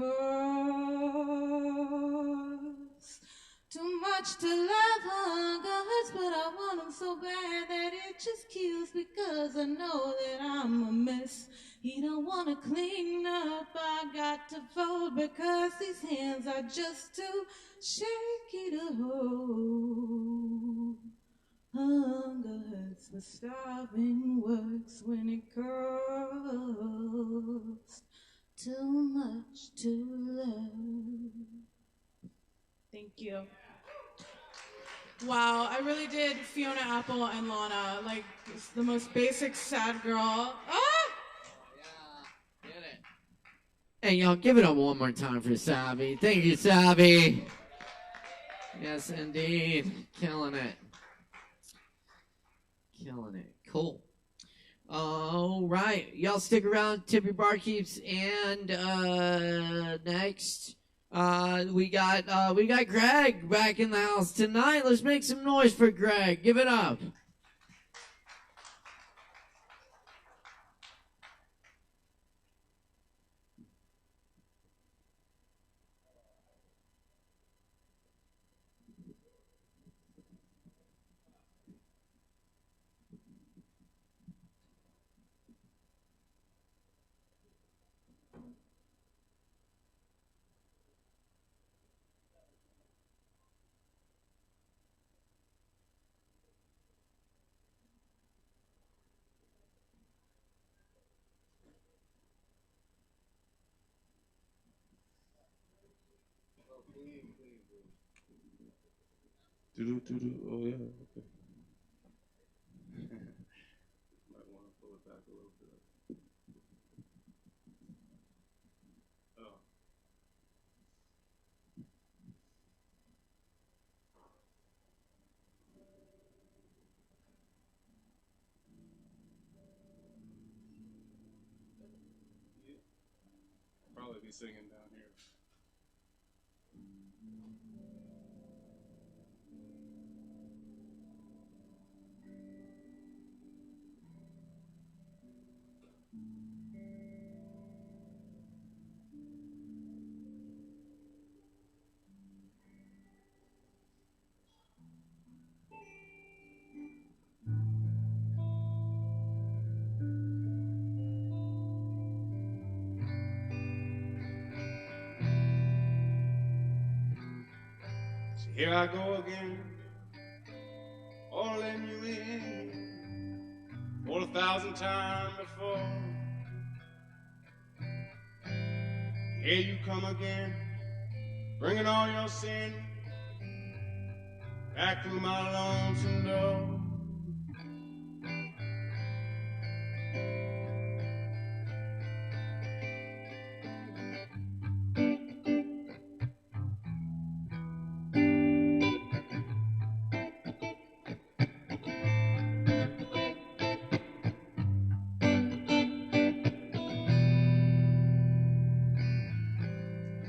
S4: too much to love. Hunger hurts, but I want them so bad that it just kills, because I know that I'm a mess. He don't want to clean up. I got to fold, because these hands are just too shaky to hold. Hunger hurts, but starving works when it costs too much to love. Thank you. Wow, I really did Fiona Apple and Lana, like, it's the most basic sad girl. Ah!
S1: Get it. Hey, y'all, give it up one more time for Savi. Thank you, Savi. Yes, indeed. Killing it. Killing it. Cool. All right. Y'all stick around, tip your barkeeps, and next we got Greg back in the house tonight. Let's make some noise for Greg. Give it up.
S6: Oh yeah. Okay. Might want to pull it back a little bit. Oh. Yeah. Probably be singing down here. So here I go again, all letting you in, more 1,000 times before. Here you come again, bringing all your sin back through my lonesome door.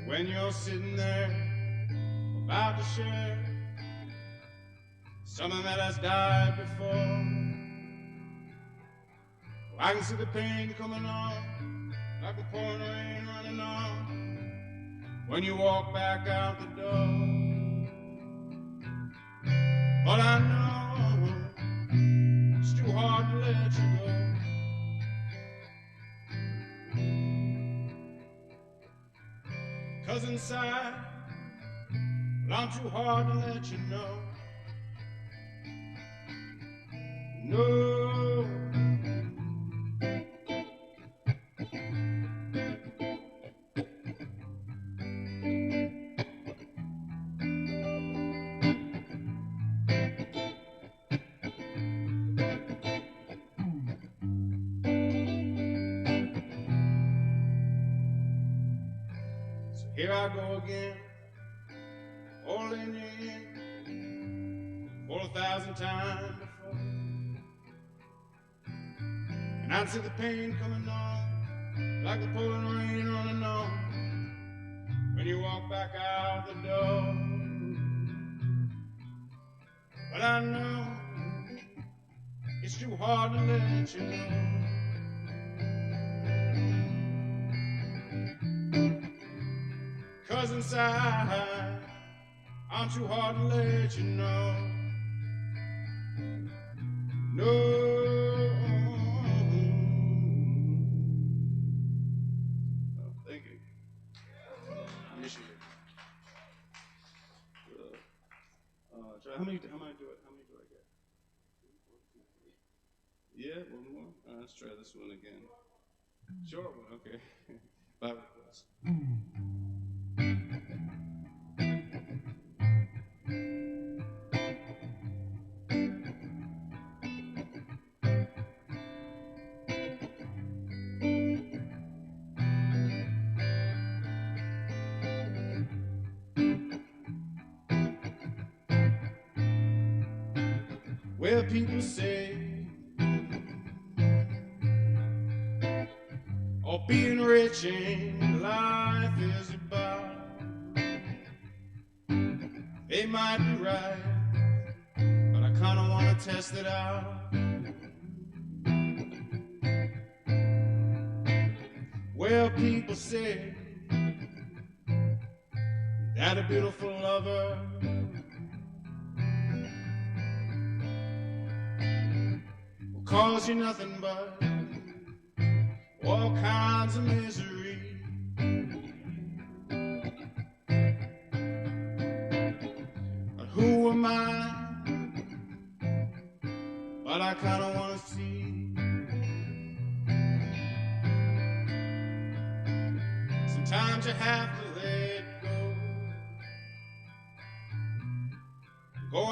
S6: When you're sitting there about to share something that has died before, I can see the pain coming on like a pouring rain running on when you walk back out the door. But I know it's too hard to let you go. 'Cause inside, well, I'm too hard to let you know. No. Here I go again, holding you in for 1,000 times before. And I'd see the pain coming on like the pouring rain running on when you walk back out the door. But I know it's too hard to let you know. 'Cause inside, I'm too hard to let you know. No. Oh, thank you. Appreciate it. Try, how many do I get? Yeah, one more. Let's try this one again. Short one, okay. 5 requests. Well, people say, oh, being rich ain't life is about. They might be right, but I kinda wanna test it out. Well, people say that a beautiful lover will cause you nothing but all kinds of misery. But who am I? But I kinda wanna see. Sometimes you have to let go. Go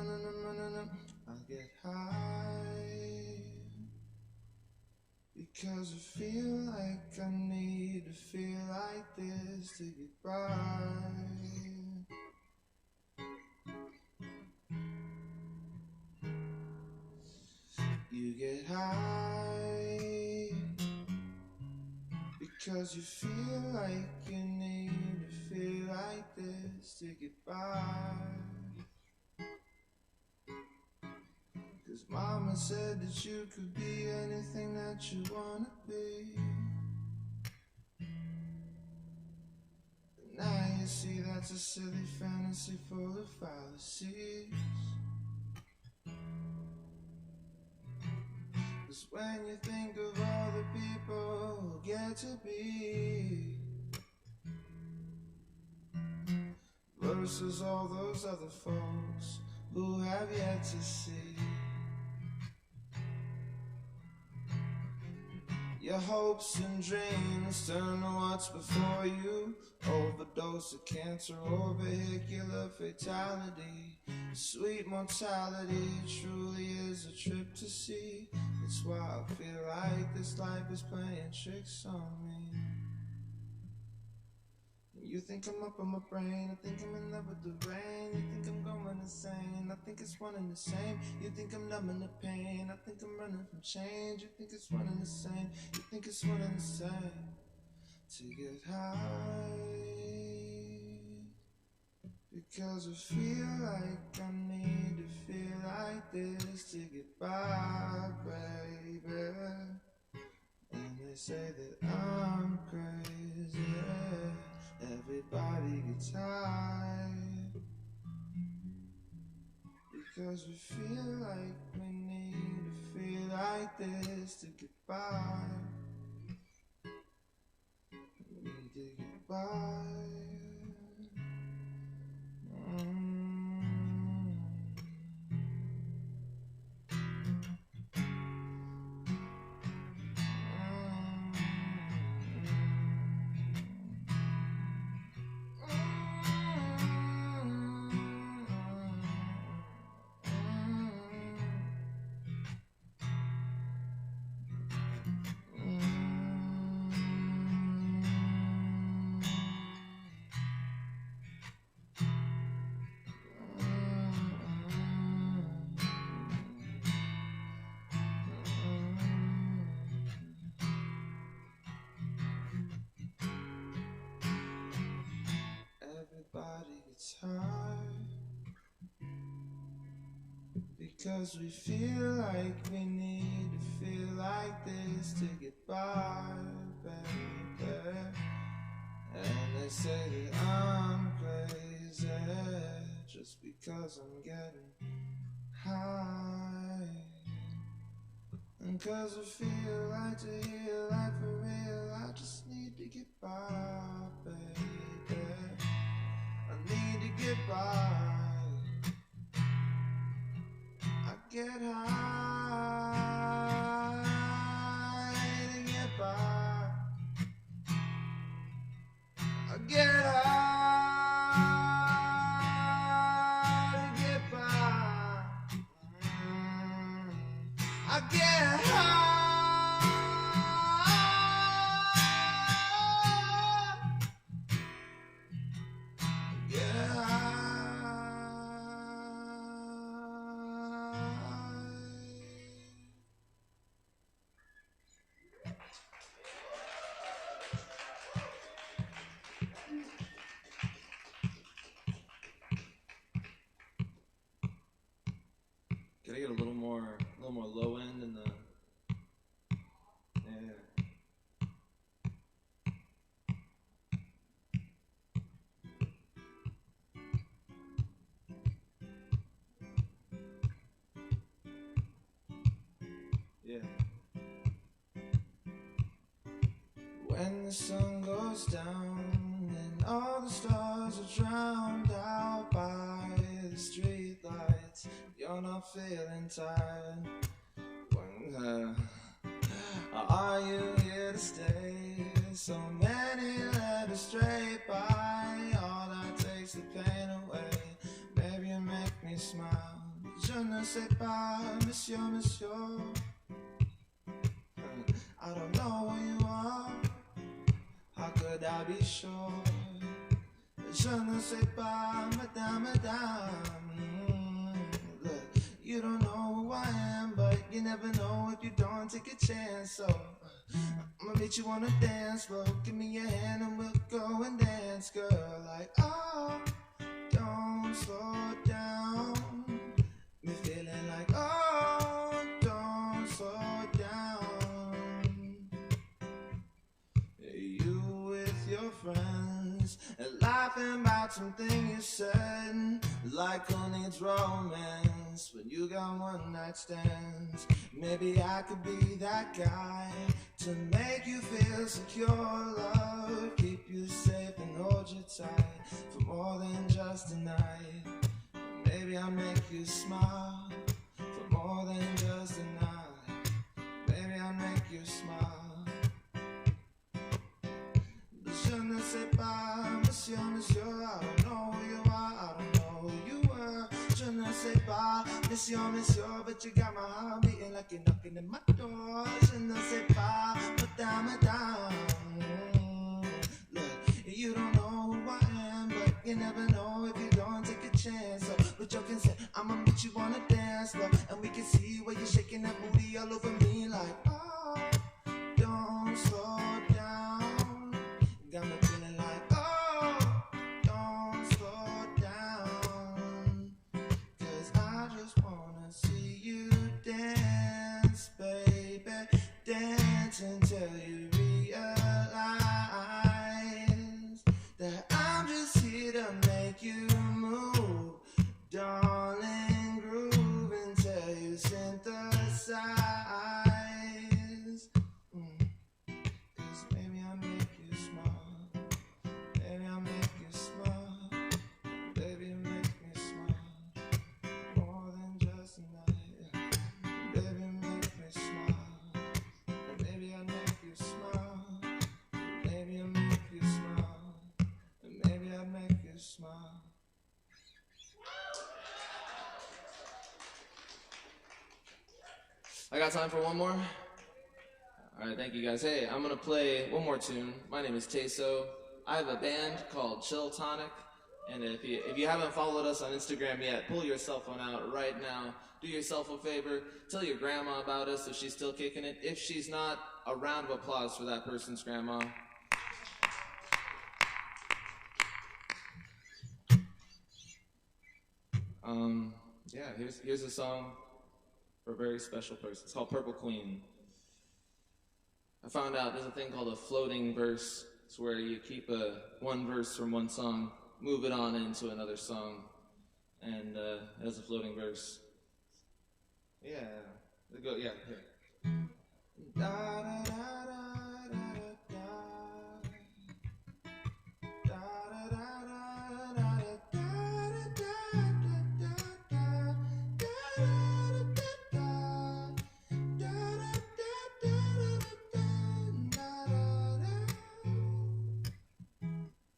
S7: I'll get high because I feel like I need to feel like this to get by. You get high because you feel like you need to feel like this to get by. 'Cause mama said that you could be anything that you wanna be. But now you see that's a silly fantasy full of fallacies. 'Cause 'Cause when you think of all the people who get to be versus all those other folks who have yet to see, your hopes and dreams turn to what's before you. Overdose of cancer or vehicular fatality. Sweet mortality truly is a trip to see. It's why I feel like this life is playing tricks on me. You think I'm up on my brain, I think I'm in love with the rain. You think I'm going insane, I think it's one and the same. You think I'm numbing the pain, I think I'm running from change. You think it's one and the same, you think it's one and the same. To get high, because I feel like I need to feel like this to get by, baby. And they say that I'm crazy. Everybody gets high because we feel like we need to feel like this to get by. We need to get by. Everybody gets high because we feel like we need to feel like this to get by, baby. And they say that I'm crazy just because I'm getting high. And 'cause I feel like to heal life for real, I just need to get by, baby. I need to get by. I get high to get by. I get high to get by. I get high.
S3: Can I get a little more low end in the? Yeah. Yeah.
S7: When the sun goes down and all the stars are drowned out by the street lights, you're not feeling tired. When are you here to stay? So many led astray by all that takes the pain away. Baby, you make me smile. Je ne sais pas, monsieur, monsieur. I don't know who you are. How could I be sure? Je ne sais pas, madame, madame. Look, you don't know who I am, but you never know if you don't take a chance. So I'ma meet you on a dance floor. Give me your hand and we'll go and dance, girl. Like, oh, don't slow down. Me feeling like, oh, don't slow down. You with your friends friends and laughing about something you said, like who needs romance when you got one night stands. Maybe I could be that guy to make you feel secure, love, keep you safe and hold you tight for more than just a night. Maybe I'll make you smile for more than just a night. Maybe I'll make you smile. Je ne sais pas, monsieur, monsieur, I don't know who you are, I don't know who you were. Je ne sais pas, monsieur, monsieur, but you got my heart beating like you're knocking at my door. Je ne sais pas, madame, madame. Look, you don't know who I am, but you never know if you don't take a chance. So, but you can say, I'ma meet you on a dance floor, and we can see where you're shaking that booty all over me like, oh, don't slow down. Got me feeling like, oh, don't slow down. 'Cause I just wanna see you dance, baby. Dance until you realize that I'm just here to make you move. Darling, groove until you synthesize. 'Cause maybe I'll make you smile. Baby, I'll make you smile. Baby, make me smile. More than just a night. Baby, make me smile. Baby, I'll make you smile. Baby, I'll make you smile. Maybe I'll make you smile.
S8: I got time for one more? All right, thank you guys. Hey, I'm gonna play one more tune. My name is Teso. I have a band called Chill Tonic, and if you haven't followed us on Instagram yet, pull your cell phone out right now. Do yourself a favor. Tell your grandma about us if she's still kicking it. If she's not, a round of applause for that person's grandma. Yeah, here's a song for a very special person. It's called Purple Queen. I found out there's a thing called a floating verse. It's where you keep one verse from one song, move it on into another song, and it has a floating verse. Yeah, go. Yeah, here.
S7: Da, da, da, da, da, da. Da, da, da, da, da, da, da,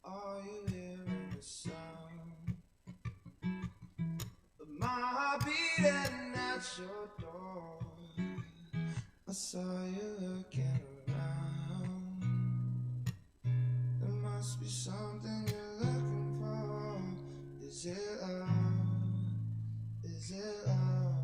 S7: Are you hearing the sound of my heart beating at your door? I saw you looking around. There must be something you're looking for. Is it love? Is it love?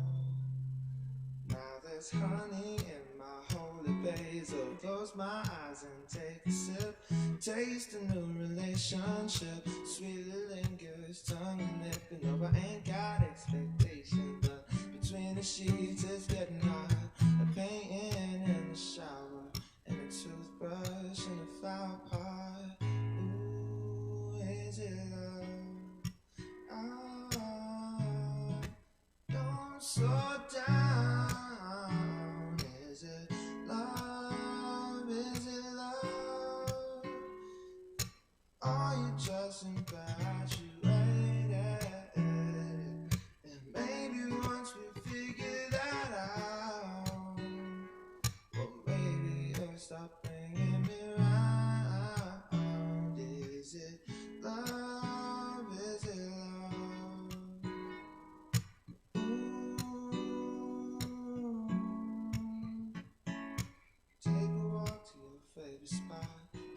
S7: Now there's honey in my holy basil. Close my eyes and take a sip. Taste a new relationship. Sweetly lingers, tongue and lip. You know I ain't got expectations, but between the sheets it's getting hot. A painting in the shower, and a toothbrush in a flower pot. Ooh, is it love? Ah, don't slow down. Is it love? Is it love? Are you just infatuated? And maybe once we figure that out, well, maybe you'll stop bringing me round. Is it love? Is it love? Ooh. Take a walk to your favorite spot.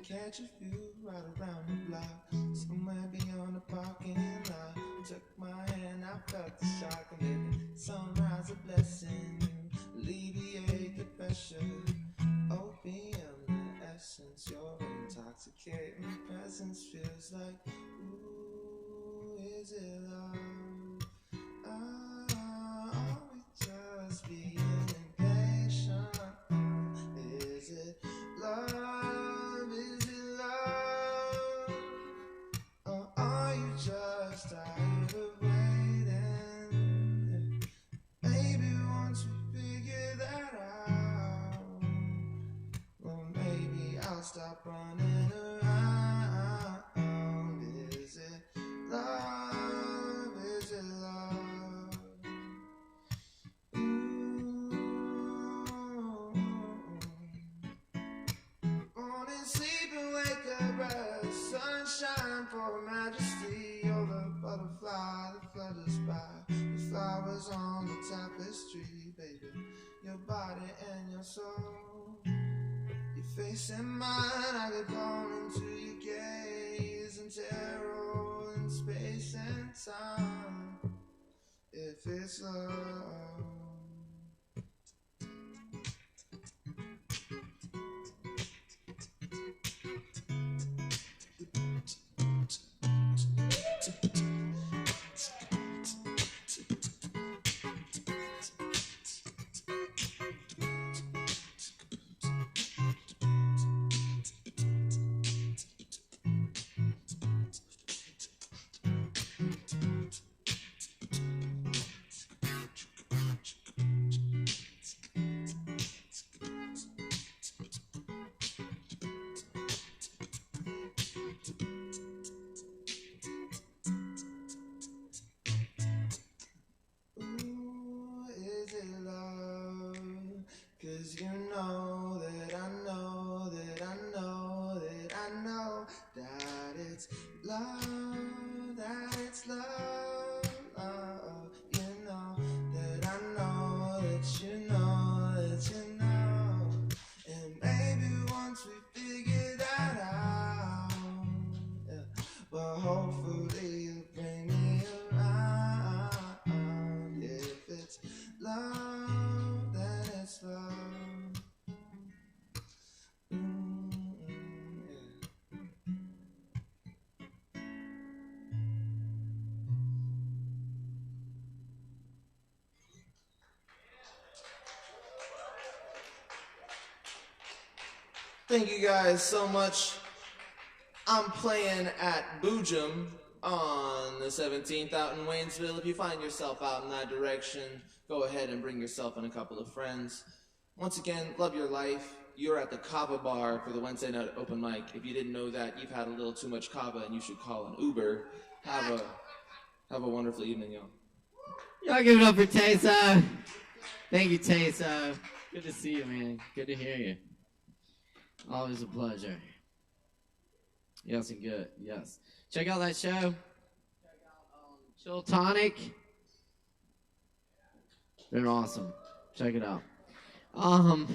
S7: Catch a view right around the block. Somewhere beyond the parking lot. Took my hand, I felt the shock. And maybe sunrise a blessing. Alleviate the pressure. Opium, the essence. Your intoxicating presence feels like, ooh, is it love? Are we just being impatient? Is it love? Is it love? stop running around? Is it love? Is it love? Morning, sleep and wake up, rest. Sunshine for majesty. You're the butterfly that flutters by. The flowers on the tapestry, baby. Your body and your soul. Your face and mine, I get drawn into your gaze and terror in space and time. If it's love. Cause you know that I know that I know that I know that it's love, that it's love, love. You know that I know that you know that you know. And maybe once we figure that out, yeah, well hopefully you'll bring me around. If it's love, then it's love. Thank you guys so much. I'm playing at Boojum on the 17th out in Waynesville. If you find yourself out in that direction, go ahead and bring yourself and a couple of friends. Once again, love your life. You're at the Kava bar for the Wednesday night open mic. If you didn't know that, you've had a little too much Kava and you should call an Uber. Have a wonderful evening, y'all.
S1: Y'all give it up for Tayso. Thank you, Tayso. Good to see you, man. Good to hear you. Always a pleasure. Yes, and good. Yes. Check out that show. Check out Chill Tonic. They're awesome. Check it out. What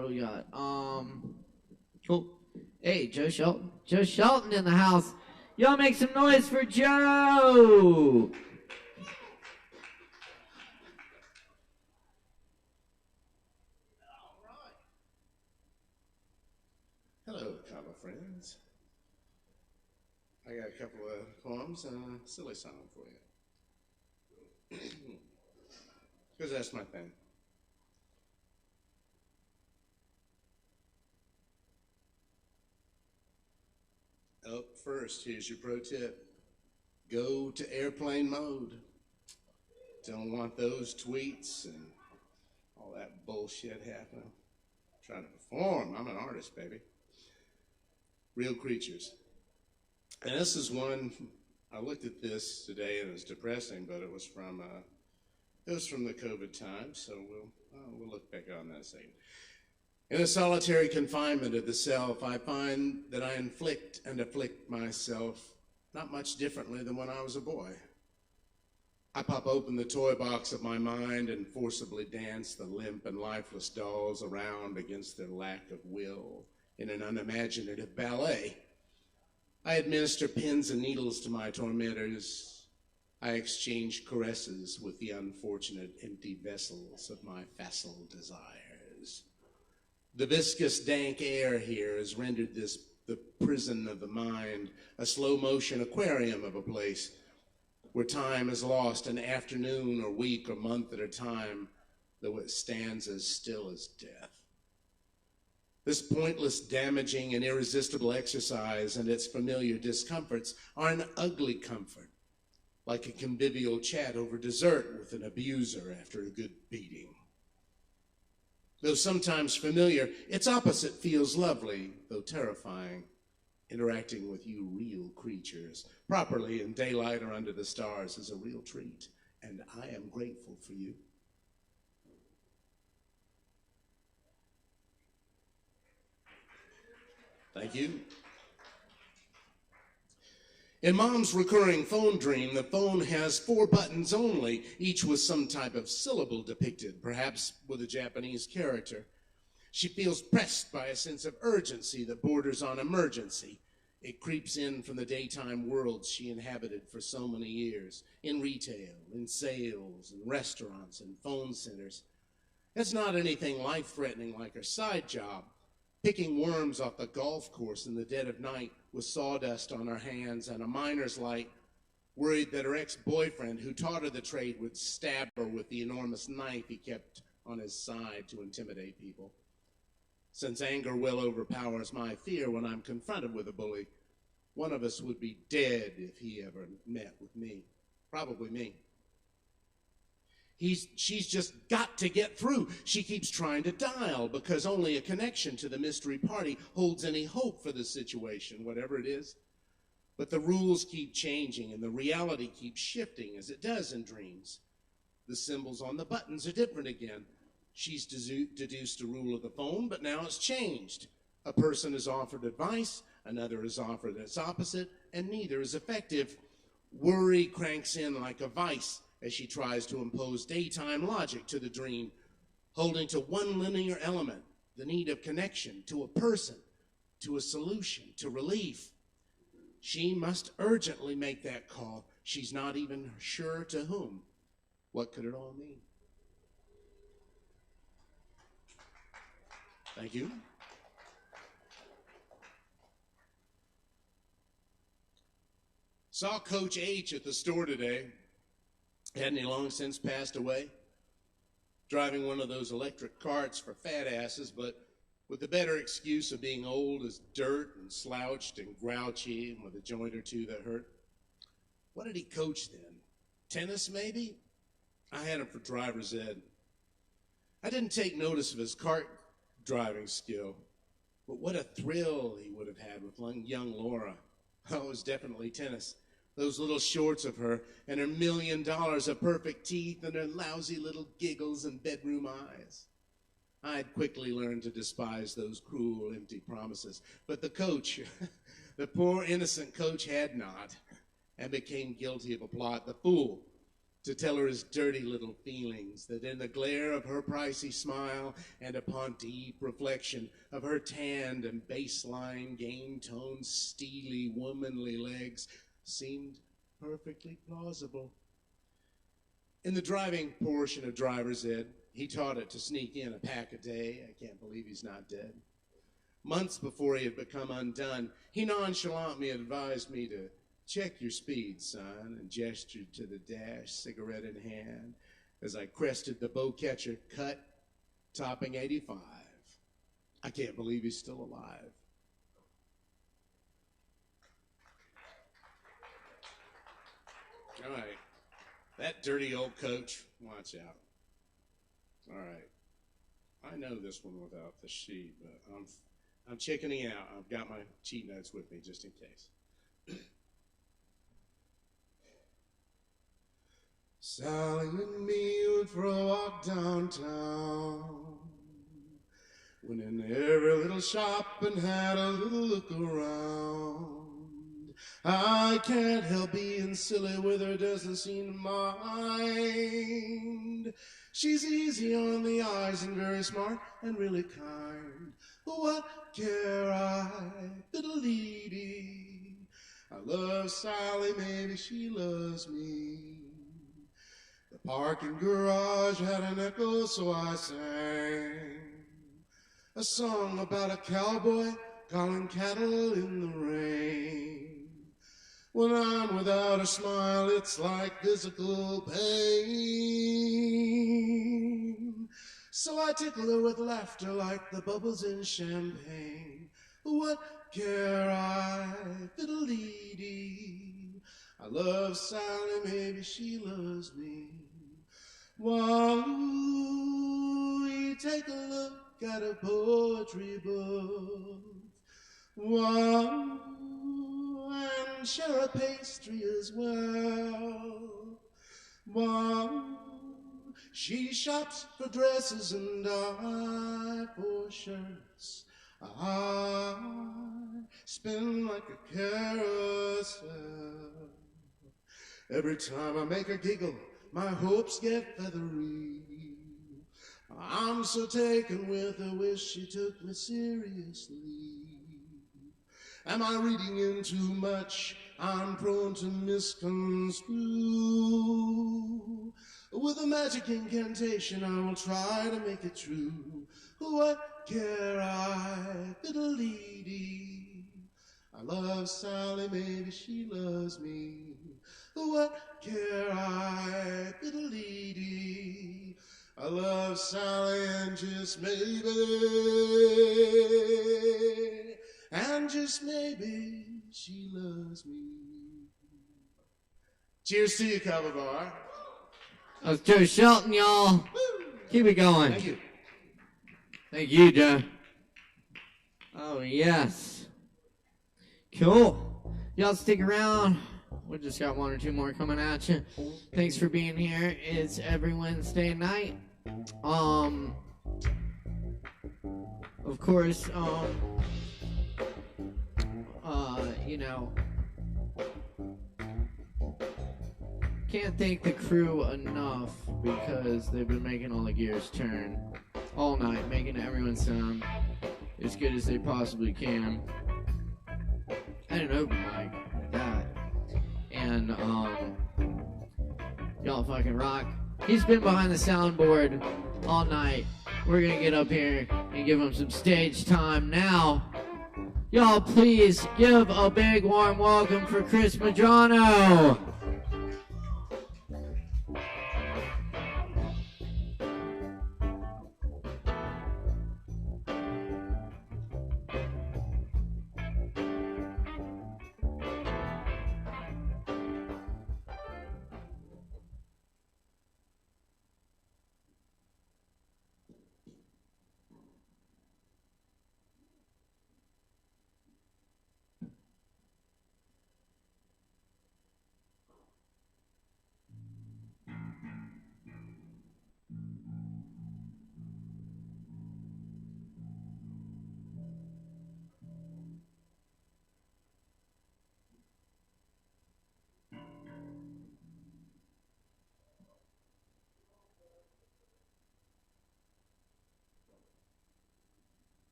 S1: do we got? Cool. Hey, Joe Shelton. Joe Shelton in the house. Y'all make some noise for Joe.
S2: Hello, Kava friends. I got a couple of poems and a silly song for you. Because that's my thing. Up first, here's your pro tip. Go to airplane mode. Don't want those tweets and all that bullshit happening. I'm trying to perform. I'm an artist, baby. Real creatures. And this is one, I looked at this today and it was depressing, but it was from the COVID time, so we'll look back on that in a second. In the solitary confinement of the self, I find that I inflict and afflict myself not much differently than when I was a boy. I pop open the toy box of my mind and forcibly dance the limp and lifeless dolls around against their lack of will in an unimaginative ballet. I administer pins and needles to my tormentors. I exchange caresses with the unfortunate empty vessels of my facile desires. The viscous, dank air here has rendered this the prison of the mind, a slow-motion aquarium of a place where time is lost an afternoon or week or month at a time, though it stands as still as death. This pointless, damaging, and irresistible exercise and its familiar discomforts are an ugly comfort, like a convivial chat over dessert with an abuser after a good beating. Though sometimes familiar, its opposite feels lovely, though terrifying. Interacting with you real creatures, properly in daylight or under the stars, is a real treat, and I am grateful for you. Thank you. In Mom's recurring phone dream, the phone has 4 buttons only, each with some type of syllable depicted, perhaps with a Japanese character. She feels pressed by a sense of urgency that borders on emergency. It creeps in from the daytime worlds she inhabited for so many years, in retail, in sales, in restaurants, and phone centers. It's not anything life-threatening like her side job, picking worms off the golf course in the dead of night with sawdust on her hands and a miner's light, worried that her ex-boyfriend, who taught her the trade, would stab her with the enormous knife he kept on his side to intimidate people. Since anger well overpowers my fear when I'm confronted with a bully, one of us would be dead if he ever met with me. Probably me. She's just got to get through. She keeps trying to dial because only a connection to the mystery party holds any hope for the situation, whatever it is. But the rules keep changing and the reality keeps shifting as it does in dreams. The symbols on the buttons are different again. She's deduced a rule of the phone, but now it's changed. A person is offered advice, another is offered its opposite, and neither is effective. Worry cranks in like a vice as she tries to impose daytime logic to the dream, holding to one linear element, the need of connection to a person, to a solution, to relief. She must urgently make that call. She's not even sure to whom. What could it all mean? Thank you. Saw Coach H at the store today. Hadn't he long since passed away? Driving one of those electric carts for fat asses, but with the better excuse of being old as dirt and slouched and grouchy and with a joint or two that hurt. What did he coach then? Tennis, maybe? I had him for driver's ed. I didn't take notice of his cart driving skill, but what a thrill he would have had with young Laura. Oh, it was definitely tennis. Those little shorts of her and her $1 million of perfect teeth and her lousy little giggles and bedroom eyes. I'd quickly learned to despise those cruel, empty promises. But the coach, the poor innocent coach, had not, and became guilty of a plot. The fool, to tell her his dirty little feelings, that in the glare of her pricey smile and upon deep reflection of her tanned and baseline, game-toned, steely, womanly legs, seemed perfectly plausible. In the driving portion of driver's ed, he taught it to sneak in a pack a day. I can't believe he's not dead. Months before he had become undone, he nonchalantly advised me to check your speed, son, and gestured to the dash, cigarette in hand, as I crested the bowcatcher cut, topping 85. I can't believe he's still alive. All right, that dirty old coach, watch out. All right, I know this one without the sheet, but I'm chickening out. I've got my cheat notes with me just in case. Sally and me went for a walk downtown, went in every little shop and had a little look around. I can't help being silly with her, doesn't seem to mind. She's easy on the eyes and very smart and really kind. What care I, fiddle-dee-dee. I love Sally, maybe she loves me. The parking garage had an echo, so I sang a song about a cowboy calling cattle in the rain. When I'm without a smile, it's like physical pain. So I tickle her with laughter like the bubbles in champagne. What care I, fiddle-dee-dee. I love Sally, maybe she loves me. Wah-oo, take a look at a poetry book. One, and share a pastry as well. One, she shops for dresses and I for shirts. I spin like a carousel. Every time I make her giggle, my hopes get feathery. I'm so taken with her, wish she took me seriously. Am I reading in too much? I'm prone to misconstrue. With a magic incantation, I will try to make it true. What care I, fiddle-dee-dee? I love Sally, maybe she loves me. What care I, fiddle-dee-dee? I love Sally and just maybe she loves me. Cheers to you, Kava Bar.
S1: That was Joe Shelton, y'all. Keep it going.
S2: Thank you.
S1: Thank you, Joe. Oh, yes. Cool. Y'all stick around. We just got one or two more coming at you. Thanks for being here. It's every Wednesday night. Of course, you know, can't thank the crew enough because they've been making all the gears turn all night, making everyone sound as good as they possibly can. I had an open mic at that. And, y'all fucking rock. He's been behind the soundboard all night. We're gonna get up here and give him some stage time now. Y'all please give a big warm welcome for Chris Medrano.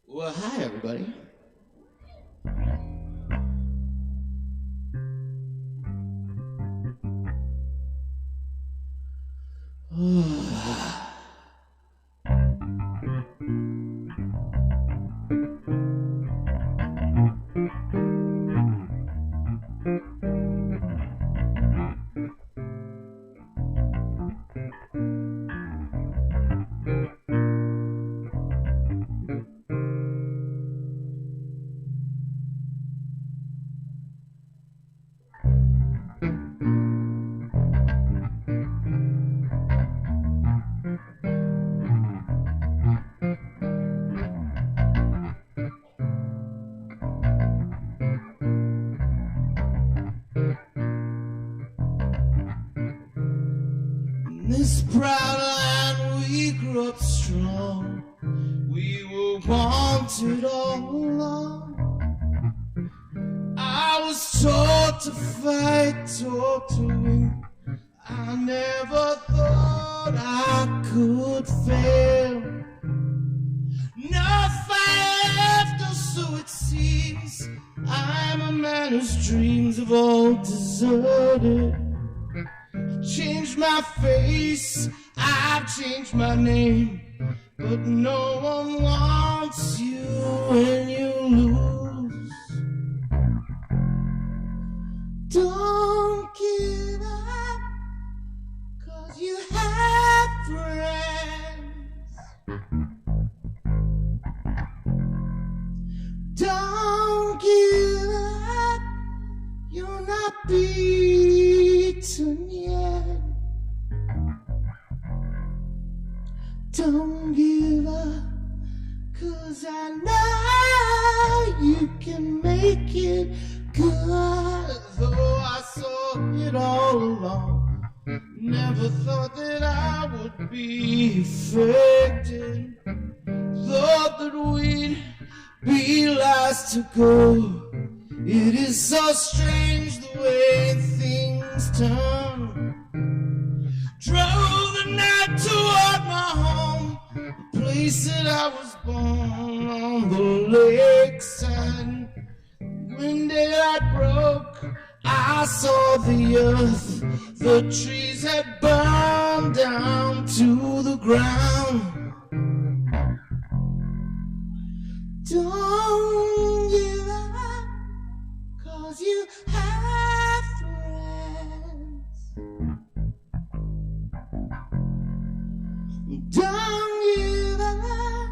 S9: Well, hi, everybody.
S7: This proud land we grew up strong. We were wanted all along. I was taught to fight, taught to win. I never thought I could fail. No fire left, or so it seems. I'm a man whose dreams have all deserted.
S2: changed my face, I've changed my name, but no one wants you when you lose. Don't give up, 'cause you have friends. Don't give up, you're not beaten yet. Don't give up, 'cause I know you can make it good. Though I saw it all along, never thought that I would be affected. Thought that we'd be last to go. It is so strange the way things turn. Drove the night toward my home, the place that I was born, on the lakeside. When daylight broke, I saw the earth. The trees had burned down to the ground. Don't give up, 'cause you have friends. Don't give up,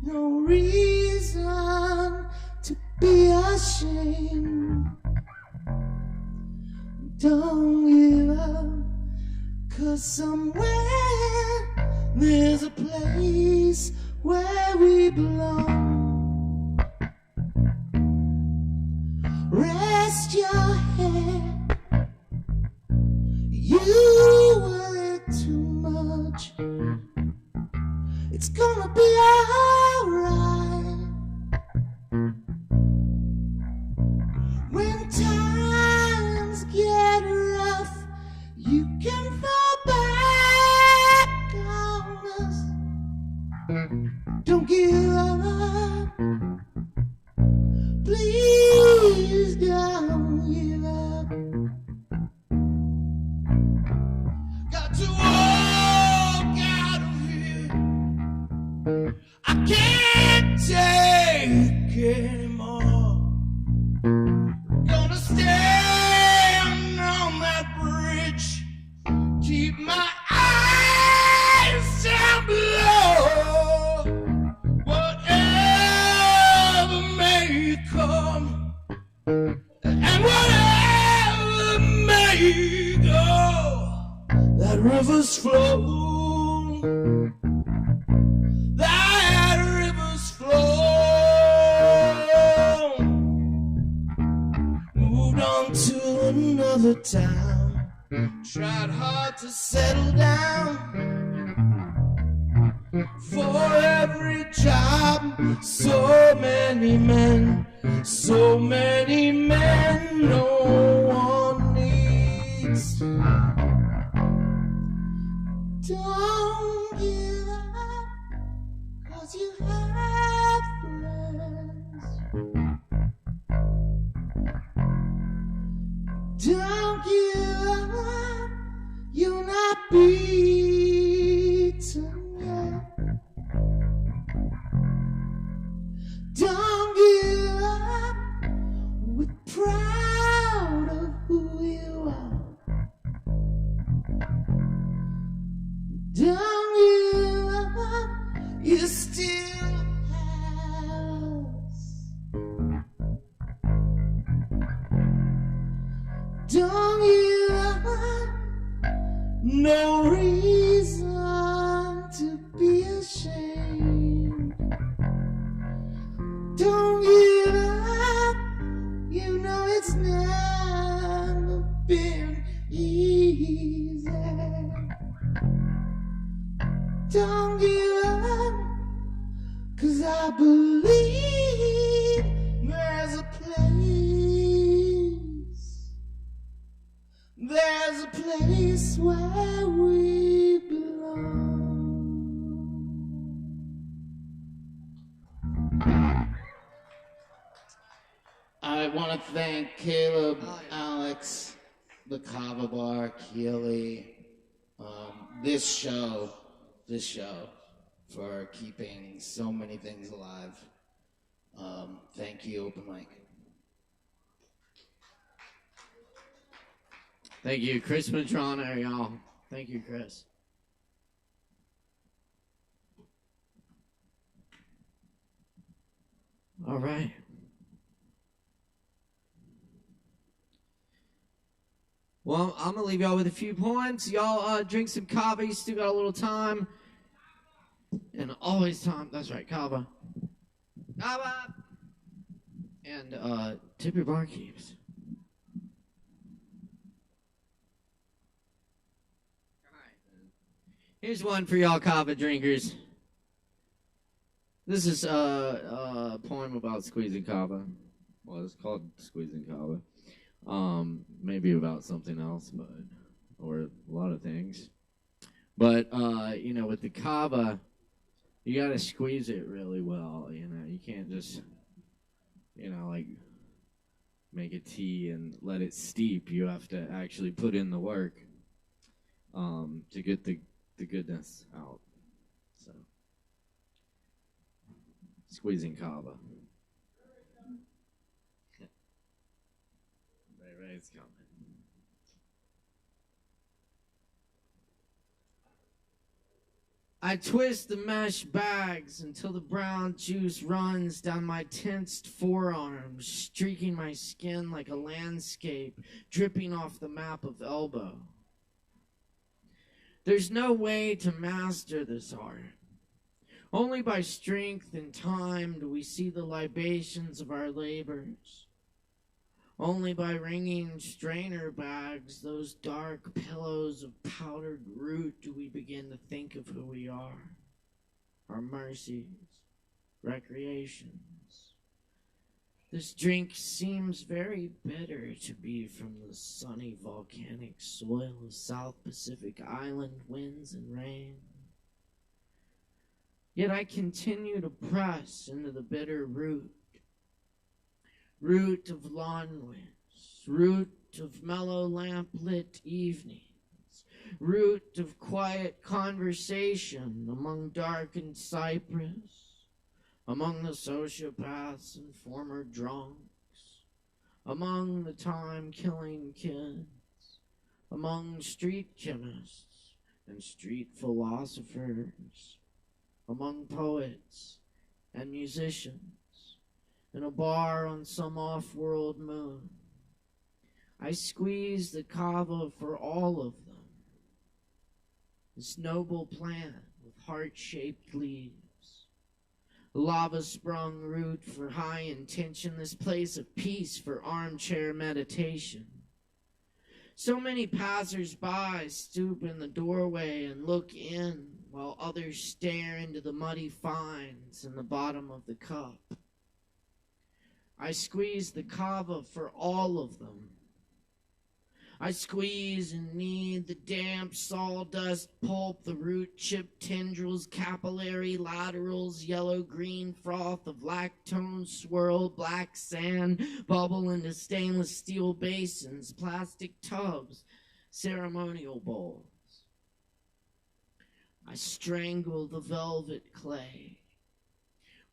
S2: no reason to be ashamed. Don't give up, 'cause somewhere there's a place where we belong. Rest your head, you worry too much. It's gonna be alright. When times get rough, you can fall back on us. Don't give up, please don't give up. Got to walk out of here, I can't take anymore. Gonna stand on that bridge, keep my eyes down below. Whatever may come, and whatever may go, that river's flow. That river's flow. Moved on to another town, tried hard to settle down. For every job, so many men, no one needs. Don't give up, 'cause you have friends. Don't give up, you're not beaten yet. Don't give up, we're proud of who you are. Don't give up, you still have us. Don't give up, no reason to be ashamed. Don't give up, you know it's never been easy. Don't give up, 'cause I believe there's a place where we belong. I want to thank Caleb, Alex,
S9: the Kava Bar, Keely, this show, for keeping so many things alive. Thank you, Open Mic.
S1: Thank you, Chris Medrano, y'all. Thank you, Chris. All right. Well, I'm going to leave y'all with a few points. Y'all drink some Kava. You still got a little time. And always time. That's right, Kava. Kava! And tip your barkeeps. Here's one for y'all Kava drinkers. This is a poem about squeezing Kava. Well, it's called Squeezing Kava. Maybe about something else, or a lot of things. But, with the Kava, you gotta squeeze it really well, You can't just, make a tea and let it steep. You have to actually put in the work to get the goodness out. So, squeezing Kava. It's coming. I twist the mesh bags until the brown juice runs down my tensed forearms, streaking my skin like a landscape, dripping off the map of elbow. There's no way to master this art. Only by strength and time do we see the libations of our labors. Only by wringing strainer bags, those dark pillows of powdered root, do we begin to think of who we are, our mercies, recreations. This drink seems very bitter to be from the sunny volcanic soil of South Pacific Island winds and rain. Yet I continue to press into the bitter root of lawnways, root of mellow lamp-lit evenings, root of quiet conversation among darkened cypress, among the sociopaths and former drunks, among the time-killing kids, among street chemists and street philosophers, among poets and musicians, in a bar on some off-world moon. I squeeze the Kava for all of them. This noble plant with heart-shaped leaves, lava-sprung root for high intention, this place of peace for armchair meditation. So many passers-by stoop in the doorway and look in, while others stare into the muddy finds in the bottom of the cup. I squeeze the Kava for all of them. I squeeze and knead the damp sawdust pulp, the root-chipped tendrils, capillary laterals, yellow-green froth of lactone swirl, black sand, bubble into stainless steel basins, plastic tubs, ceremonial bowls. I strangle the velvet clay.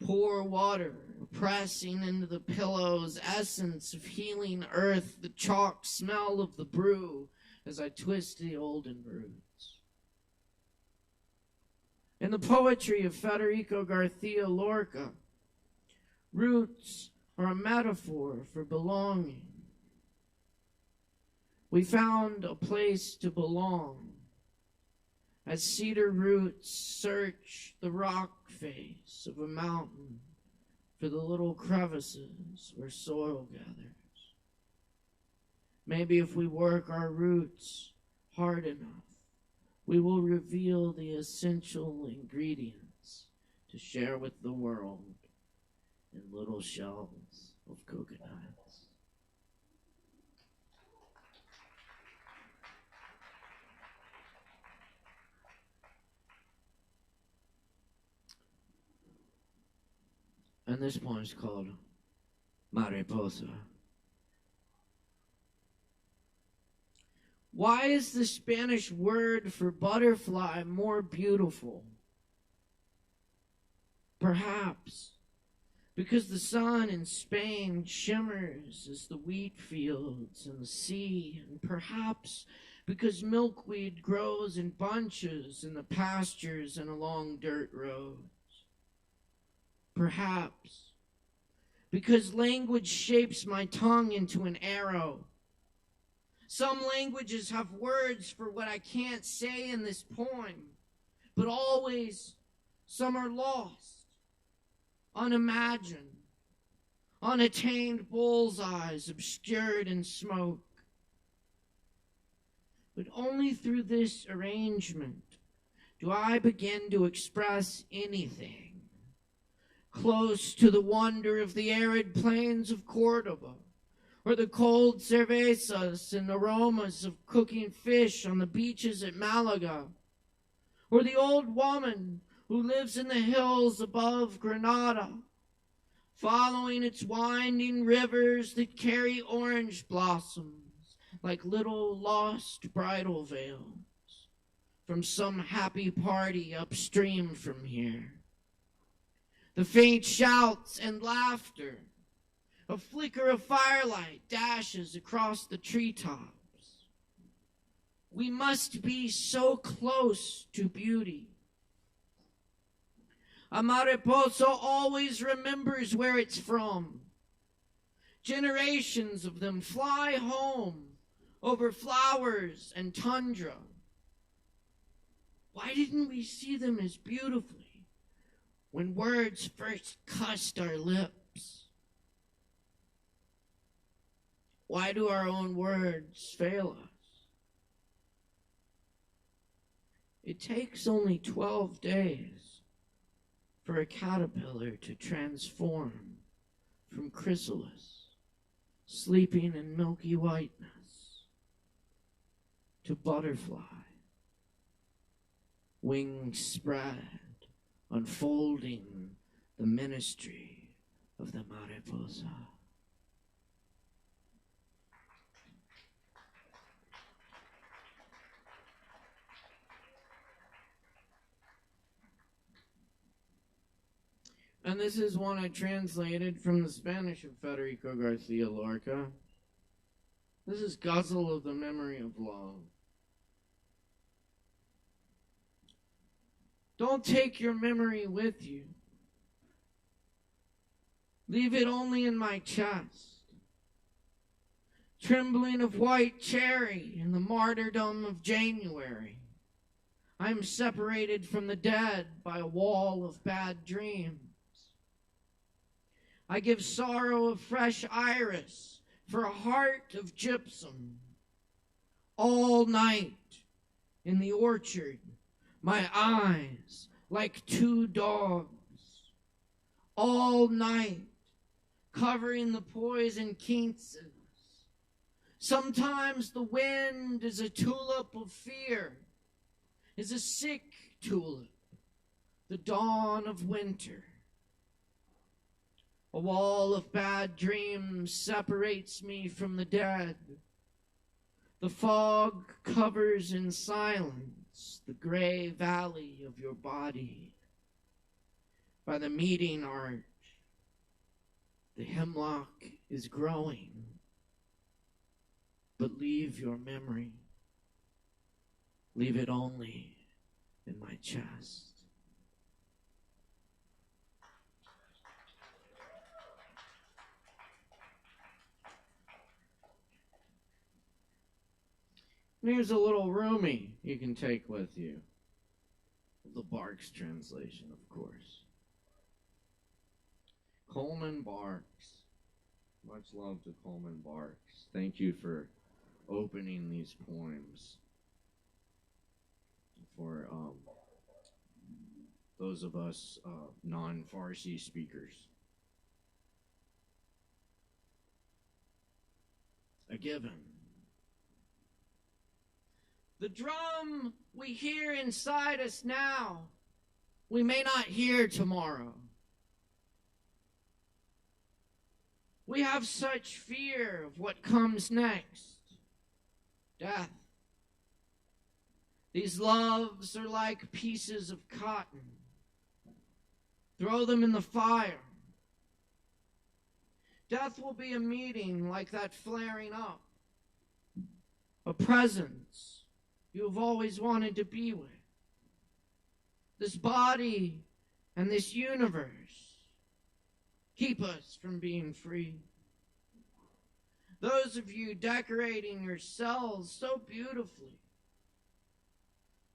S1: Pour water, pressing into the pillows, essence of healing earth, the chalk smell of the brew, as I twist the olden roots. In the poetry of Federico Garcia Lorca, roots are a metaphor for belonging. We found a place to belong as cedar roots search the rock face of a mountain for the little crevices where soil gathers. Maybe if we work our roots hard enough, we will reveal the essential ingredients to share with the world in little shells of coconuts. And this poem is called Mariposa. Why is the Spanish word for butterfly more beautiful? Perhaps because the sun in Spain shimmers as the wheat fields and the sea, and perhaps because milkweed grows in bunches in the pastures and along dirt roads. Perhaps because language shapes my tongue into an arrow. Some languages have words for what I can't say in this poem, but always some are lost, unimagined, unattained bullseyes obscured in smoke. But only through this arrangement do I begin to express anything close to the wonder of the arid plains of Cordoba, or the cold cervezas and aromas of cooking fish on the beaches at Malaga, or the old woman who lives in the hills above Granada, following its winding rivers that carry orange blossoms like little lost bridal veils from some happy party upstream from here. The faint shouts and laughter, a flicker of firelight dashes across the treetops. We must be so close to beauty. A mariposa always remembers where it's from. Generations of them fly home over flowers and tundra. Why didn't we see them as beautifully when words first cussed our lips? Why do our own words fail us? It takes only 12 days for a caterpillar to transform from chrysalis, sleeping in milky whiteness, to butterfly, wings spread, unfolding the ministry of the mariposa. And this is one I translated from the Spanish of Federico Garcia Lorca. This is Guzzle of the Memory of Love. Don't take your memory with you. Leave it only in my chest. Trembling of white cherry in the martyrdom of January. I am separated from the dead by a wall of bad dreams. I give sorrow of fresh iris for a heart of gypsum. All night in the orchard, my eyes like two dogs. All night, covering the poison quinces. Sometimes the wind is a tulip of fear, is a sick tulip, the dawn of winter. A wall of bad dreams separates me from the dead. The fog covers in silence the gray valley of your body. By the meeting arch, the hemlock is growing. But leave your memory. Leave it only in my chest. And here's a little roomie you can take with you. The Barks translation, of course. Coleman Barks. Much love to Coleman Barks. Thank you for opening these poems for those of us non-Farsi speakers. A given. The drum we hear inside us now, we may not hear tomorrow. We have such fear of what comes next. Death, These loves are like pieces of cotton. Throw them in the fire. Death will be a meeting like that flaring up. A presence you've always wanted to be with. This body and this universe keep us from being free. Those of you decorating your cells so beautifully,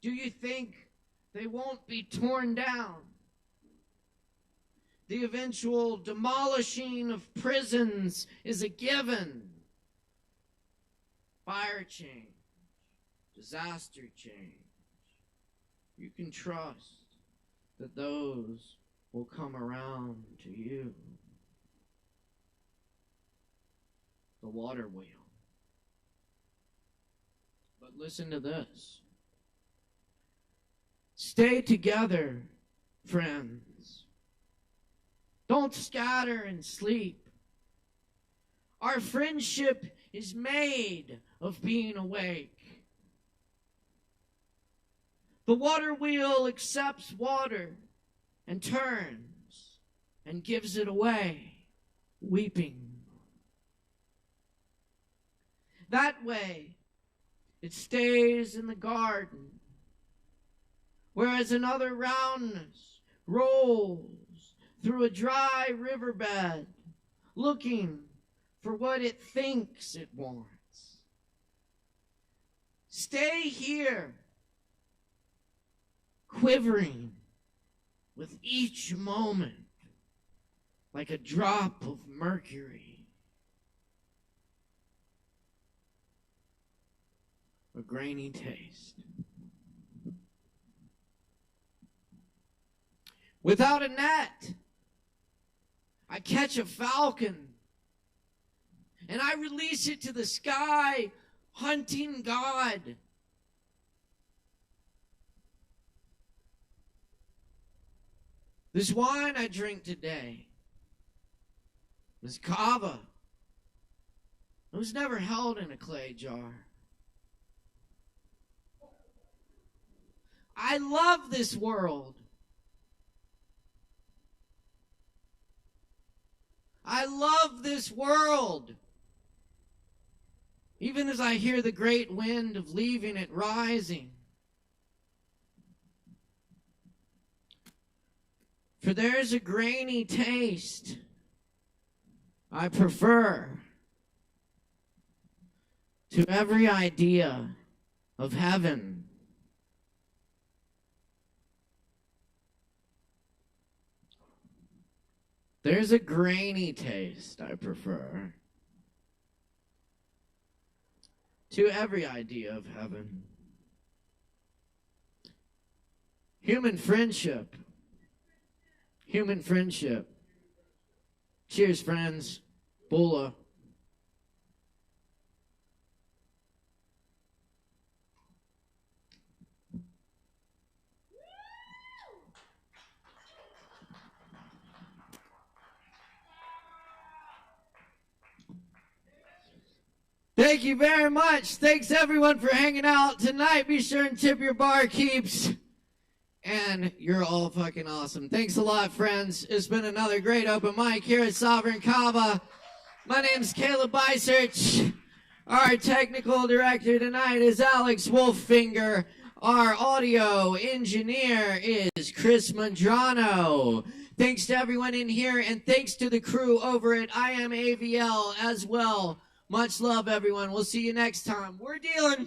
S1: do you think they won't be torn down? The eventual demolishing of prisons is a given. Fire change, disaster change. You can trust that those will come around to you. The water wheel. But listen to this. Stay together, friends. Don't scatter and sleep. Our friendship is made of being awake. The water wheel accepts water and turns and gives it away, weeping. That way, it stays in the garden, whereas another roundness rolls through a dry riverbed, looking for what it thinks it wants. Stay here, quivering with each moment like a drop of mercury. A grainy taste. Without a net, I catch a falcon and I release it to the sky, hunting God. This wine I drink today, this Kava, it was never held in a clay jar. I love this world. I love this world. Even as I hear the great wind of leaving it rising. For there's a grainy taste I prefer to every idea of heaven. There's a grainy taste I prefer to every idea of heaven. Human friendship. Human friendship. Cheers, friends. Bula. Thank you very much. Thanks everyone for hanging out tonight. Be sure and tip your barkeeps. And you're all fucking awesome. Thanks a lot, friends. It's been another great open mic here at Sovereign Kava. My name's Caleb Beissert. Our technical director tonight is Alex Wolfinger. Our audio engineer is Chris Medrano. Thanks to everyone in here, and thanks to the crew over at I Am AVL as well. Much love, everyone. We'll see you next time. We're dealing.